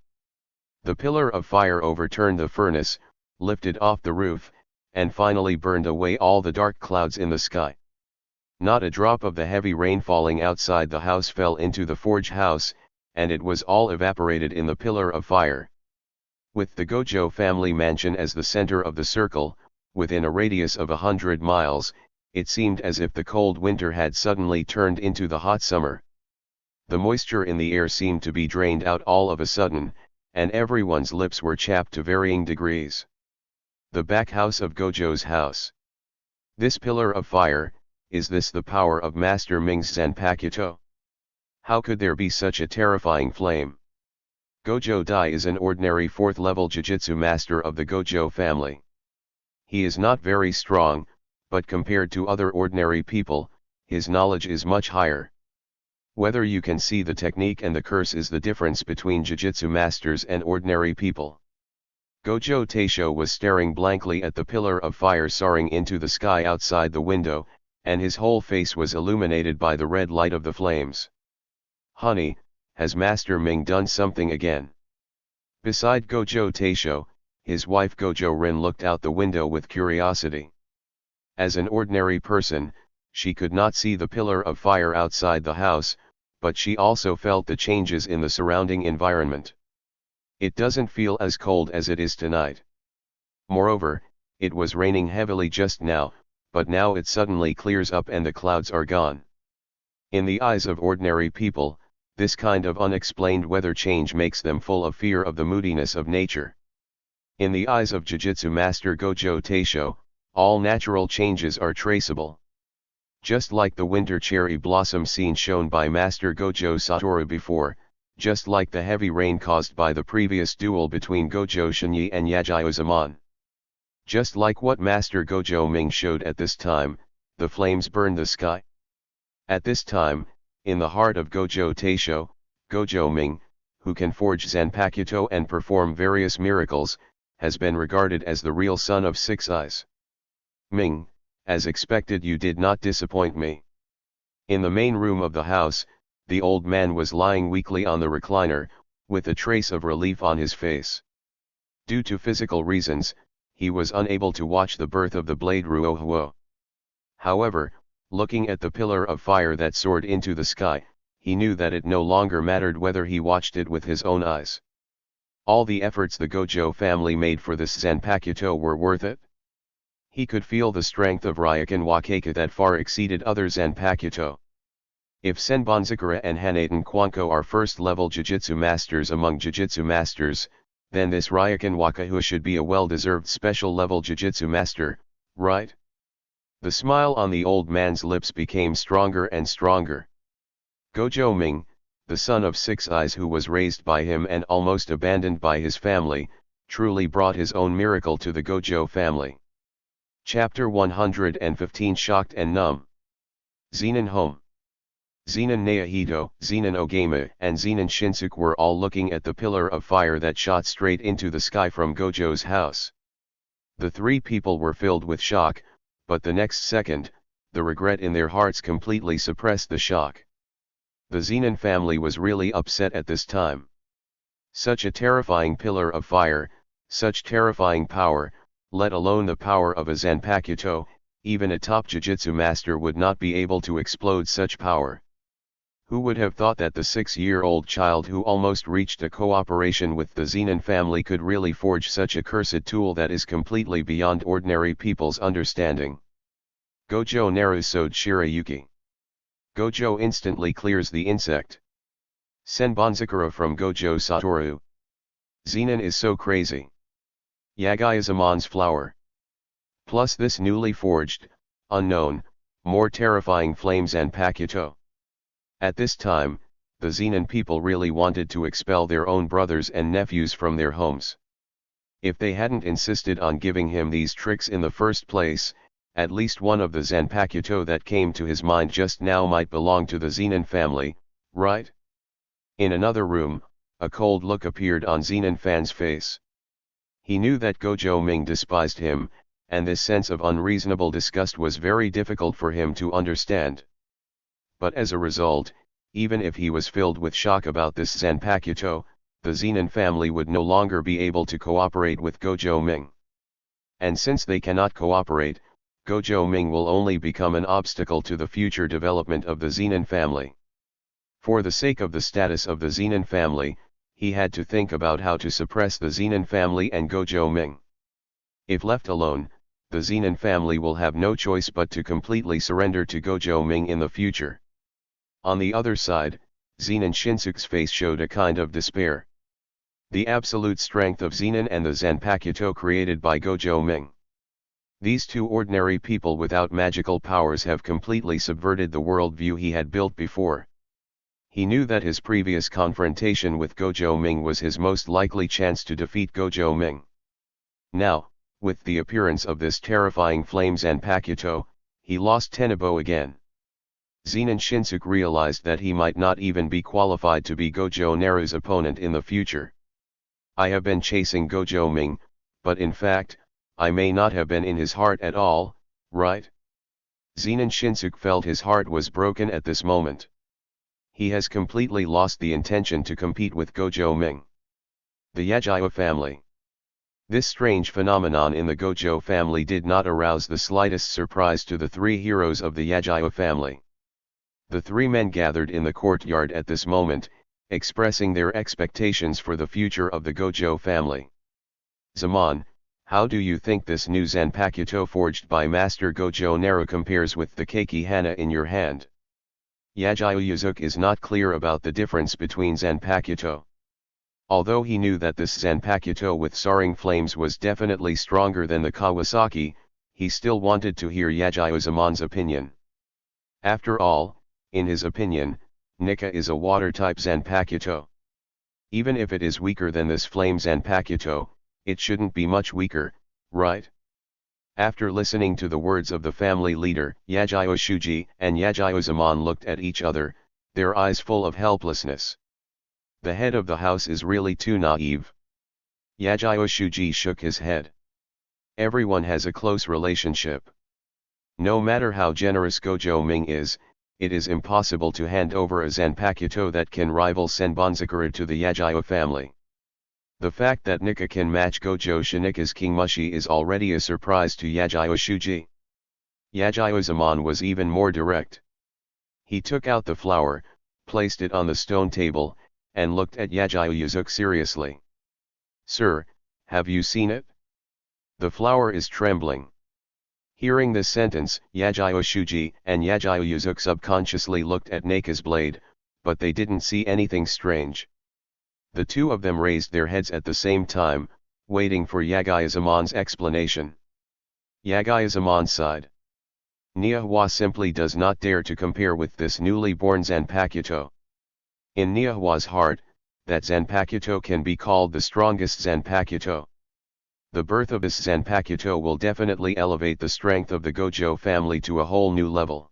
S1: The pillar of fire overturned the furnace, lifted off the roof, and finally burned away all the dark clouds in the sky. Not a drop of the heavy rain falling outside the house fell into the forge house, and it was all evaporated in the pillar of fire. With the Gojo family mansion as the center of the circle, within a radius of 100 miles, it seemed as if the cold winter had suddenly turned into the hot summer. The moisture in the air seemed to be drained out all of a sudden, and everyone's lips were chapped to varying degrees. The back house of Gojo's house. This pillar of fire, is this the power of Master Ming's Zanpakuto? How could there be such a terrifying flame? Gojo Dai is an ordinary 4th level Jujutsu master of the Gojo family. He is not very strong, but compared to other ordinary people, his knowledge is much higher. Whether you can see the technique and the curse is the difference between Jujutsu masters and ordinary people. Gojo Taisho was staring blankly at the pillar of fire soaring into the sky outside the window, and his whole face was illuminated by the red light of the flames. Honey, has Master Ming done something again? Beside Gojo Taisho, his wife Gojo Rin looked out the window with curiosity. As an ordinary person, she could not see the pillar of fire outside the house, but she also felt the changes in the surrounding environment. It doesn't feel as cold as it is tonight. Moreover, it was raining heavily just now, but now it suddenly clears up and the clouds are gone. In the eyes of ordinary people, this kind of unexplained weather change makes them full of fear of the moodiness of nature. In the eyes of Jujutsu Master Gojo Taisho, all natural changes are traceable. Just like the winter cherry blossom scene shown by Master Gojo Satoru before, just like the heavy rain caused by the previous duel between Gojo Shinyi and Yajayo-zaman. Just like what Master Gojo Ming showed at this time, the flames burned the sky. At this time, in the heart of Gojo Taisho, Gojo Ming, who can forge Zanpakuto and perform various miracles, has been regarded as the real son of Six Eyes. Ming, as expected, you did not disappoint me. In the main room of the house, the old man was lying weakly on the recliner, with a trace of relief on his face. Due to physical reasons, he was unable to watch the birth of the blade Ruohuo. However, looking at the pillar of fire that soared into the sky, he knew that it no longer mattered whether he watched it with his own eyes. All the efforts the Gojo family made for this Zanpakuto were worth it. He could feel the strength of Ryokan Wakeka that far exceeded other Zanpakuto. If Senbonzakura and Hanaten Kwanko are first-level Jujutsu masters among Jujutsu masters, then this Ryokan Wakahua should be a well-deserved special-level Jujutsu master, right? The smile on the old man's lips became stronger and stronger. Gojo Ming, the son of Six Eyes who was raised by him and almost abandoned by his family, truly brought his own miracle to the Gojo family. Chapter 115 Shocked and Numb. Zenin home. Zenin Naohito, Zenin Ogama, and Zenin Shinsuke were all looking at the pillar of fire that shot straight into the sky from Gojo's house. The three people were filled with shock, but the next second, the regret in their hearts completely suppressed the shock. The Zenin family was really upset at this time. Such a terrifying pillar of fire, such terrifying power, let alone the power of a Zanpakuto, even a top Jujutsu master would not be able to explode such power. Who would have thought that the 6-year-old child who almost reached a cooperation with the Zenin family could really forge such a cursed tool that is completely beyond ordinary people's understanding? Gojo Naru Sode Shirayuki. Gojo instantly clears the insect. Senbonzakura from Gojo Satoru. Zenin is so crazy. Yagayazamon's flower. Plus this newly forged, unknown, more terrifying flames and Pakuto. At this time, the Zenin people really wanted to expel their own brothers and nephews from their homes. If they hadn't insisted on giving him these tricks in the first place, at least one of the Zanpakuto that came to his mind just now might belong to the Zenin family, right? In another room, a cold look appeared on Zenin Fan's face. He knew that Gojo Ming despised him, and this sense of unreasonable disgust was very difficult for him to understand. But as a result, even if he was filled with shock about this Zanpakuto, the Zenin family would no longer be able to cooperate with Gojo Ming. And since they cannot cooperate, Gojo Ming will only become an obstacle to the future development of the Zenin family. For the sake of the status of the Zenin family, he had to think about how to suppress the Zenin family and Gojo Ming. If left alone, the Zenin family will have no choice but to completely surrender to Gojo Ming in the future. On the other side, Zenin Shinsuke's face showed a kind of despair. The absolute strength of Zenin and the Zanpakuto created by Gojo Ming. These two ordinary people without magical powers have completely subverted the worldview he had built before. He knew that his previous confrontation with Gojo Ming was his most likely chance to defeat Gojo Ming. Now, with the appearance of this terrifying flame Zanpakuto, he lost Tenebo again. Zenin Shinsuke realized that he might not even be qualified to be Gojo Naru's opponent in the future. I have been chasing Gojo Ming, but in fact, I may not have been in his heart at all, right? Zenin Shinsuke felt his heart was broken at this moment. He has completely lost the intention to compete with Gojo Ming. The Yajayo family. This strange phenomenon in the Gojo family did not arouse the slightest surprise to the three heroes of the Yajayo family. The three men gathered in the courtyard at this moment, expressing their expectations for the future of the Gojo family. Zaman, how do you think this new Zanpakuto forged by Master Gojo Naru compares with the Keiki Hana in your hand? Yajayo Yuzuki is not clear about the difference between Zanpakuto. Although he knew that this Zanpakuto with soaring flames was definitely stronger than the Kawasaki, he still wanted to hear Yajayo Zaman's opinion. After all, in his opinion, Nika is a water-type Zanpakuto. Even if it is weaker than this flame Zanpakuto, it shouldn't be much weaker, right? After listening to the words of the family leader, Yagyo Shuji and Yagyo Zaman looked at each other, their eyes full of helplessness. The head of the house is really too naive. Yagyo Shuji shook his head. Everyone has a close relationship. No matter how generous Gojo Ming is, it is impossible to hand over a Zanpakuto that can rival Senbonzakura to the Yagyo family. The fact that Nika can match Gojo Shinika's King Mushi is already a surprise to Yagyo Shuji. Yagyo Zaman was even more direct. He took out the flower, placed it on the stone table, and looked at Yagyo Yuzuki seriously. "Sir, have you seen it? The flower is trembling." Hearing this sentence, Yagyo Shuji and Yagyo Yuzuki subconsciously looked at Nika's blade, but they didn't see anything strange. The two of them raised their heads at the same time, waiting for Yagyo Zaman's explanation. Yagyo Zaman sighed. Nihwa simply does not dare to compare with this newly born Zanpakuto. In Nihwa's heart, that Zanpakuto can be called the strongest Zanpakuto. The birth of this Zanpakuto will definitely elevate the strength of the Gojo family to a whole new level.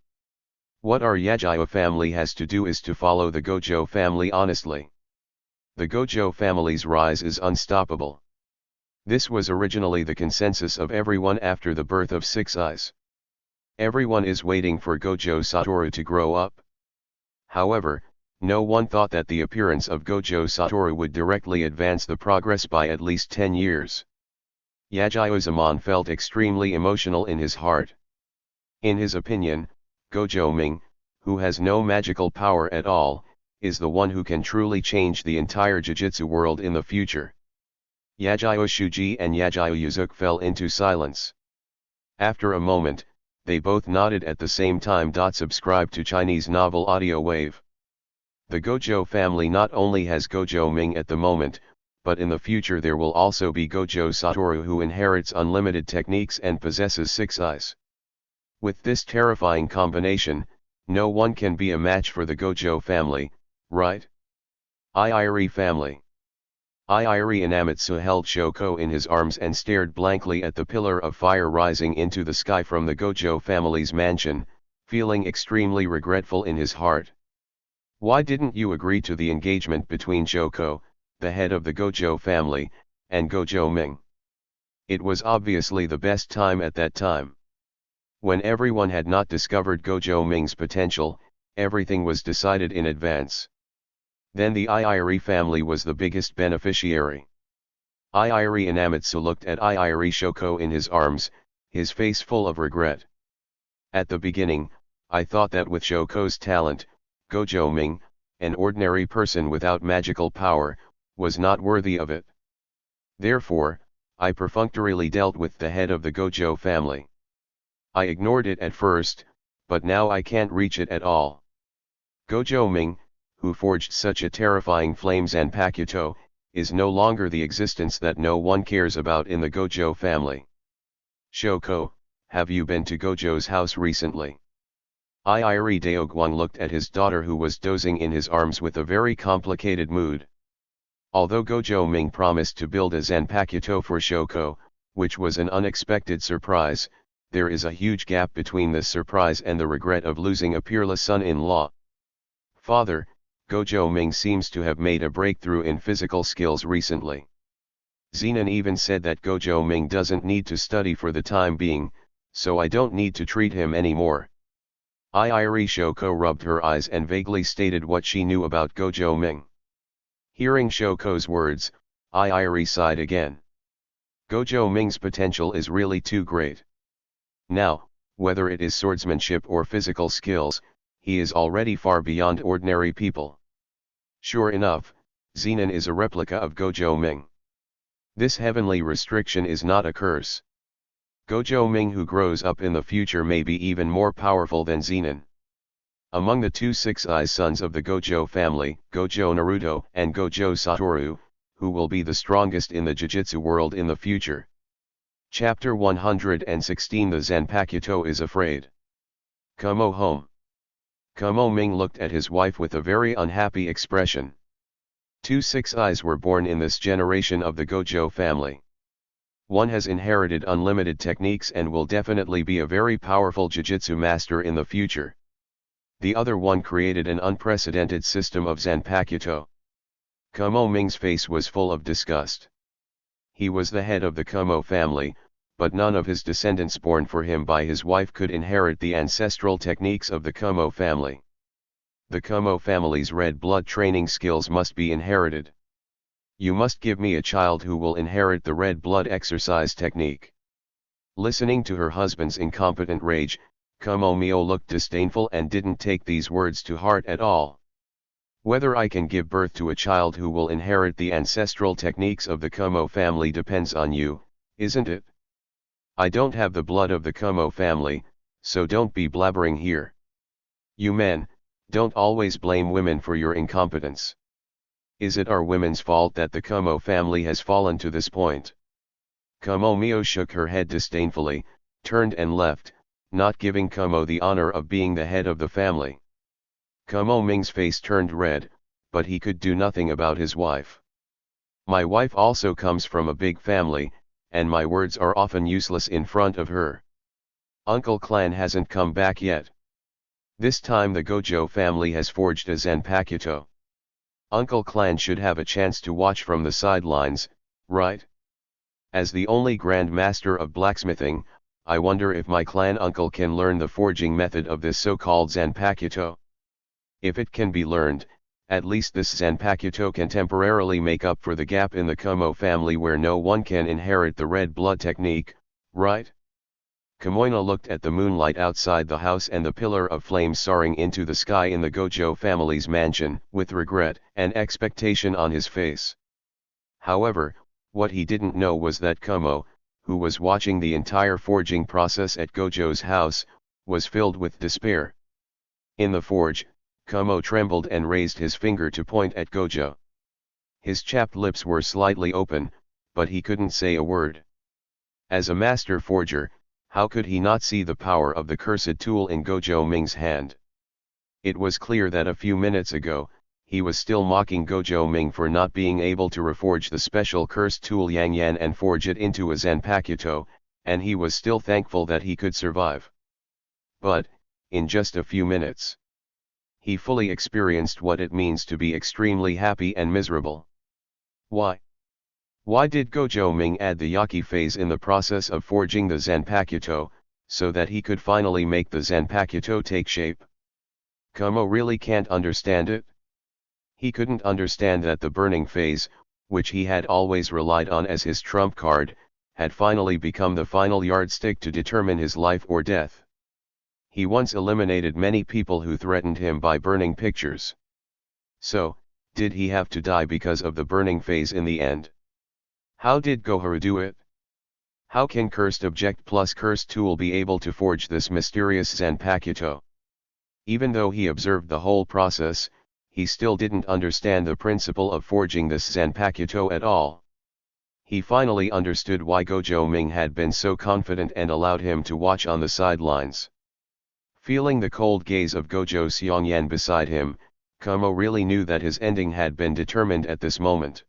S1: What our Yagyo family has to do is to follow the Gojo family honestly. The Gojo family's rise is unstoppable. This was originally the consensus of everyone after the birth of Six Eyes. Everyone is waiting for Gojo Satoru to grow up. However, no one thought that the appearance of Gojo Satoru would directly advance the progress by at least 10 years. Yagyo Zaman felt extremely emotional in his heart. In his opinion, Gojo Ming, who has no magical power at all, is the one who can truly change the entire Jujutsu world in the future. Yagyo Shuji and Yagyo Yuzuki fell into silence. After a moment, they both nodded at the same time. Subscribe to Chinese Novel Audio Wave. The Gojo family not only has Gojo Ming at the moment, but in the future there will also be Gojo Satoru, who inherits unlimited techniques and possesses 6 eyes. With this terrifying combination, no one can be a match for the Gojo family, right? Iiri family. Iiri Inamitsu held Shoko in his arms and stared blankly at the pillar of fire rising into the sky from the Gojo family's mansion, feeling extremely regretful in his heart. Why didn't you agree to the engagement between Shoko, the head of the Gojo family, and Gojo Ming? It was obviously the best time at that time. When everyone had not discovered Gojo Ming's potential, everything was decided in advance. Then the Iiri family was the biggest beneficiary. Iiri Inamitsu looked at Iiri Shoko in his arms, his face full of regret. At the beginning, I thought that with Shoko's talent, Gojo Ming, an ordinary person without magical power, was not worthy of it. Therefore, I perfunctorily dealt with the head of the Gojo family. I ignored it at first, but now I can't reach it at all. Gojo Ming, who forged such a terrifying flame Zanpakuto, is no longer the existence that no one cares about in the Gojo family. Shoko, have you been to Gojo's house recently? Iiri Daogwang looked at his daughter, who was dozing in his arms, with a very complicated mood. Although Gojo Ming promised to build a Zanpakuto for Shoko, which was an unexpected surprise, there is a huge gap between this surprise and the regret of losing a peerless son-in-law. Father, Gojo Ming seems to have made a breakthrough in physical skills recently. Zenon even said that Gojo Ming doesn't need to study for the time being, so I don't need to treat him anymore. Iiri Shoko rubbed her eyes and vaguely stated what she knew about Gojo Ming. Hearing Shoko's words, Iiri sighed again. Gojo Ming's potential is really too great. Now, whether it is swordsmanship or physical skills, he is already far beyond ordinary people. Sure enough, Zenon is a replica of Gojo Ming. This heavenly restriction is not a curse. Gojo Ming who grows up in the future may be even more powerful than Zenon. Among the two Six-Eyes sons of the Gojo family, Gojo Naruto and Gojo Satoru, who will be the strongest in the Jujutsu world in the future? Chapter 116. The Zanpakuto is afraid. Come home. Kumo Ming looked at his wife with a very unhappy expression. 2 six eyes were born in this generation of the Gojo family. One has inherited unlimited techniques and will definitely be a very powerful Jujutsu master in the future. The other one created an unprecedented system of Zanpakuto. Kumo Ming's face was full of disgust. He was the head of the Kumo family, but none of his descendants born for him by his wife could inherit the ancestral techniques of the Kumo family. The Kumo family's red blood training skills must be inherited. You must give me a child who will inherit the red blood exercise technique. Listening to her husband's incompetent rage, Kumo Mio looked disdainful and didn't take these words to heart at all. Whether I can give birth to a child who will inherit the ancestral techniques of the Kumo family depends on you, isn't it? I don't have the blood of the Kumo family, so don't be blabbering here. You men, don't always blame women for your incompetence. Is it our women's fault that the Kumo family has fallen to this point? Kumo Mio shook her head disdainfully, turned and left, not giving Kumo the honor of being the head of the family. Kumo Ming's face turned red, but he could do nothing about his wife. My wife also comes from a big family, and my words are often useless in front of her. Uncle Clan hasn't come back yet. This time the Gojo family has forged a Zanpakuto. Uncle Clan should have a chance to watch from the sidelines, right? As the only Grand Master of blacksmithing, I wonder if my clan uncle can learn the forging method of this so-called Zanpakuto. If it can be learned, at least this Zanpakuto can temporarily make up for the gap in the Kumo family where no one can inherit the red blood technique, right? Kumoina looked at the moonlight outside the house and the pillar of flame soaring into the sky in the Gojo family's mansion, with regret and expectation on his face. However, what he didn't know was that Kumo, who was watching the entire forging process at Gojo's house, was filled with despair. In the forge, Kumo trembled and raised his finger to point at Gojo. His chapped lips were slightly open, but he couldn't say a word. As a master forger, how could he not see the power of the cursed tool in Gojo Ming's hand? It was clear that a few minutes ago, he was still mocking Gojo Ming for not being able to reforge the special cursed tool Yang Yan and forge it into a Zanpakuto, and he was still thankful that he could survive. But, in just a few minutes, he fully experienced what it means to be extremely happy and miserable. Why? Why did Gojo Ming add the Yaki phase in the process of forging the Zanpakuto, so that he could finally make the Zanpakuto take shape? Kumo really can't understand it. He couldn't understand that the burning phase, which he had always relied on as his trump card, had finally become the final yardstick to determine his life or death. He once eliminated many people who threatened him by burning pictures. So, did he have to die because of the burning phase in the end? How did Goharu do it? How can cursed object plus cursed tool be able to forge this mysterious Zanpakuto? Even though he observed the whole process, he still didn't understand the principle of forging this Zanpakuto at all. He finally understood why Gojo Ming had been so confident and allowed him to watch on the sidelines. Feeling the cold gaze of Gojo Seongyan beside him, Kumo really knew that his ending had been determined at this moment.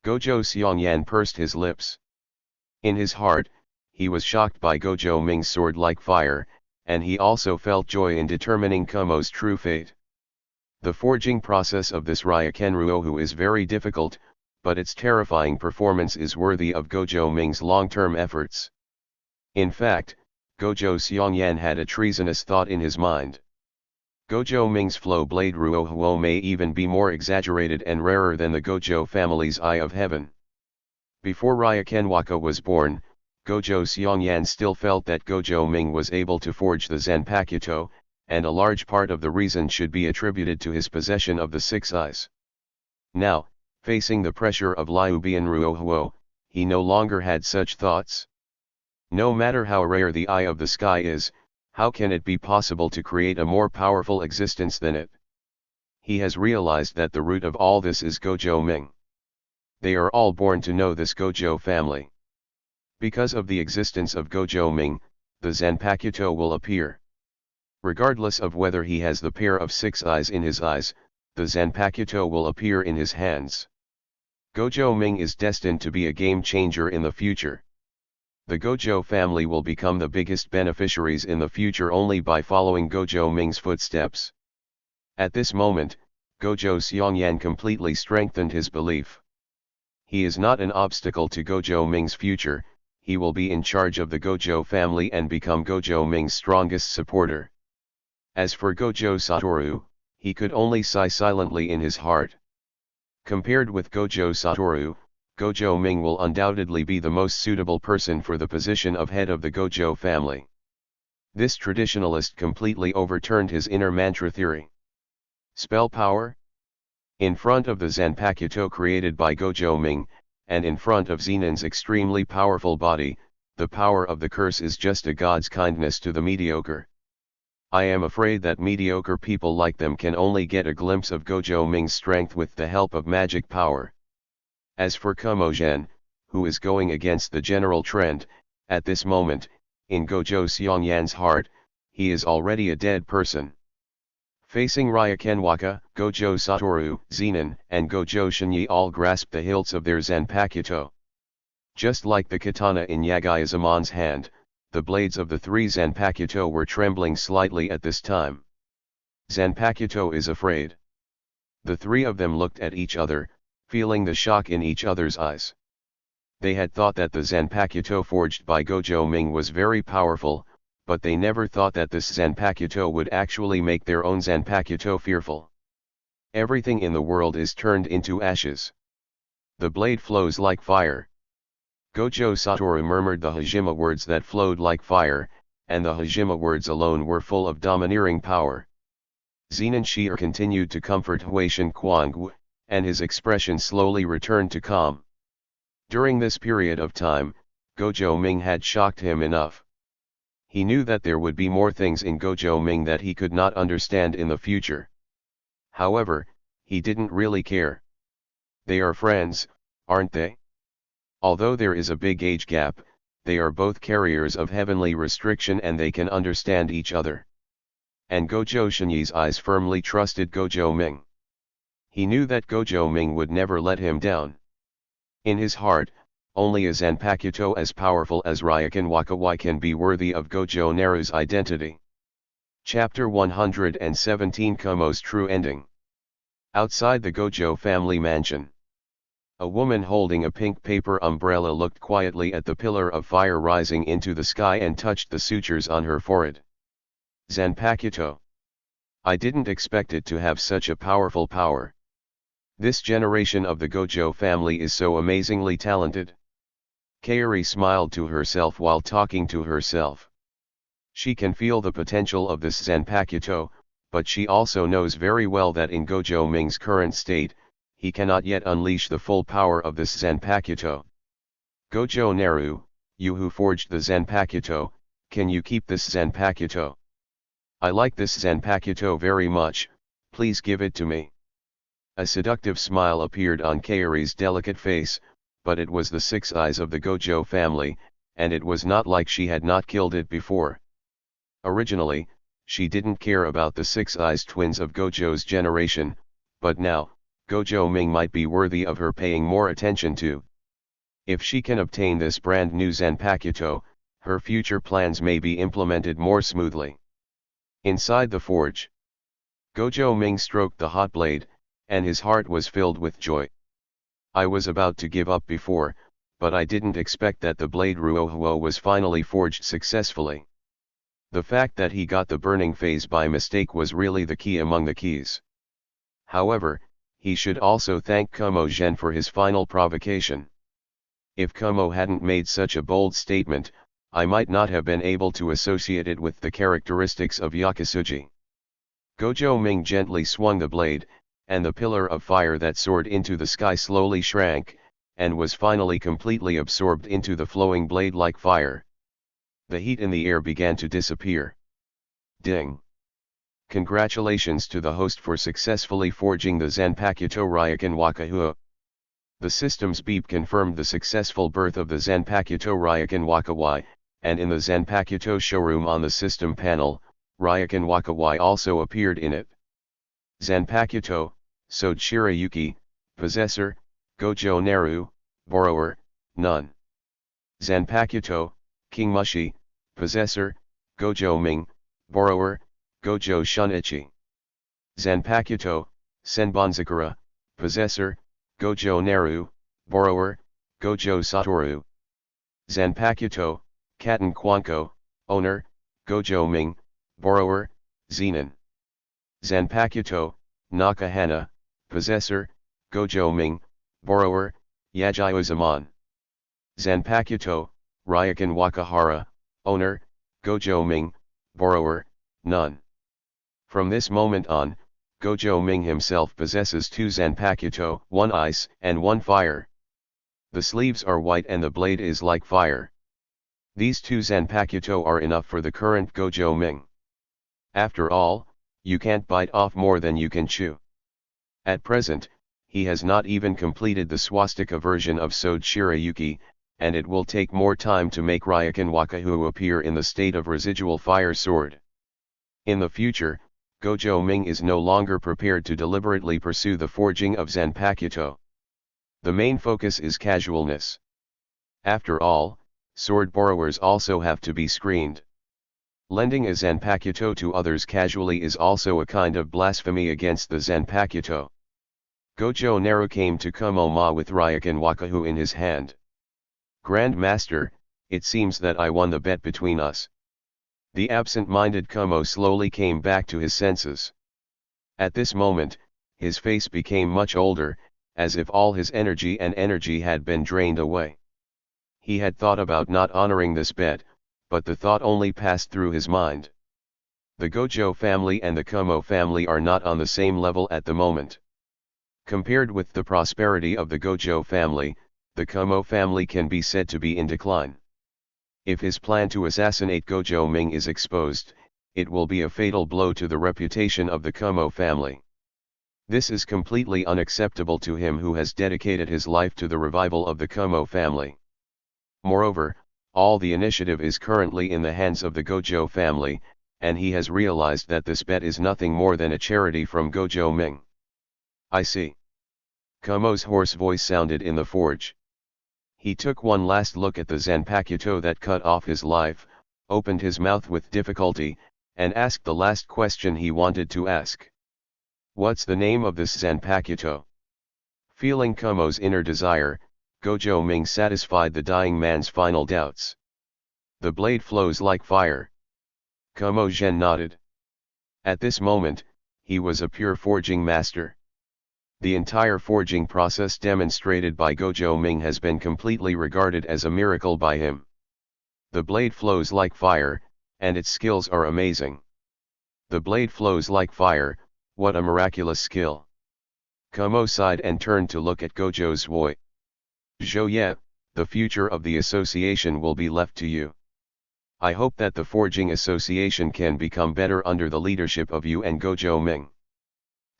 S1: Gojo Seongyan pursed his lips. In his heart, he was shocked by Gojo Ming's sword-like fire, and he also felt joy in determining Kumo's true fate. The forging process of this Ryoken Ryuhu is very difficult, but its terrifying performance is worthy of Gojo Ming's long-term efforts. In fact, Gojo Seongyan had a treasonous thought in his mind. Gojo Ming's flow blade Ruohuo may even be more exaggerated and rarer than the Gojo family's Eye of Heaven. Before Ryokenwaka was born, Gojo Seongyan still felt that Gojo Ming was able to forge the Zanpakuto, and a large part of the reason should be attributed to his possession of the six eyes. Now, facing the pressure of Liubian Ruohuo, he no longer had such thoughts. No matter how rare the Eye of the Sky is, how can it be possible to create a more powerful existence than it? He has realized that the root of all this is Gojo Ming. They are all born to know this Gojo family. Because of the existence of Gojo Ming, the Zanpakuto will appear. Regardless of whether he has the pair of 6 eyes in his eyes, the Zanpakuto will appear in his hands. Gojo Ming is destined to be a game changer in the future. The Gojo family will become the biggest beneficiaries in the future only by following Gojo Ming's footsteps. At this moment, Gojo Seongyan completely strengthened his belief. He is not an obstacle to Gojo Ming's future, he will be in charge of the Gojo family and become Gojo Ming's strongest supporter. As for Gojo Satoru, he could only sigh silently in his heart. Compared with Gojo Satoru, Gojo Ming will undoubtedly be the most suitable person for the position of head of the Gojo family. This traditionalist completely overturned his inner mantra theory. Spell power? In front of the Zanpakuto created by Gojo Ming, and in front of Zenon's extremely powerful body, the power of the curse is just a god's kindness to the mediocre. I am afraid that mediocre people like them can only get a glimpse of Gojo Ming's strength with the help of magic power. As for Kumo Zhen, who is going against the general trend, at this moment, in Gojo Seongyan's heart, he is already a dead person. Facing Ryakenwaka, Gojo Satoru, Zenon, and Gojo Shinyi all grasp the hilts of their Zanpakuto. Just like the katana in Yagyazamon's hand, the blades of the 3 Zanpakuto were trembling slightly at this time. Zanpakuto is afraid. The 3 of them looked at each other, feeling the shock in each other's eyes. They had thought that the Zanpakuto forged by Gojo Ming was very powerful, but they never thought that this Zanpakuto would actually make their own Zanpakuto fearful. Everything in the world is turned into ashes. The blade flows like fire. Gojo Satoru murmured the Hajime words that flowed like fire, and the Hajime words alone were full of domineering power. Zenon Shier continued to comfort Huishin Kuangwu, and his expression slowly returned to calm. During this period of time, Gojo Ming had shocked him enough. He knew that there would be more things in Gojo Ming that he could not understand in the future. However, he didn't really care. They are friends, aren't they? Although there is a big age gap, they are both carriers of heavenly restriction and they can understand each other. And Gojo Shinyi's eyes firmly trusted Gojo Ming. He knew that Gojo Ming would never let him down. In his heart, only a Zanpakuto as powerful as Ryakenwaka can be worthy of Gojo Naru's identity. Chapter 117 Kumo's True Ending. Outside the Gojo family mansion, a woman holding a pink paper umbrella looked quietly at the pillar of fire rising into the sky and touched the sutures on her forehead. Zanpakuto. I didn't expect it to have such a powerful power. This generation of the Gojo family is so amazingly talented. Kaori smiled to herself while talking to herself. She can feel the potential of this Zanpakuto, but she also knows very well that in Gojo Ming's current state, he cannot yet unleash the full power of this Zanpakuto. Gojo Naru, you who forged the Zanpakuto, can you keep this Zanpakuto? I like this Zanpakuto very much, please give it to me. A seductive smile appeared on Kaori's delicate face, but it was the 6 eyes of the Gojo family, and it was not like she had not killed it before. Originally, she didn't care about the 6 eyes twins of Gojo's generation, but now, Gojo Ming might be worthy of her paying more attention to. If she can obtain this brand new Zanpakuto, her future plans may be implemented more smoothly. Inside the forge, Gojo Ming stroked the hot blade, and his heart was filled with joy. I was about to give up before, but I didn't expect that the blade Ruohuo was finally forged successfully. The fact that he got the burning phase by mistake was really the key among the keys. However, he should also thank Kumo Zhen for his final provocation. If Kumo hadn't made such a bold statement, I might not have been able to associate it with the characteristics of Yakusuji. Gojo Ming gently swung the blade, and the pillar of fire that soared into the sky slowly shrank, and was finally completely absorbed into the flowing blade like fire. The heat in the air began to disappear. Ding! Congratulations to the host for successfully forging the Zanpakuto Ryakenwaka. The system's beep confirmed the successful birth of the Zanpakuto Ryakenwaka, and in the Zanpakuto showroom on the system panel, Ryokan Wakawai also appeared in it. Zanpakuto, Sode Shirayuki, Possessor, Gojo Naru, Borrower, none. Zanpakuto, King Mushi, Possessor, Gojo Ming, Borrower, Gojo Shunichi. Zanpakuto, Senbonzakura, Possessor, Gojo Naru, Borrower, Gojo Satoru. Zanpakuto, Katan Kwanko, Owner, Gojo Ming, Borrower, Zenin. Zanpakuto, Nakahana, Possessor, Gojo Ming, Borrower, Yajio Zaman. Zanpakuto, Ryokan Wakahara, Owner, Gojo Ming, Borrower, none. From this moment on, Gojo Ming himself possesses 2 Zanpakuto, 1 ice and 1 fire. The sleeves are white and the blade is like fire. These 2 Zanpakuto are enough for the current Gojo Ming. After all, you can't bite off more than you can chew. At present, he has not even completed the swastika version of Sode Shirayuki, and it will take more time to make Ryokan Wakahu appear in the state of residual fire sword. In the future, Gojo Ming is no longer prepared to deliberately pursue the forging of Zanpakuto. The main focus is casualness. After all, sword borrowers also have to be screened. Lending a Zanpakuto to others casually is also a kind of blasphemy against the Zanpakuto. Gojo Naru came to Kumo-ma with Ryokan Wakahu in his hand. Grand Master, it seems that I won the bet between us. The absent-minded Kumo slowly came back to his senses. At this moment, his face became much older, as if all his energy had been drained away. He had thought about not honoring this bet, but the thought only passed through his mind. The Gojo family and the Kumo family are not on the same level at the moment. Compared with the prosperity of the Gojo family, the Kumo family can be said to be in decline. If his plan to assassinate Gojo Ming is exposed, it will be a fatal blow to the reputation of the Kumo family. This is completely unacceptable to him who has dedicated his life to the revival of the Kumo family. Moreover, all the initiative is currently in the hands of the Gojo family, and he has realized that this bet is nothing more than a charity from Gojo Ming. I see. Kumo's hoarse voice sounded in the forge. He took one last look at the Zanpakuto that cut off his life, opened his mouth with difficulty, and asked the last question he wanted to ask. What's the name of this Zanpakuto? Feeling Kumo's inner desire, Gojo Ming satisfied the dying man's final doubts. The blade flows like fire. Kumo Zhen nodded. At this moment, he was a pure forging master. The entire forging process demonstrated by Gojo Ming has been completely regarded as a miracle by him. The blade flows like fire, and its skills are amazing. The blade flows like fire, what a miraculous skill. Kumo sighed and turned to look at Gojo Zwoi. Zhou, the future of the association will be left to you. I hope that the forging association can become better under the leadership of you and Gojo Ming.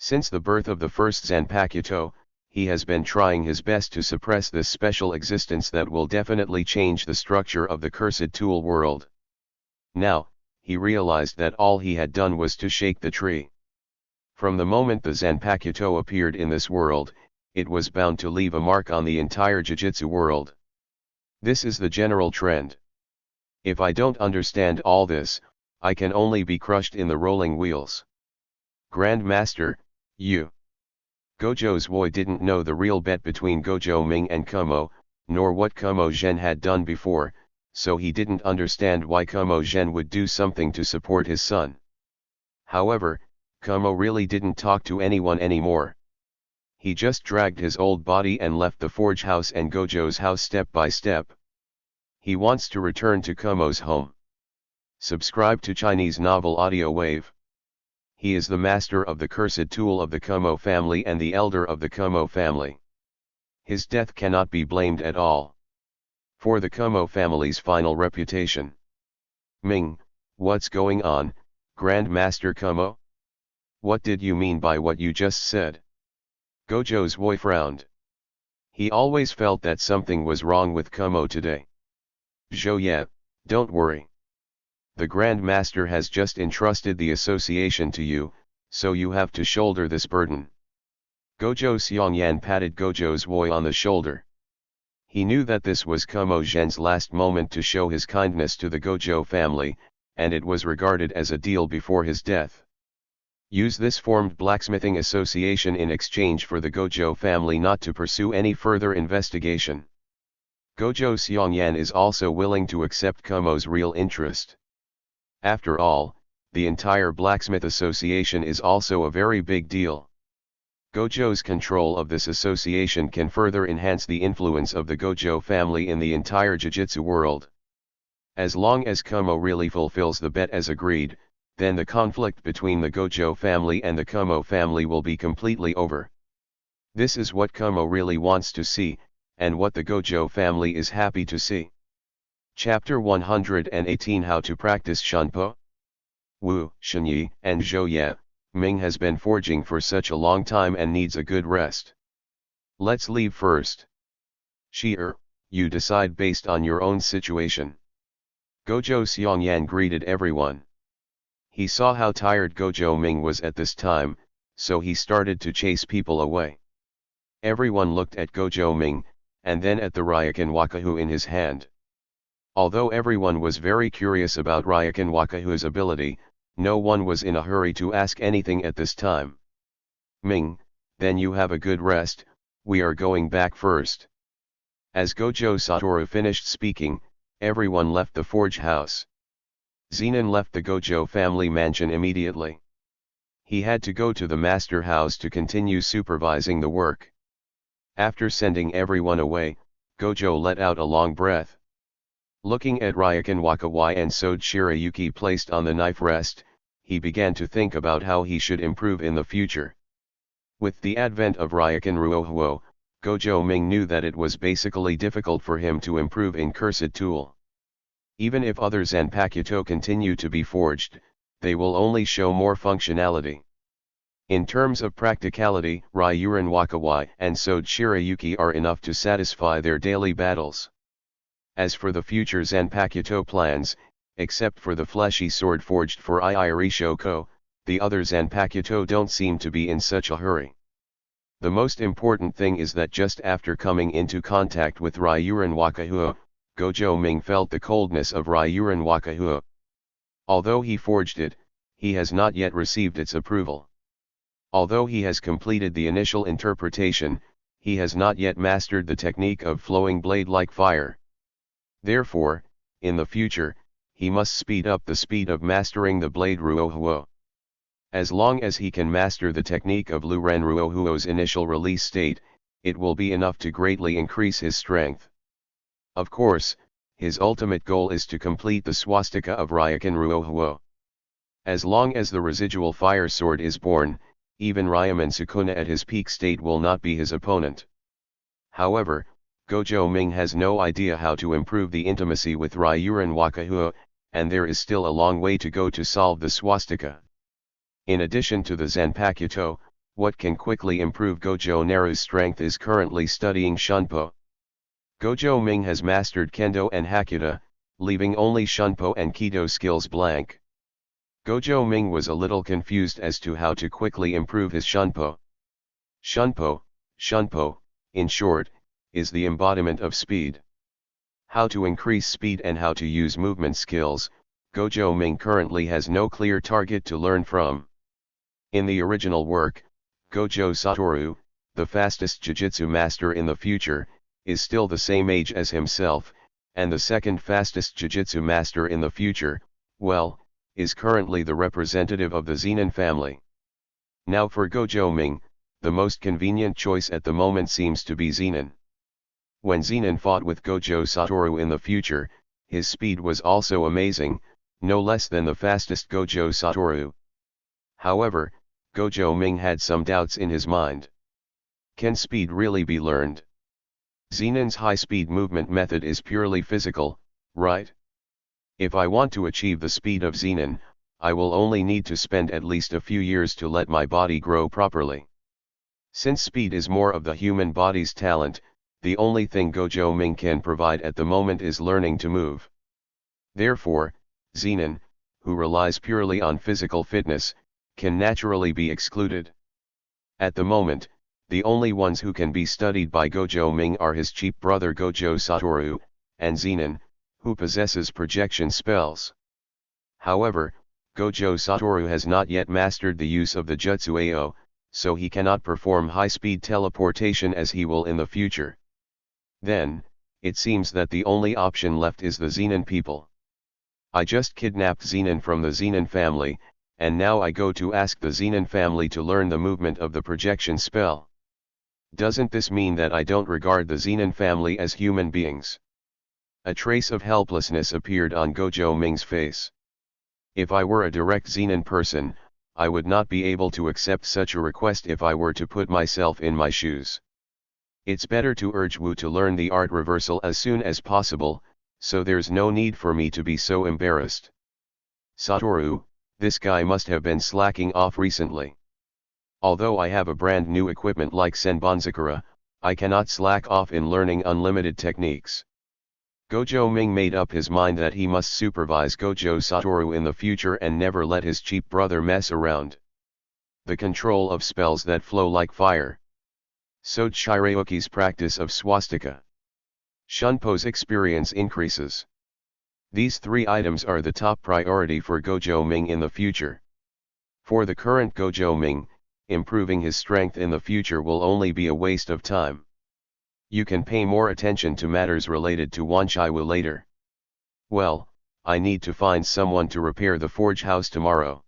S1: Since the birth of the first Zanpakuto, he has been trying his best to suppress this special existence that will definitely change the structure of the cursed tool world. Now, he realized that all he had done was to shake the tree. From the moment the Zanpakuto appeared in this world, it was bound to leave a mark on the entire Jujutsu world. This is the general trend. If I don't understand all this, I can only be crushed in the rolling wheels. Grand Master, you. Gojo Zwoi didn't know the real bet between Gojo Ming and Kumo, nor what Kumo Zhen had done before, so he didn't understand why Kumo Zhen would do something to support his son. However, Kumo really didn't talk to anyone anymore. He just dragged his old body and left the forge house and Gojo's house step by step. He wants to return to Kumo's home. Subscribe to Chinese Novel Audio Wave. He is the master of the cursed tool of the Kumo family and the elder of the Kumo family. His death cannot be blamed at all. For the Kumo family's final reputation. Ming, what's going on, Grand Master Kumo? What did you mean by what you just said? Gojo Zwoi frowned. He always felt that something was wrong with Kumo today. Zhou, don't worry. The Grand Master has just entrusted the association to you, so you have to shoulder this burden. Gojo Xiongyan patted Gojo Zhuo on the shoulder. He knew that this was Kumo Zhen's last moment to show his kindness to the Gojo family, and it was regarded as a deal before his death. Use this formed blacksmithing association in exchange for the Gojo family not to pursue any further investigation. Gojo Xiongyan is also willing to accept Kumo's real interest. After all, the entire blacksmith association is also a very big deal. Gojo's control of this association can further enhance the influence of the Gojo family in the entire Jujutsu world. As long as Kumo really fulfills the bet as agreed, then the conflict between the Gojo family and the Kumo family will be completely over. This is what Kumo really wants to see, and what the Gojo family is happy to see. Chapter 118 How to Practice Shunpo. Wu, Shenyi, and Zhouye, Ming has been forging for such a long time and needs a good rest. Let's leave first. Shi-er, you decide based on your own situation. Gojo Xiongyan greeted everyone. He saw how tired Gojo Ming was at this time, so he started to chase people away. Everyone looked at Gojo Ming, and then at the Ryokan Wakahu in his hand. Although everyone was very curious about Ryokan Wakahu's ability, no one was in a hurry to ask anything at this time. Ming, then you have a good rest, we are going back first. As Gojo Satoru finished speaking, everyone left the forge house. Zenin left the Gojo family mansion immediately. He had to go to the master house to continue supervising the work. After sending everyone away, Gojo let out a long breath. Looking at Ryokan Wakawa and Sode Shirayuki placed on the knife rest, he began to think about how he should improve in the future. With the advent of Ryokan Ruohuo, Gojo Ming knew that it was basically difficult for him to improve in Cursed Tool. Even if other Zanpakuto continue to be forged, they will only show more functionality. In terms of practicality, Ryuran Wakawa and Sode Shirayuki are enough to satisfy their daily battles. As for the future Zanpakuto plans, except for the fleshy sword forged for Iiri Shoko, the other Zanpakuto don't seem to be in such a hurry. The most important thing is that just after coming into contact with Ryuran Wakahu, Gojo Ming felt the coldness of Ryuran Wakahu. Although he forged it, he has not yet received its approval. Although he has completed the initial interpretation, he has not yet mastered the technique of flowing blade like fire. Therefore, in the future, he must speed up the speed of mastering the blade Ruohuo. As long as he can master the technique of Luren Ruohuo's initial release state, it will be enough to greatly increase his strength. Of course, his ultimate goal is to complete the swastika of Ryokan Ruohuo. As long as the residual fire sword is born, even Ryaman Sukuna at his peak state will not be his opponent. However, Gojo Ming has no idea how to improve the intimacy with Ryuran Wakahu, and there is still a long way to go to solve the swastika. In addition to the Zanpakuto, what can quickly improve Gojo Naru's strength is currently studying Shunpo. Gojo Ming has mastered Kendo and Hakuta, leaving only Shunpo and Kido skills blank. Gojo Ming was a little confused as to how to quickly improve his Shunpo. Shunpo, in short, is the embodiment of speed. How to increase speed and how to use movement skills, Gojo Ming currently has no clear target to learn from. In the original work, Gojo Satoru, the fastest Jujutsu master in the future, is still the same age as himself, and the second fastest Jujutsu master in the future, well, is currently the representative of the Zenin family. Now for Gojo Ming, the most convenient choice at the moment seems to be Zenin. When Zenin fought with Gojo Satoru in the future, his speed was also amazing, no less than the fastest Gojo Satoru. However, Gojo Ming had some doubts in his mind. Can speed really be learned? Zenin's high-speed movement method is purely physical, right? If I want to achieve the speed of Zenin, I will only need to spend at least a few years to let my body grow properly. Since speed is more of the human body's talent, the only thing Gojo Ming can provide at the moment is learning to move. Therefore, Zenin, who relies purely on physical fitness, can naturally be excluded. At the moment, the only ones who can be studied by Gojo Ming are his cheap brother Gojo Satoru, and Zenin, who possesses projection spells. However, Gojo Satoru has not yet mastered the use of the Jutsu Ao, so he cannot perform high-speed teleportation as he will in the future. Then, it seems that the only option left is the Zenin people. I just kidnapped Zenin from the Zenin family, and now I go to ask the Zenin family to learn the movement of the projection spell. Doesn't this mean that I don't regard the Zenin family as human beings? A trace of helplessness appeared on Gojo Ming's face. If I were a direct Zenin person, I would not be able to accept such a request if I were to put myself in my shoes. It's better to urge Wu to learn the art reversal as soon as possible, so there's no need for me to be so embarrassed. Satoru, this guy must have been slacking off recently. Although I have a brand new equipment like Senbonzakura, I cannot slack off in learning unlimited techniques. Gojo Ming made up his mind that he must supervise Gojo Satoru in the future and never let his cheap brother mess around. The control of spells that flow like fire. Soji Shirayuki's practice of swastika. Shunpo's experience increases. These three items are the top priority for Gojo Ming in the future. For the current Gojo Ming, improving his strength in the future will only be a waste of time. You can pay more attention to matters related to Wanshaiwu later. Well, I need to find someone to repair the forge house tomorrow.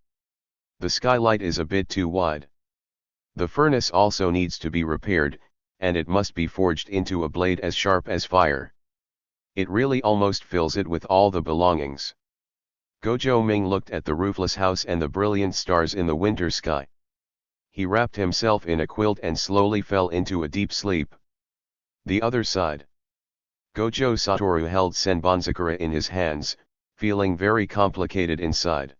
S1: The skylight is a bit too wide. The furnace also needs to be repaired, and it must be forged into a blade as sharp as fire. It really almost fills it with all the belongings. Gojo Ming looked at the roofless house and the brilliant stars in the winter sky. He wrapped himself in a quilt and slowly fell into a deep sleep. The other side. Gojo Satoru held Senbonzakura in his hands, feeling very complicated inside.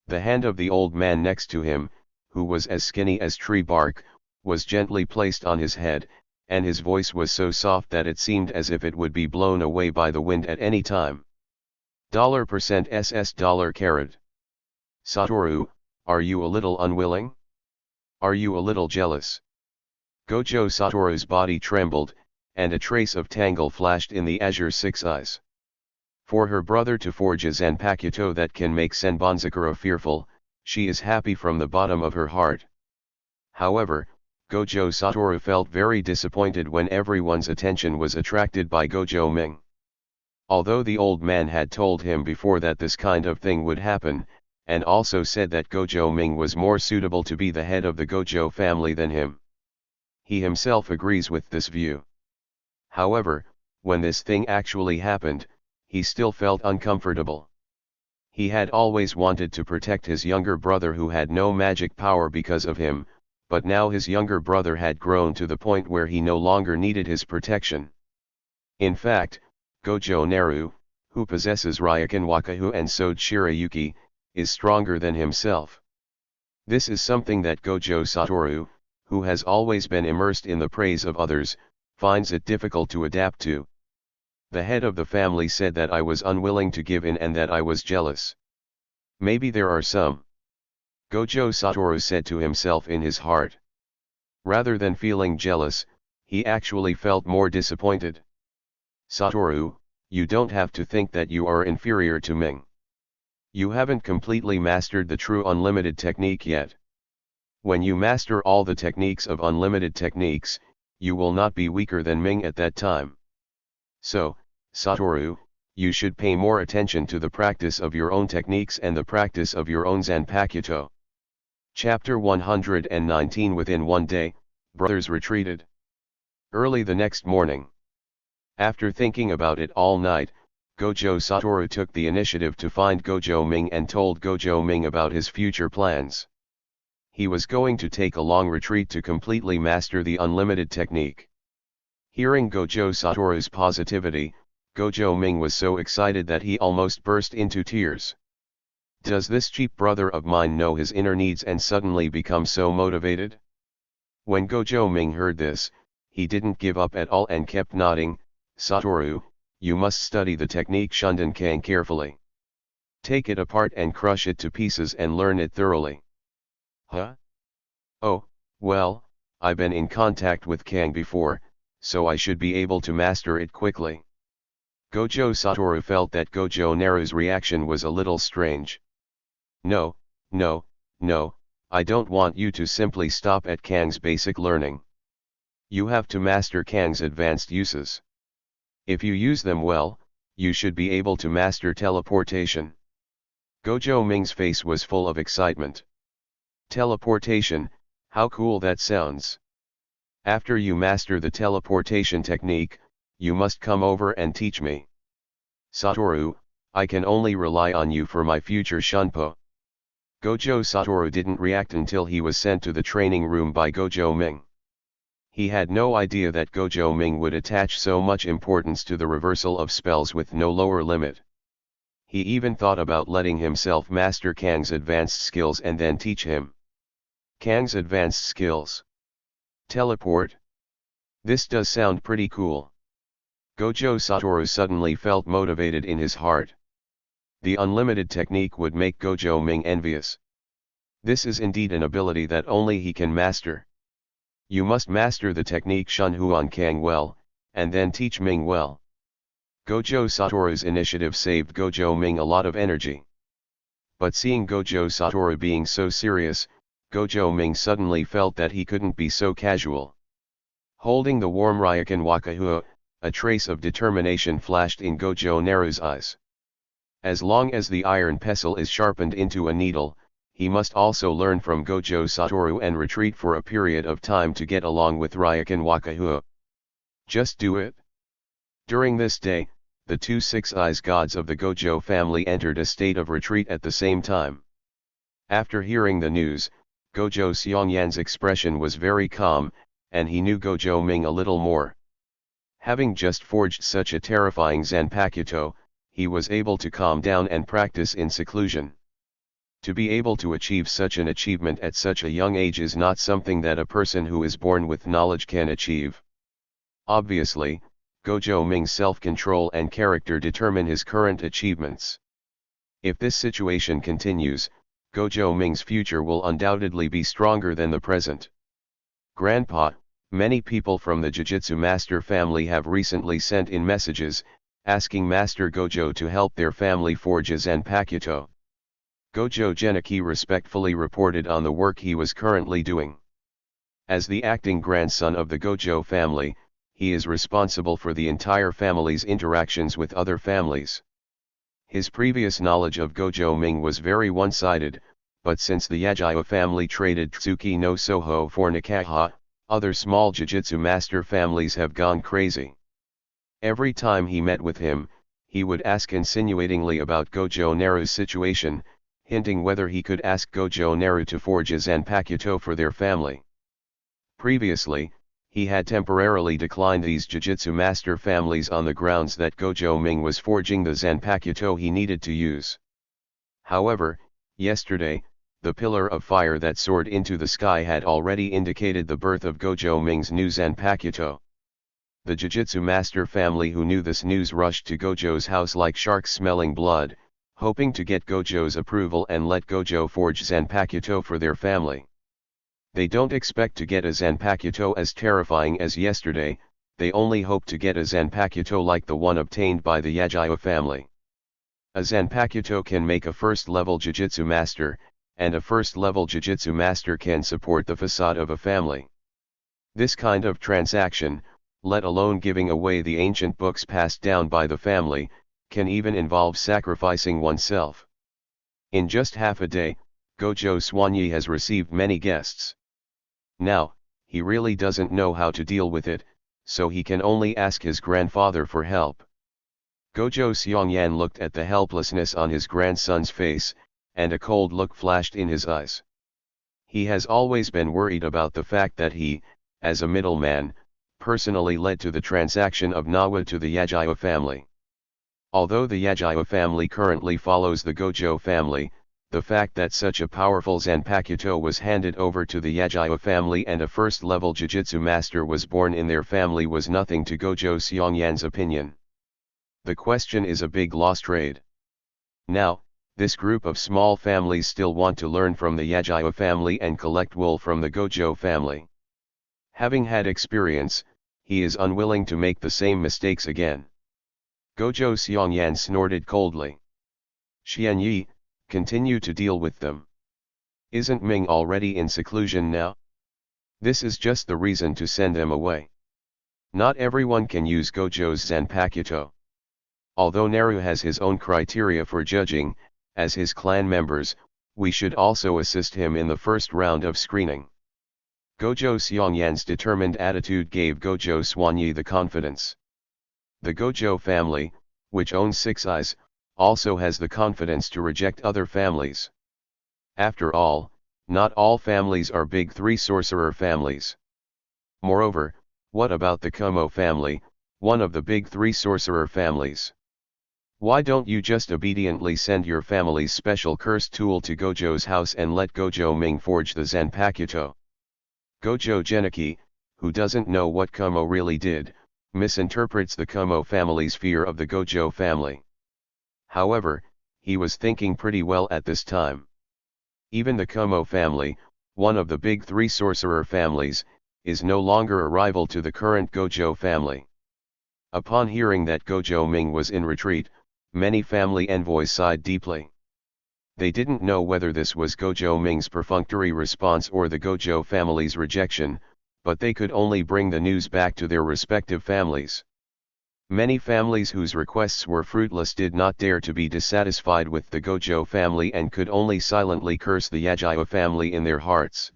S1: The hand of the old man next to him, who was as skinny as tree bark, was gently placed on his head, and his voice was so soft that it seemed as if it would be blown away by the wind at any time. $% $. Satoru, are you a little unwilling? Are you a little jealous? Gojo Satoru's body trembled, and a trace of tangle flashed in the azure six eyes. For her brother to forge a Zanpakuto that can make Senbonzakura fearful, she is happy from the bottom of her heart. However, Gojo Satoru felt very disappointed when everyone's attention was attracted by Gojo Ming. Although the old man had told him before that this kind of thing would happen, and also said that Gojo Ming was more suitable to be the head of the Gojo family than him. He himself agrees with this view. However, when this thing actually happened, he still felt uncomfortable. He had always wanted to protect his younger brother who had no magic power because of him, but now his younger brother had grown to the point where he no longer needed his protection. In fact, Gojo Naru, who possesses Ryokan Wakahu and Soji Shirayuki, is stronger than himself. This is something that Gojo Satoru, who has always been immersed in the praise of others, finds it difficult to adapt to. The head of the family said that I was unwilling to give in and that I was jealous. Maybe there are some. Gojo Satoru said to himself in his heart. Rather than feeling jealous, he actually felt more disappointed. Satoru, you don't have to think that you are inferior to Ming. You haven't completely mastered the true unlimited technique yet. When you master all the techniques of unlimited techniques, you will not be weaker than Ming at that time. So, Satoru, you should pay more attention to the practice of your own techniques and the practice of your own Zanpakuto. Chapter 119. Within one day, brothers retreated. Early the next morning. After thinking about it all night, Gojo Satoru took the initiative to find Gojo Ming and told Gojo Ming about his future plans. He was going to take a long retreat to completely master the unlimited technique. Hearing Gojo Satoru's positivity, Gojo Ming was so excited that he almost burst into tears. Does this cheap brother of mine know his inner needs and suddenly become so motivated? When Gojo Ming heard this, he didn't give up at all and kept nodding. Satoru, you must study the technique Shundan Kang carefully. Take it apart and crush it to pieces and learn it thoroughly. Huh? Oh, well, I've been in contact with Kang before, so I should be able to master it quickly. Gojo Satoru felt that Gojo Naru's reaction was a little strange. No, no, no, I don't want you to simply stop at Kang's basic learning. You have to master Kang's advanced uses. If you use them well, you should be able to master teleportation. Gojo Ming's face was full of excitement. Teleportation, how cool that sounds. After you master the teleportation technique, you must come over and teach me. Satoru, I can only rely on you for my future shunpo. Gojo Satoru didn't react until he was sent to the training room by Gojo Ming. He had no idea that Gojo Ming would attach so much importance to the reversal of spells with no lower limit. He even thought about letting himself master Kang's advanced skills and then teach him. Kang's advanced skills. Teleport. This does sound pretty cool. Gojo Satoru suddenly felt motivated in his heart. The unlimited technique would make Gojo Ming envious. This is indeed an ability that only he can master. You must master the technique Shun Huan Kang well, and then teach Ming well. Gojo Satoru's initiative saved Gojo Ming a lot of energy. But seeing Gojo Satoru being so serious, Gojo Ming suddenly felt that he couldn't be so casual. Holding the warm Ryokan Wakahua, a trace of determination flashed in Gojo Naru's eyes. As long as the iron pestle is sharpened into a needle, he must also learn from Gojo Satoru and retreat for a period of time to get along with Ryokan Wakahua. Just do it. During this day, the two Six Eyes gods of the Gojo family entered a state of retreat at the same time. After hearing the news, Gojo Seongyan's expression was very calm, and he knew Gojo Ming a little more. Having just forged such a terrifying Zanpakuto, he was able to calm down and practice in seclusion. To be able to achieve such an achievement at such a young age is not something that a person who is born with knowledge can achieve. Obviously, Gojo Ming's self-control and character determine his current achievements. If this situation continues, Gojo Ming's future will undoubtedly be stronger than the present. Grandpa, many people from the Jujutsu Master family have recently sent in messages, asking Master Gojo to help their family forge a Zanpakuto. Gojo Genichi respectfully reported on the work he was currently doing. As the acting grandson of the Gojo family, he is responsible for the entire family's interactions with other families. His previous knowledge of Gojo Ming was very one-sided, but since the Yajiwa family traded Tsuki no Soho for Nikaha, other small Jujutsu Master families have gone crazy. Every time he met with him, he would ask insinuatingly about Gojo Naru's situation, hinting whether he could ask Gojo Naru to forge a Zanpakuto for their family. Previously, he had temporarily declined these Jujutsu Master families on the grounds that Gojo Ming was forging the Zanpakuto he needed to use. However, yesterday, the pillar of fire that soared into the sky had already indicated the birth of Gojo Ming's new Zanpakuto. The Jujutsu Master family who knew this news rushed to Gojo's house like sharks smelling blood, hoping to get Gojo's approval and let Gojo forge Zanpakuto for their family. They don't expect to get a Zanpakuto as terrifying as yesterday, they only hope to get a Zanpakuto like the one obtained by the Yajiwa family. A Zanpakuto can make a first-level Jujutsu Master, and a first-level Jujutsu Master can support the facade of a family. This kind of transaction, let alone giving away the ancient books passed down by the family, can even involve sacrificing oneself. In just half a day, Gojo Swanyi has received many guests. Now, he really doesn't know how to deal with it, so he can only ask his grandfather for help. Gojo Seongyan looked at the helplessness on his grandson's face, and a cold look flashed in his eyes. He has always been worried about the fact that he, as a middleman, personally led to the transaction of Nawa to the Yajiwa family. Although the Yajiwa family currently follows the Gojo family, the fact that such a powerful Zanpakuto was handed over to the Yajiwa family and a first-level Jujutsu Master was born in their family was nothing to Gojo Seongyan's opinion. The question is a big lost trade. Now, This group of small families still want to learn from the Yagyu family and collect wool from the Gojo family. Having had experience, he is unwilling to make the same mistakes again. Gojo Seongyan snorted coldly. Xianyi, continue to deal with them. Isn't Ming already in seclusion now? This is just the reason to send them away. Not everyone can use Gojo's Zanpakuto. Although Naru has his own criteria for judging, as his clan members, we should also assist him in the first round of screening. Gojo Seongyan's determined attitude gave Gojo Swanyi the confidence. The Gojo family, which owns Six Eyes, also has the confidence to reject other families. After all, not all families are big three sorcerer families. Moreover, what about the Kumo family, one of the big three sorcerer families? Why don't you just obediently send your family's special cursed tool to Gojo's house and let Gojo Ming forge the Zanpakuto? Gojo Geniki, who doesn't know what Kumo really did, misinterprets the Kumo family's fear of the Gojo family. However, he was thinking pretty well at this time. Even the Kumo family, one of the big three sorcerer families, is no longer a rival to the current Gojo family. Upon hearing that Gojo Ming was in retreat, many family envoys sighed deeply. They didn't know whether this was Gojo Ming's perfunctory response or the Gojo family's rejection, but they could only bring the news back to their respective families. Many families whose requests were fruitless did not dare to be dissatisfied with the Gojo family and could only silently curse the Yagyu family in their hearts.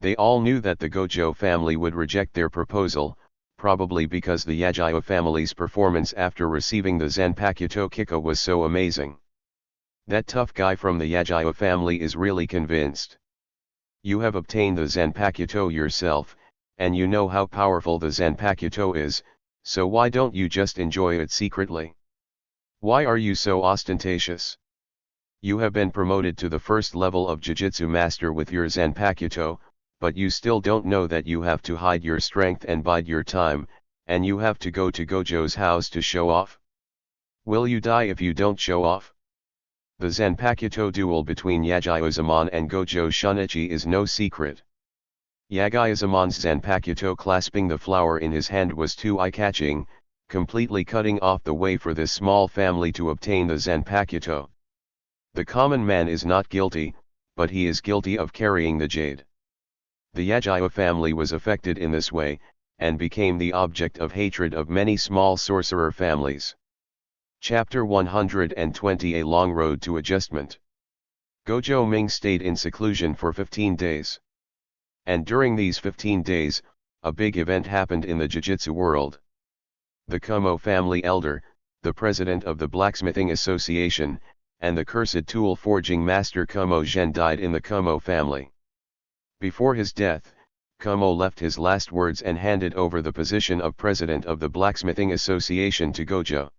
S1: They all knew that the Gojo family would reject their proposal, probably because the Yagyu family's performance after receiving the Zanpakuto Kiko was so amazing. That tough guy from the Yagyu family is really convinced. You have obtained the Zanpakuto yourself, and you know how powerful the Zanpakuto is, so why don't you just enjoy it secretly? Why are you so ostentatious? You have been promoted to the first level of Jujutsu Master with your Zanpakuto, but you still don't know that you have to hide your strength and bide your time, and you have to go to Gojo's house to show off? Will you die if you don't show off? The Zanpakuto duel between Yagyu-Zaman and Gojo Shunichi is no secret. Yagyu-Zaman's Zanpakuto clasping the flower in his hand was too eye-catching, completely cutting off the way for this small family to obtain the Zanpakuto. The common man is not guilty, but he is guilty of carrying the jade. The Yagyu family was affected in this way, and became the object of hatred of many small sorcerer families. Chapter 120: A Long Road to Adjustment. Gojo Ming stayed in seclusion for 15 days. And during these 15 days, a big event happened in the Jujutsu world. The Kumo family elder, the president of the Blacksmithing Association, and the cursed tool forging master Kumo Gen died in the Kumo family. Before his death, Kumo left his last words and handed over the position of president of the Blacksmithing Association to Gojo.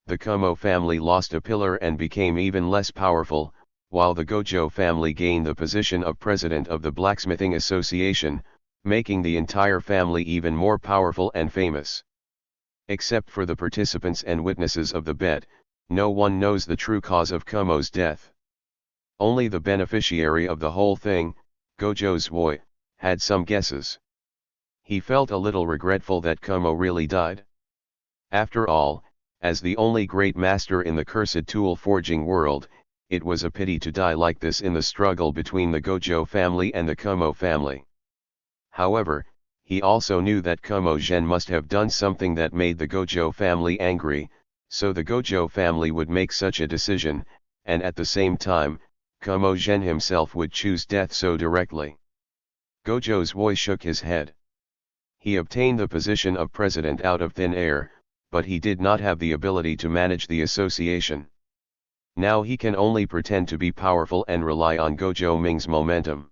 S1: The Kumo family lost a pillar and became even less powerful, while the Gojo family gained the position of president of the Blacksmithing Association, making the entire family even more powerful and famous. Except for the participants and witnesses of the bet, no one knows the true cause of Kumo's death. Only the beneficiary of the whole thing, Gojo Zwoi, had some guesses. He felt a little regretful that Kumo really died. After all, as the only great master in the cursed tool forging world, it was a pity to die like this in the struggle between the Gojo family and the Kumo family. However, he also knew that Kumo Gen must have done something that made the Gojo family angry, so the Gojo family would make such a decision, and at the same time, Kumo Gen himself would choose death so directly. Gojo Zwoi shook his head. He obtained the position of president out of thin air, but he did not have the ability to manage the association. Now he can only pretend to be powerful and rely on Gojo Ming's momentum.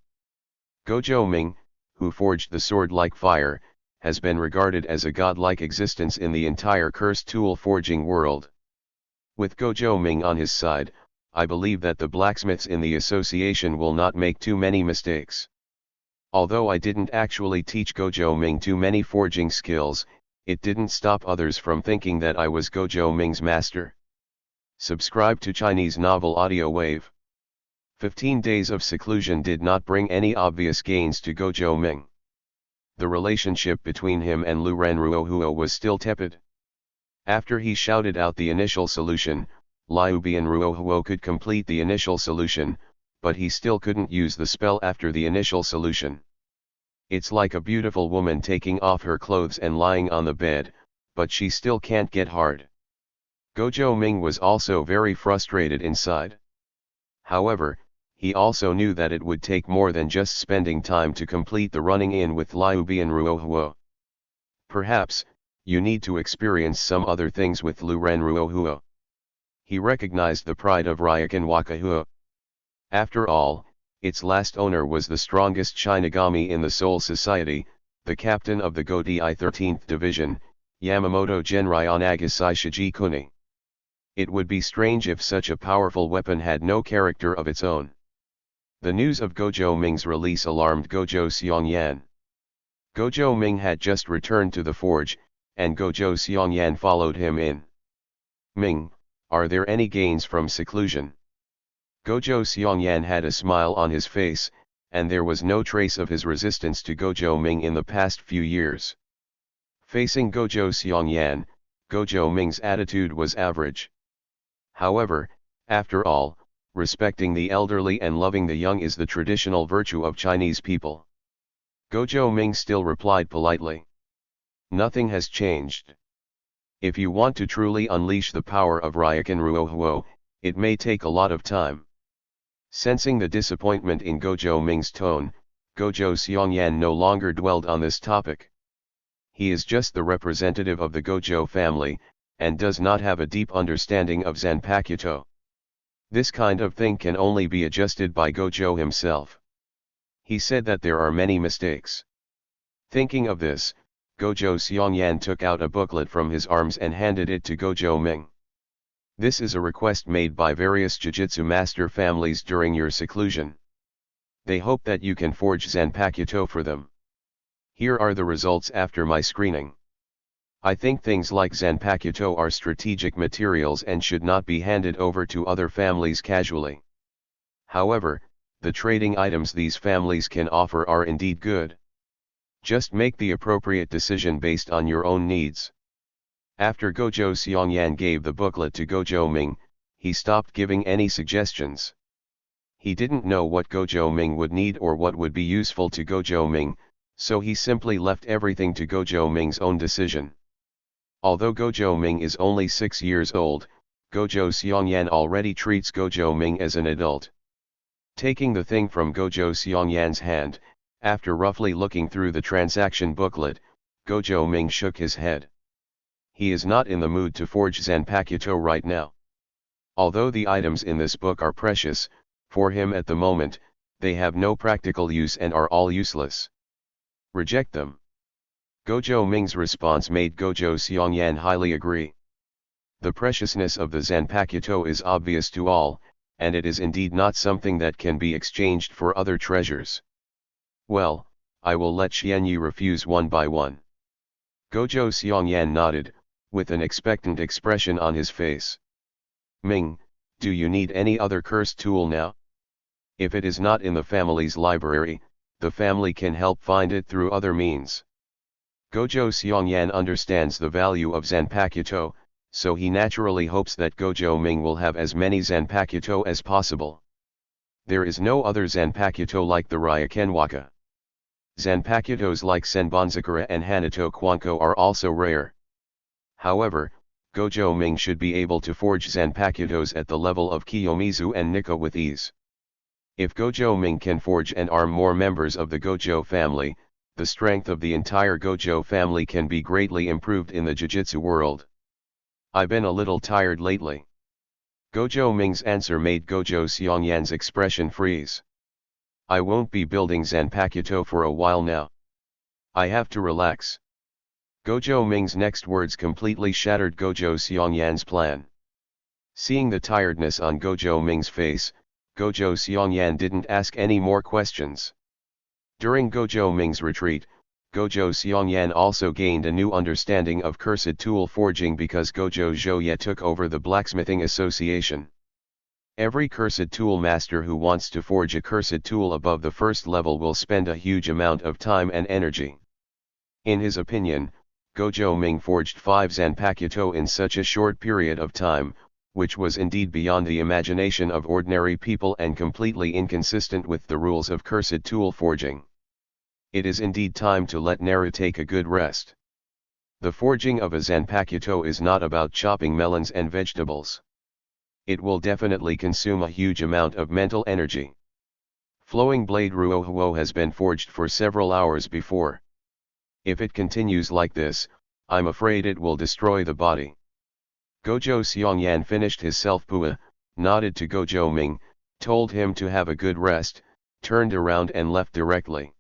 S1: Gojo Ming, who forged the sword like fire, has been regarded as a godlike existence in the entire cursed tool forging world. With Gojo Ming on his side, I believe that the blacksmiths in the association will not make too many mistakes. Although I didn't actually teach Gojo Ming too many forging skills, it didn't stop others from thinking that I was Gojo Ming's master. Subscribe to Chinese Novel Audio Wave. 15 days of seclusion did not bring any obvious gains to Gojo Ming. The relationship between him and Lu Renruohuo was still tepid. After he shouted out the initial solution, Liu Bianruohuo could complete the initial solution, but he still couldn't use the spell after the initial solution. It's like a beautiful woman taking off her clothes and lying on the bed, but she still can't get hard. Gojo Ming was also very frustrated inside. However, he also knew that it would take more than just spending time to complete the running in with Liu Bianruohuo. Perhaps, you need to experience some other things with Lu Renruohuo. He recognized the pride of Ryokan Wakahuo. After all, its last owner was the strongest Shinigami in the Soul Society, the captain of the Godei 13th Division, Yamamoto Genryon Agasai Shiji Kuni. It would be strange if such a powerful weapon had no character of its own. The news of Gojo Ming's release alarmed Gojo Seongyan. Gojo Ming had just returned to the forge, and Gojo Seongyan followed him in. "Ming, are there any gains from seclusion?" Gojo Seongyan had a smile on his face, and there was no trace of his resistance to Gojo Ming in the past few years. Facing Gojo Seongyan, Gojo Ming's attitude was average. However, after all, respecting the elderly and loving the young is the traditional virtue of Chinese people. Gojo Ming still replied politely. "Nothing has changed. If you want to truly unleash the power of Ryokan Ruohuo, it may take a lot of time." Sensing the disappointment in Gojo Ming's tone, Gojo Seongyan no longer dwelled on this topic. He is just the representative of the Gojo family, and does not have a deep understanding of Zanpakuto. This kind of thing can only be adjusted by Gojo himself. He said that there are many mistakes. Thinking of this, Gojo Seongyan took out a booklet from his arms and handed it to Gojo Ming. "This is a request made by various Jujutsu master families during your seclusion. They hope that you can forge Zanpakuto for them. Here are the results after my screening. I think things like Zanpakuto are strategic materials and should not be handed over to other families casually. However, the trading items these families can offer are indeed good. Just make the appropriate decision based on your own needs." After Gojo Seongyan gave the booklet to Gojo Ming, he stopped giving any suggestions. He didn't know what Gojo Ming would need or what would be useful to Gojo Ming, so he simply left everything to Gojo Ming's own decision. Although Gojo Ming is only 6 years old, Gojo Seongyan already treats Gojo Ming as an adult. Taking the thing from Gojo Seongyan's hand, after roughly looking through the transaction booklet, Gojo Ming shook his head. He is not in the mood to forge Zanpakuto right now. Although the items in this book are precious, for him at the moment, they have no practical use and are all useless. Reject them. Gojo Ming's response made Gojo Seongyan highly agree. The preciousness of the Zanpakuto is obvious to all, and it is indeed not something that can be exchanged for other treasures. Well, I will let Xianyu refuse one by one. Gojo Seongyan nodded, with an expectant expression on his face. "Ming, do you need any other cursed tool now? If it is not in the family's library, the family can help find it through other means." Gojo Seongyan understands the value of Zanpakuto, so he naturally hopes that Gojo Ming will have as many Zanpakuto as possible. There is no other Zanpakuto like the Ryokan. Zanpakutos like Senbonzakura and Hanato Kwanko are also rare. However, Gojo Ming should be able to forge Zanpakutos at the level of Kiyomizu and Nikko with ease. If Gojo Ming can forge and arm more members of the Gojo family, the strength of the entire Gojo family can be greatly improved in the Jujutsu world. "I've been a little tired lately." Gojo Ming's answer made Gojo Seongyan's expression freeze. "I won't be building Zanpakuto for a while now. I have to relax." Gojo Ming's next words completely shattered Gojo Seongyan's plan. Seeing the tiredness on Gojo Ming's face, Gojo Seongyan didn't ask any more questions. During Gojo Ming's retreat, Gojo Seongyan also gained a new understanding of cursed tool forging because Gojo Zhouye took over the blacksmithing association. Every cursed tool master who wants to forge a cursed tool above the first level will spend a huge amount of time and energy. In his opinion, Gojo Ming forged 5 Zanpakuto in such a short period of time, which was indeed beyond the imagination of ordinary people and completely inconsistent with the rules of cursed tool forging. It is indeed time to let Naru take a good rest. The forging of a Zanpakuto is not about chopping melons and vegetables. It will definitely consume a huge amount of mental energy. Flowing Blade Ruohuo has been forged for several hours before. If it continues like this, I'm afraid it will destroy the body. Gojo Seongyan finished his self-pua, nodded to Gojo Ming, told him to have a good rest, turned around and left directly.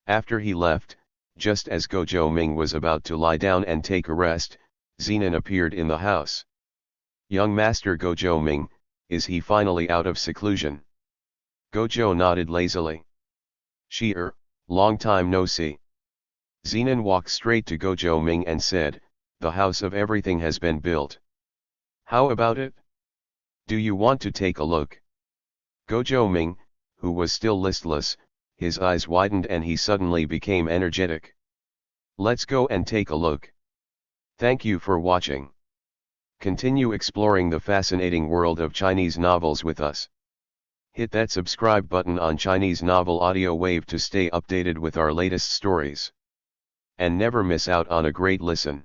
S1: After he left, just as Gojo Ming was about to lie down and take a rest, Zenon appeared in the house. Young Master Gojo Ming, is he finally out of seclusion? Gojo nodded lazily. Long time no see. Zenon walked straight to Gojo Ming and said, the house of everything has been built. How about it? Do you want to take a look? Gojo Ming, who was still listless, his eyes widened and he suddenly became energetic. Let's go and take a look. Thank you for watching. Continue exploring the fascinating world of Chinese novels with us. Hit that subscribe button on Chinese Novel Audio Wave to stay updated with our latest stories. And never miss out on a great listen.